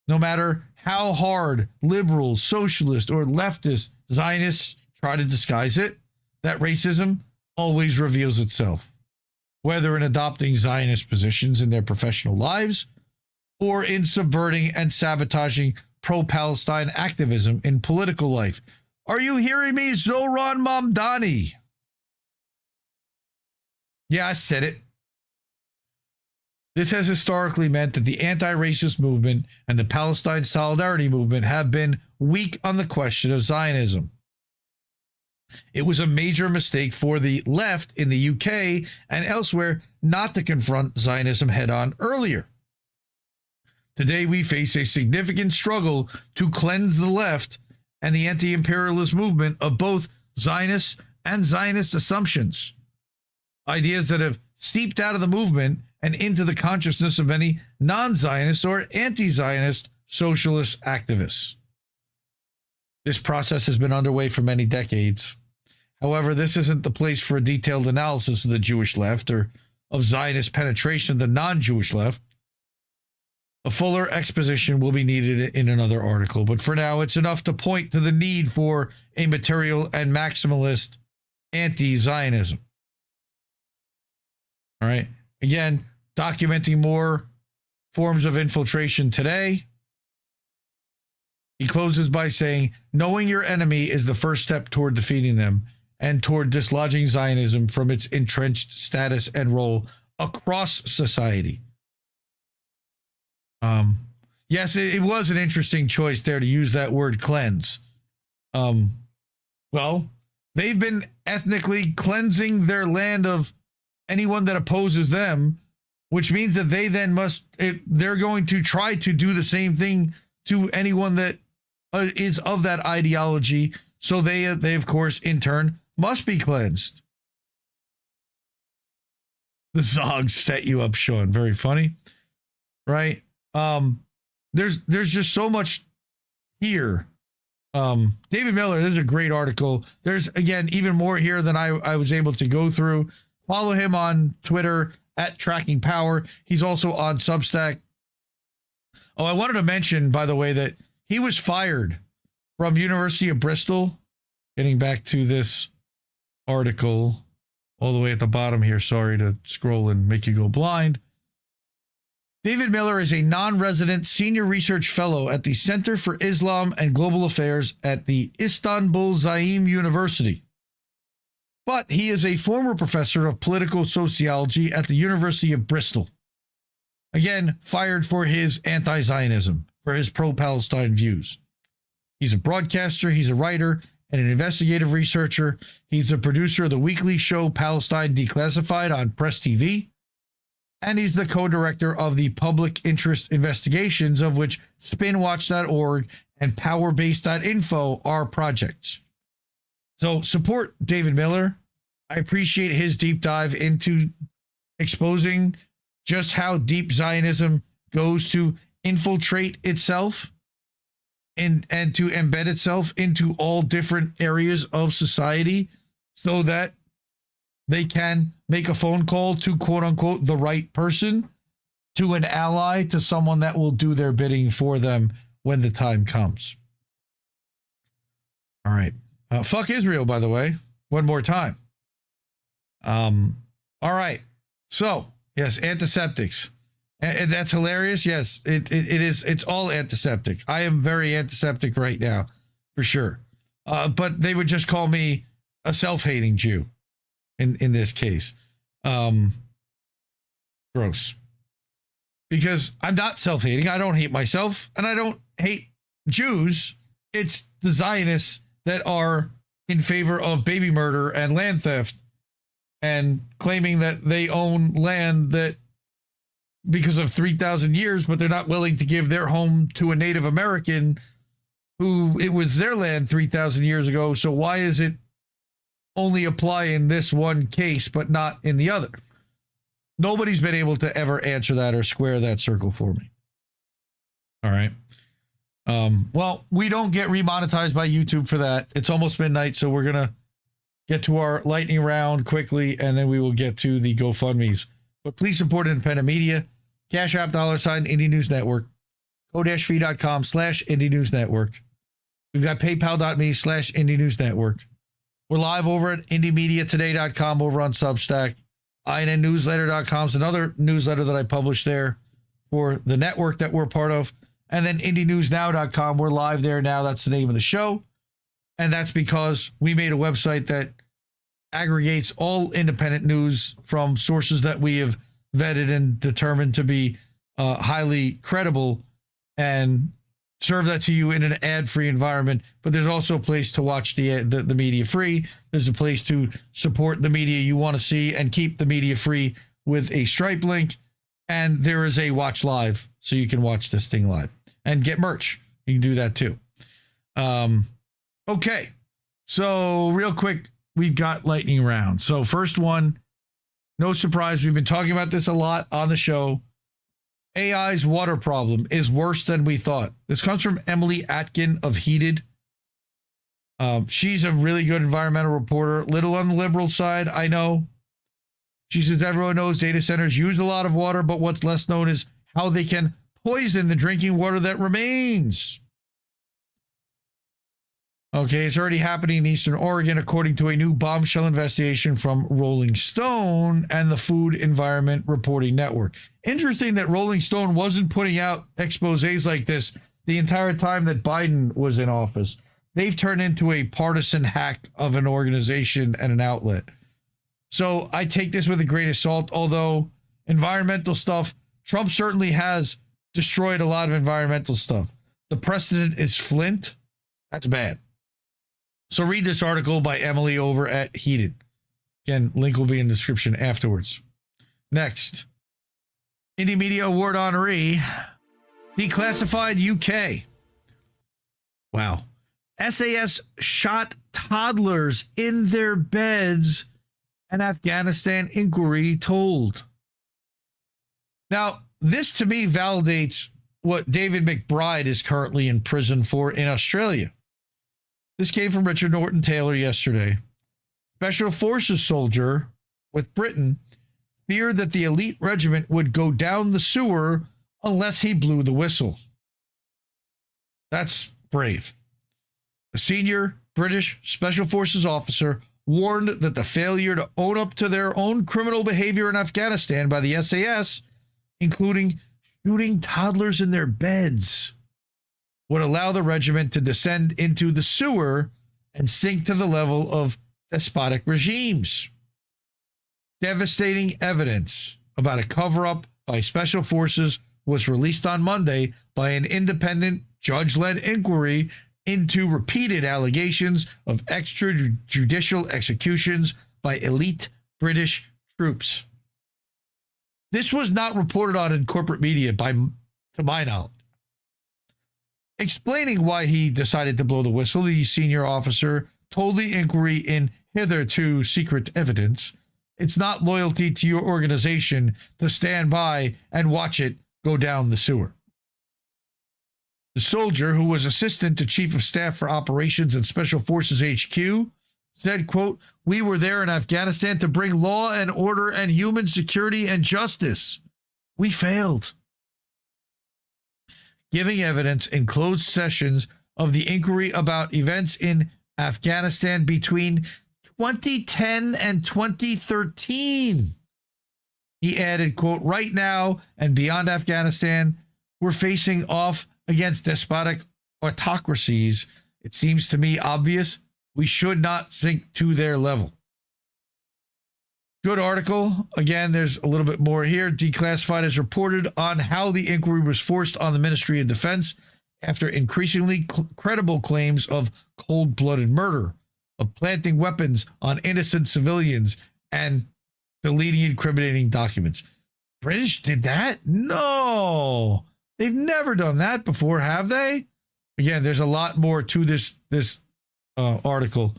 No matter how hard liberals, socialists, or leftist Zionists try to disguise it, that racism always reveals itself, whether in adopting Zionist positions in their professional lives or in subverting and sabotaging pro-Palestine activism in political life. Are you hearing me, Zoran Mamdani? Yeah, I said it. This has historically meant that the anti-racist movement and the Palestine Solidarity Movement have been weak on the question of Zionism. It was a major mistake for the left in the UK and elsewhere not to confront Zionism head-on earlier. Today, we face a significant struggle to cleanse the left and the anti-imperialist movement of both Zionists and Zionist assumptions, ideas that have seeped out of the movement and into the consciousness of many non-Zionist or anti-Zionist socialist activists. This process has been underway for many decades. However, this isn't the place for a detailed analysis of the Jewish left or of Zionist penetration of the non-Jewish left. A fuller exposition will be needed in another article, but for now, it's enough to point to the need for a material and maximalist anti-Zionism. All right. Again, documenting more forms of infiltration today. He closes by saying, knowing your enemy is the first step toward defeating them and toward dislodging Zionism from its entrenched status and role across society. Yes, it was an interesting choice there to use that word cleanse. Well, they've been ethnically cleansing their land of anyone that opposes them, which means that they then they're going to try to do the same thing to anyone that is of that ideology. So they of course, in turn, must be cleansed. The Zogs set you up, Sean. Very funny, right? There's just so much here. David Miller, this is a great article. There's, again, even more here than I was able to go through. Follow him on Twitter at Tracking Power. He's also on Substack. Oh, I wanted to mention, by the way, that he was fired from University of Bristol. Getting back to this article all the way at the bottom here. Sorry to scroll and make you go blind. David Miller is a non-resident senior research fellow at the Center for Islam and Global Affairs at the Istanbul Zaim University. But he is a former professor of political sociology at the University of Bristol. Again, fired for his anti-Zionism, for his pro-Palestine views. He's a broadcaster, he's a writer, and an investigative researcher. He's a producer of the weekly show Palestine Declassified on Press TV. And he's the co-director of the public interest investigations, of which spinwatch.org and powerbase.info are projects. So support David Miller. I appreciate his deep dive into exposing just how deep Zionism goes to infiltrate itself and to embed itself into all different areas of society so that they can make a phone call to quote unquote the right person, to an ally, to someone that will do their bidding for them when the time comes. All right. Fuck Israel, by the way. One more time. All right. So, yes, antiseptics. And that's hilarious. Yes, it is. It's all antiseptic. I am very antiseptic right now, for sure. But they would just call me a self-hating Jew in this case. Gross. Because I'm not self-hating. I don't hate myself, and I don't hate Jews. It's the Zionists that are in favor of baby murder and land theft and claiming that they own land that because of 3,000 years, but they're not willing to give their home to a Native American who it was their land 3,000 years ago. So why is it only apply in this one case, but not in the other? Nobody's been able to ever answer that or square that circle for me. All right. Well, we don't get remonetized by YouTube for that. It's almost midnight, so we're going to get to our lightning round quickly, and then we will get to the GoFundMes. But please support independent media. Cash App, $, Indie News Network. Ko-fi.com/Indie News Network. We've got paypal.me/Indie News Network. We're live over at IndieMediaToday.com over on Substack. INNNewsletter.com is another newsletter that I publish there for the network that we're part of. And then IndieNewsNow.com. We're live there now. That's the name of the show. And that's because we made a website that aggregates all independent news from sources that we have vetted and determined to be highly credible and serve that to you in an ad-free environment. But there's also a place to watch the media free. There's a place to support the media you want to see and keep the media free with a Stripe link. And there is a watch live, so you can watch this thing live and get merch. You can do that too. Okay, so real quick, we've got lightning round. So first one, no surprise, we've been talking about this a lot on the show. AI's water problem is worse than we thought. This comes from Emily Atkin of Heated. She's a really good environmental reporter, little on the liberal side, I know. She says everyone knows data centers use a lot of water, but what's less known is how they can poison the drinking water that remains. Okay, it's already happening in Eastern Oregon, according to a new bombshell investigation from Rolling Stone and the Food Environment Reporting Network. Interesting that Rolling Stone wasn't putting out exposés like this the entire time that Biden was in office. They've turned into a partisan hack of an organization and an outlet. So I take this with a grain of salt, although environmental stuff, Trump certainly has destroyed a lot of environmental stuff. The precedent is Flint. That's bad. So read this article by Emily over at Heated. Again, link will be in the description afterwards. Next, Indie Media Award honoree, Declassified UK. Wow. SAS shot toddlers in their beds, an Afghanistan inquiry told. Now, this to me validates what David McBride is currently in prison for in Australia. This came from Richard Norton Taylor yesterday. Special Forces soldier with Britain feared that the elite regiment would go down the sewer unless he blew the whistle. That's brave. A senior British Special Forces officer warned that the failure to own up to their own criminal behavior in Afghanistan by the SAS, including shooting toddlers in their beds, would allow the regiment to descend into the sewer and sink to the level of despotic regimes. Devastating evidence about a cover-up by Special Forces was released on Monday by an independent judge-led inquiry into repeated allegations of extrajudicial executions by elite British troops. This was not reported on in corporate media, to my knowledge. Explaining why he decided to blow the whistle, the senior officer told the inquiry in hitherto secret evidence, it's not loyalty to your organization to stand by and watch it go down the sewer. The soldier, who was assistant to Chief of Staff for Operations and Special Forces HQ, said, quote, "We were there in Afghanistan to bring law and order and human security and justice. We failed." Giving evidence in closed sessions of the inquiry about events in Afghanistan between 2010 and 2013. He added, quote, "Right now and beyond Afghanistan, we're facing off against despotic autocracies. It seems to me obvious we should not sink to their level." Good article. Again, there's a little bit more here. Declassified has reported on how the inquiry was forced on the Ministry of Defense after increasingly credible claims of cold-blooded murder, of planting weapons on innocent civilians, and deleting incriminating documents. British did that? No! They've never done that before, have they? Again, there's a lot more to this article,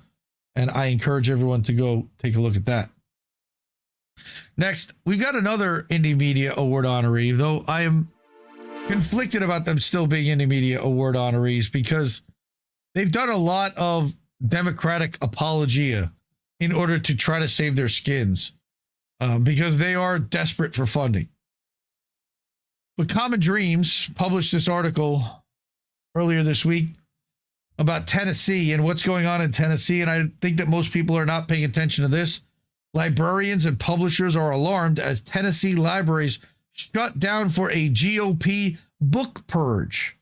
and I encourage everyone to go take a look at that. Next, we got another Indie Media Award honoree, though I am conflicted about them still being Indie Media Award honorees because they've done a lot of democratic apologia in order to try to save their skins because they are desperate for funding. But Common Dreams published this article earlier this week about Tennessee and what's going on in Tennessee, and I think that most people are not paying attention to this. Librarians and publishers are alarmed as Tennessee libraries shut down for a GOP book purge.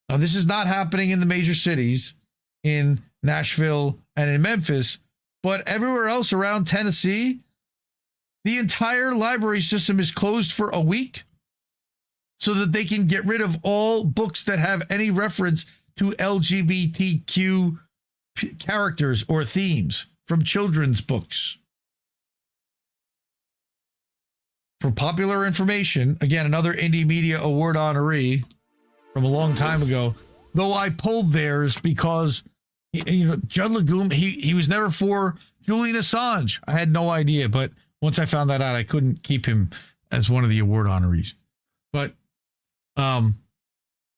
Now, this is not happening in the major cities, in Nashville and in Memphis, but everywhere else around Tennessee, the entire library system is closed for a week so that they can get rid of all books that have any reference to LGBTQ characters or themes from children's books. For popular information, again, another Indie Media Award honoree from a long time ago, though I pulled theirs because, Judd Legume, he was never for Julian Assange. I had no idea, but once I found that out, I couldn't keep him as one of the award honorees. But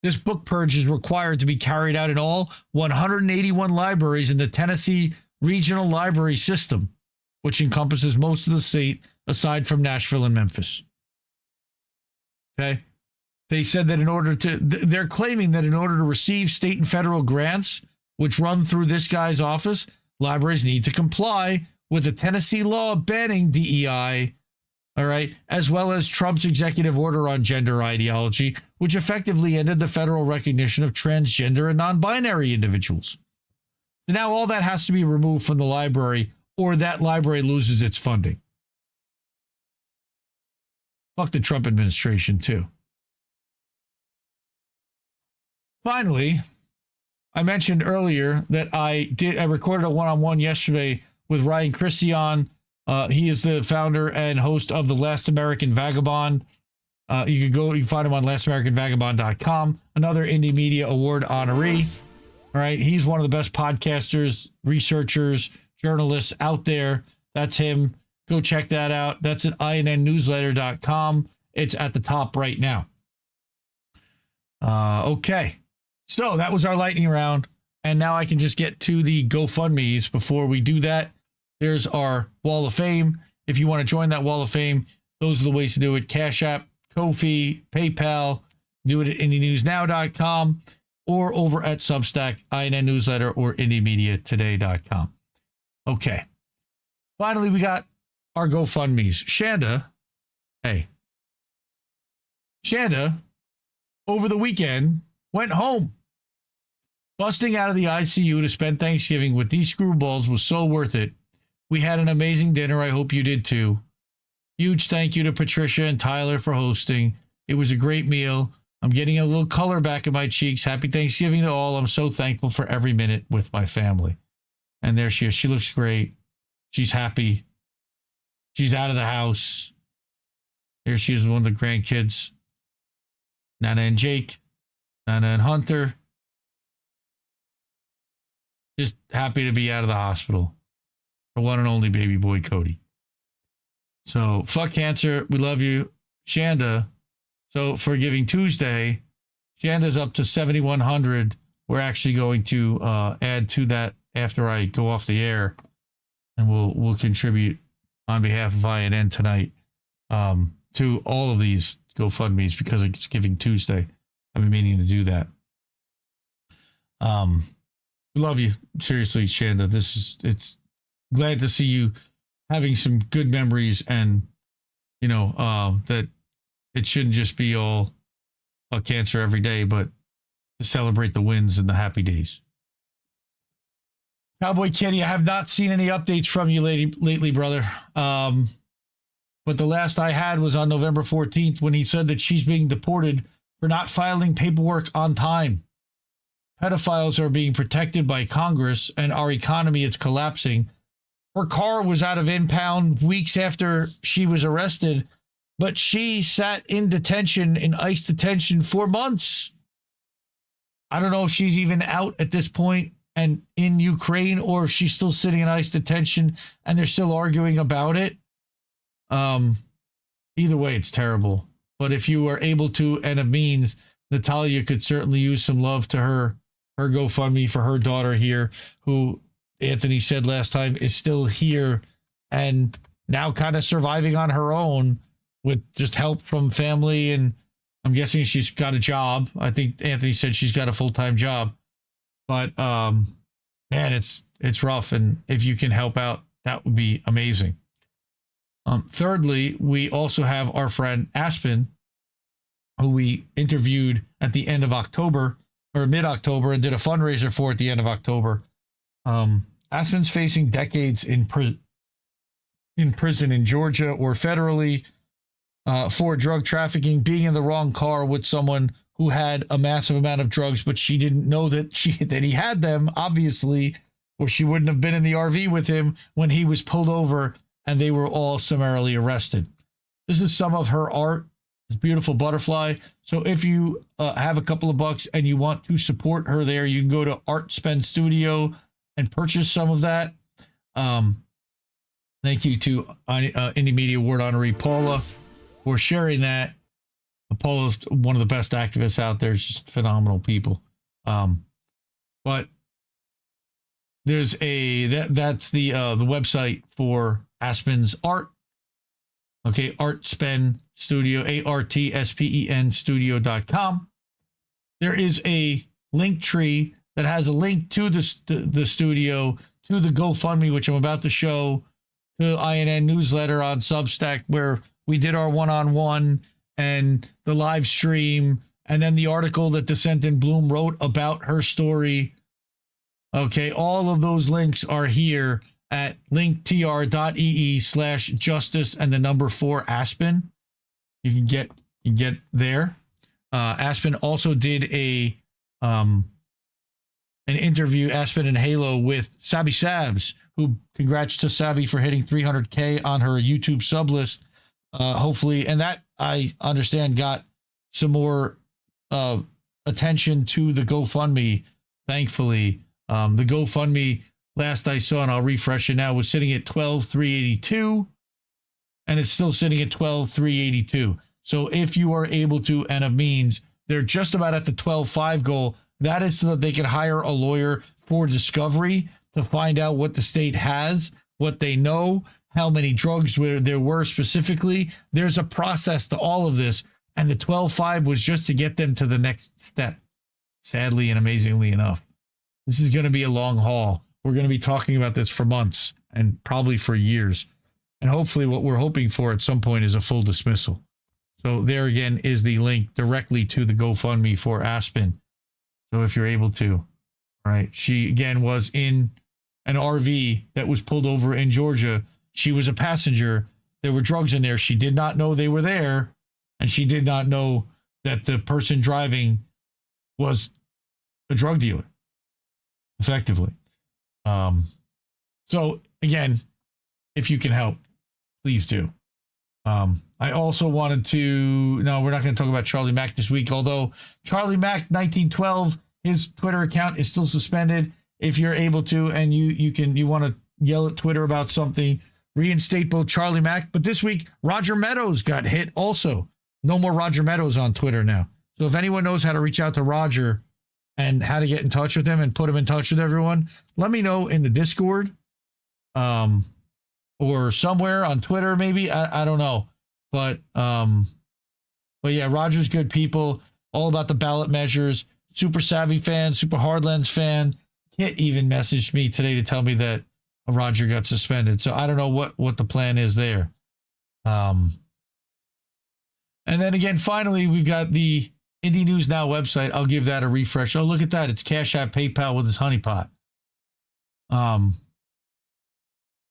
this book purge is required to be carried out in all 181 libraries in the Tennessee Regional Library System, which encompasses most of the state aside from Nashville and Memphis. Okay? They said that they're claiming that in order to receive state and federal grants, which run through this guy's office, libraries need to comply with a Tennessee law banning DEI, all right, as well as Trump's executive order on gender ideology, which effectively ended the federal recognition of transgender and non-binary individuals. So now all that has to be removed from the library, or that library loses its funding. Fuck the Trump administration, too. Finally, I mentioned earlier that I recorded a one-on-one yesterday with Ryan Christian. He is the founder and host of The Last American Vagabond. You can find him onlastamericanvagabond.com. Another Indie Media Award honoree. All right, he's one of the best podcasters, researchers, journalists out there. That's him. Go check that out. That's at INNnewsletter.com. It's at the top right now. Okay. So that was our lightning round. And now I can just get to the GoFundMes. Before we do that, there's our Wall of Fame. If you want to join that Wall of Fame, those are the ways to do it. Cash App, Ko-fi, PayPal. Do it at IndieNewsNow.com or over at Substack, INN Newsletter, or IndieMediaToday.com. Okay. Finally, we got our GoFundMes. Chanda, over the weekend, went home. Busting out of the ICU to spend Thanksgiving with these screwballs was so worth it. We had an amazing dinner. I hope you did too. Huge thank you to Patricia and Tyler for hosting. It was a great meal. I'm getting a little color back in my cheeks. Happy Thanksgiving to all. I'm so thankful for every minute with my family. And there she is. She looks great. She's happy. She's out of the house. There she is with one of the grandkids. Nana and Jake. Nana and Hunter. Just happy to be out of the hospital. The one and only baby boy, Cody. So, fuck cancer. We love you. Chanda. So, for Giving Tuesday, Chanda's up to 7,100. We're actually going to add to that after I go off the air. And we'll contribute on behalf of INN tonight to all of these GoFundMes because it's Giving Tuesday. I've been meaning to do that. We love you. Seriously, Chanda. It's glad to see you having some good memories and, that it shouldn't just be all cancer every day, but to celebrate the wins and the happy days. Cowboy Kitty, I have not seen any updates from you lately, brother. But the last I had was on November 14th when he said that she's being deported for not filing paperwork on time. Pedophiles are being protected by Congress and our economy is collapsing. Her car was out of impound weeks after she was arrested, but she sat in detention, in ICE detention for months. I don't know if she's even out at this point and in Ukraine or if she's still sitting in ICE detention and they're still arguing about it. Either way, it's terrible. But if you are able to and of means, Nataliya could certainly use some love to her GoFundMe for her daughter here, who Anthony said last time is still here and now kind of surviving on her own with just help from family. And I'm guessing she's got a job. I think Anthony said she's got a full-time job. But, man, it's rough. And if you can help out, that would be amazing. Thirdly, we also have our friend Aspen, who we interviewed at the end of October or mid-October and did a fundraiser for at the end of October. Aspen's facing decades in prison in Georgia or federally for drug trafficking, being in the wrong car with someone who had a massive amount of drugs, but she didn't know that he had them, obviously, or she wouldn't have been in the RV with him when he was pulled over and they were all summarily arrested. This is some of her art. This beautiful butterfly. So if you have a couple of bucks and you want to support her there, you can go to Art Spend Studio and purchase some of that. Thank you to Indie Media Award honoree Paula for sharing that. Paula's one of the best activists out there. It's just phenomenal people. But there's that's the website for Aspen's art. Okay, Art Spend Studio, ARTSPEN Studio.com. There is a link tree that has a link to the studio, to the GoFundMe, which I'm about to show, to INN newsletter on Substack, where we did our one-on-one and the live stream, and then the article that Descent in Bloom wrote about her story. Okay, all of those links are here at linktr.ee/justice and the number 4 Aspen. You can get there. Aspen also did an interview, Aspen and Halo, with Sabi Sabs, who congrats to Sabi for hitting 300K on her YouTube sub list. Hopefully, and that I understand got some more attention to the GoFundMe. Thankfully, the GoFundMe last I saw, and I'll refresh it now, was sitting at $12,382, and it's still sitting at $12,382. So if you are able to and of means, they're just about at the $12,500 goal. That is so that they can hire a lawyer for discovery to find out what the state has, what they know, how many drugs there were specifically. There's a process to all of this, and the $12,500 was just to get them to the next step. Sadly and amazingly enough, this is going to be a long haul. We're going to be talking about this for months and probably for years. And hopefully what we're hoping for at some point is a full dismissal. So there again is the link directly to the GoFundMe for Aspen. So if you're able to, all right. She again was in an RV that was pulled over in Georgia. She was a passenger. There were drugs in there. She did not know they were there. And she did not know that the person driving was a drug dealer, effectively. So again, if you can help, please do. I also wanted to, no, we're not going to talk about Charlie Mack this week, although Charlie Mack 1912, his Twitter account is still suspended. if you're able to, and you want to yell at Twitter about something, reinstate both Charlie Mack. But this week, Roger Meadows got hit also. No more Roger Meadows on Twitter now. So if anyone knows how to reach out to Roger and how to get in touch with him and put him in touch with everyone, let me know in the Discord, or somewhere on Twitter, maybe. I don't know. But yeah, Roger's good people, all about the ballot measures. Super savvy fan, super hardlands fan. Kit even messaged me today to tell me that Roger got suspended. So I don't know what the plan is there. And then again, finally, we've got the IndieNewsNow website. I'll give that a refresh. Oh, look at that. It's Cash App, PayPal with his honeypot. And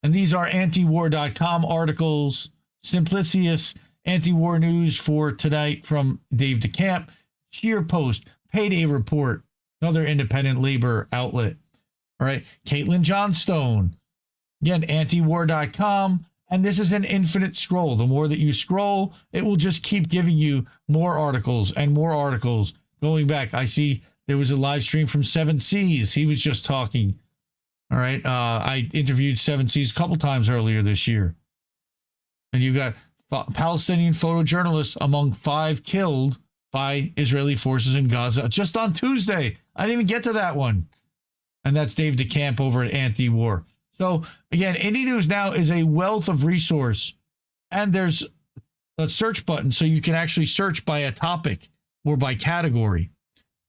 these are antiwar.com articles. Simplicious anti-war news for tonight from Dave DeCamp. Cheer Post, Payday Report, another independent labor outlet. All right. Caitlin Johnstone. Again, antiwar.com. And this is an infinite scroll. The more that you scroll, it will just keep giving you more articles and more articles going back. I see there was a live stream from Seven Seas. He was just talking. All right. I interviewed Seven Seas a couple times earlier this year. And you've got Palestinian photojournalists among 5 killed by Israeli forces in Gaza just on Tuesday. I didn't even get to that one. And that's Dave DeCamp over at Anti-War. So, again, Indie News Now is a wealth of resource. And there's a search button, so you can actually search by a topic or by category.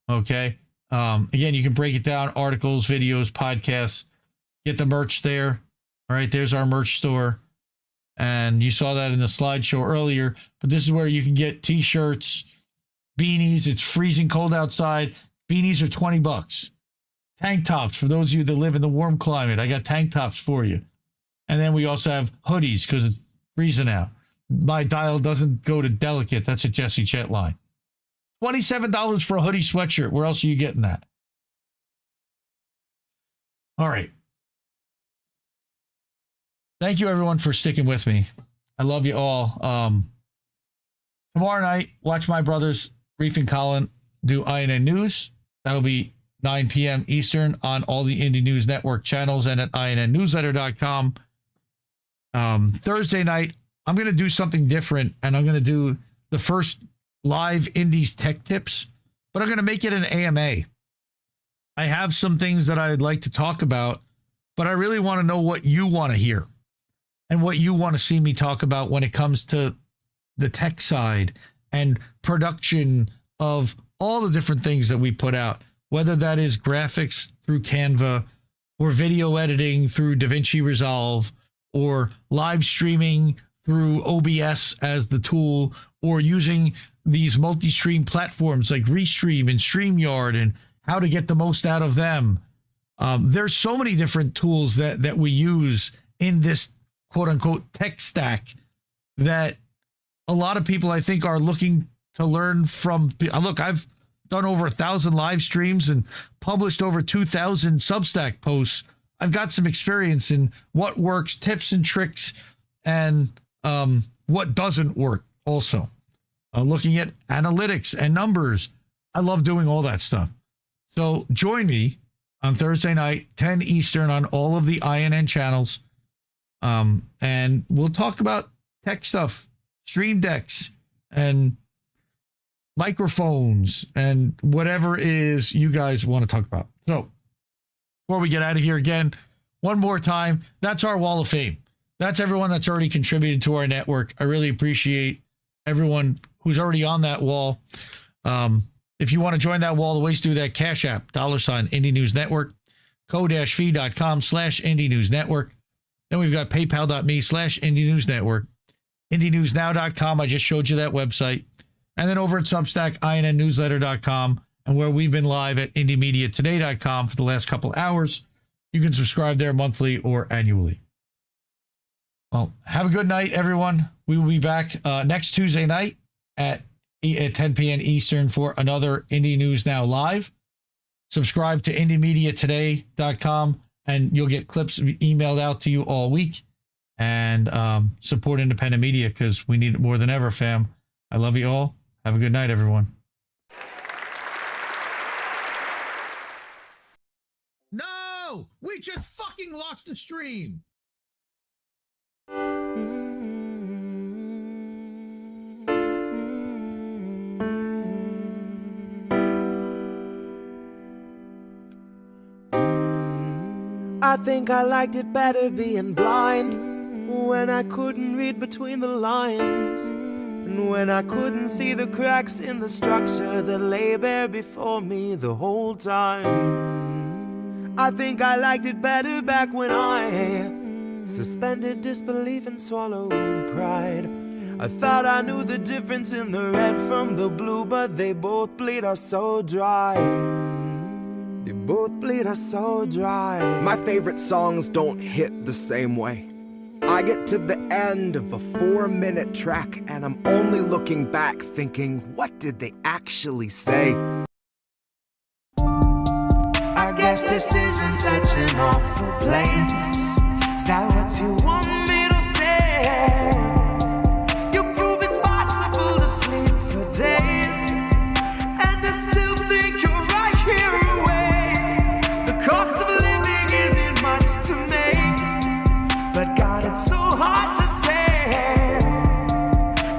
Okay? Again, you can break it down, articles, videos, podcasts. Get the merch there. All right, there's our merch store. And you saw that in the slideshow earlier. But this is where you can get T-shirts, beanies. It's freezing cold outside. Beanies are $20. Tank tops for those of you that live in the warm climate. I got tank tops for you. And then we also have hoodies because it's freezing out. My dial doesn't go to delicate. That's a Jesse Chet line. $27 for a hoodie sweatshirt. Where else are you getting that? All right. Thank you, everyone, for sticking with me. I love you all. Tomorrow night, watch my brothers, Reef and Colin, do INN News. That'll be 9 p.m. Eastern on all the Indie News Network channels and at INNnewsletter.com. Thursday night, I'm going to do something different, and I'm going to do the first live Indies Tech Tips, but I'm going to make it an AMA. I have some things that I'd like to talk about, but I really want to know what you want to hear and what you want to see me talk about when it comes to the tech side and production of all the different things that we put out, whether that is graphics through Canva or video editing through DaVinci Resolve or live streaming through OBS as the tool, or using these multi-stream platforms like Restream and StreamYard and how to get the most out of them. There's so many different tools that we use in this quote-unquote tech stack that a lot of people, I think, are looking to learn from. Look, I've done over 1,000 live streams and published over 2,000 Substack posts. I've got some experience in what works, tips and tricks, and what doesn't work also. Looking at analytics and numbers. I love doing all that stuff. So join me on Thursday night, 10 Eastern, on all of the INN channels. And we'll talk about tech stuff, stream decks, and microphones, and whatever it is you guys want to talk about. So before we get out of here again, one more time, that's our Wall of Fame. That's everyone that's already contributed to our network. I really appreciate everyone who's already on that wall. If you want to join that wall, the ways to do that: Cash App, $ Indie News Network, co-fi.com/Indie News Network. Then we've got paypal.me/Indie News Network, IndieNewsNow.com. I just showed you that website. And then over at Substack, INNnewsletter.com, and where we've been live at IndieMediaToday.com for the last couple hours. You can subscribe there monthly or annually. Well, have a good night, everyone. We will be back next Tuesday night at 10 p.m. Eastern for another Indie News Now Live. Subscribe to IndieMediaToday.com, and you'll get clips emailed out to you all week. And support independent media, because we need it more than ever, fam. I love you all. Have a good night, everyone. No! no, we just fucking lost the stream. I think I liked it better being blind, when I couldn't read between the lines, and when I couldn't see the cracks in the structure that lay bare before me the whole time. I think I liked it better back when I suspended disbelief and swallowed pride. I thought I knew the difference in the red from the blue, but they both bleed us so dry. They both bleed us so dry. My favorite songs don't hit the same way. I get to the end of a 4-minute track and I'm only looking back thinking, what did they actually say? I guess this isn't such an awful place. Is that what you want me to say? You prove it's possible to sleep for days, and I still think you're right here awake. The cost of living isn't much to make, but God, it's so hard to say.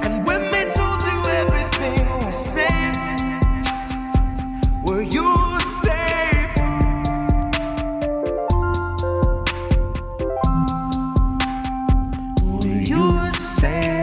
And when they told you everything was safe, were you safe? Were you safe?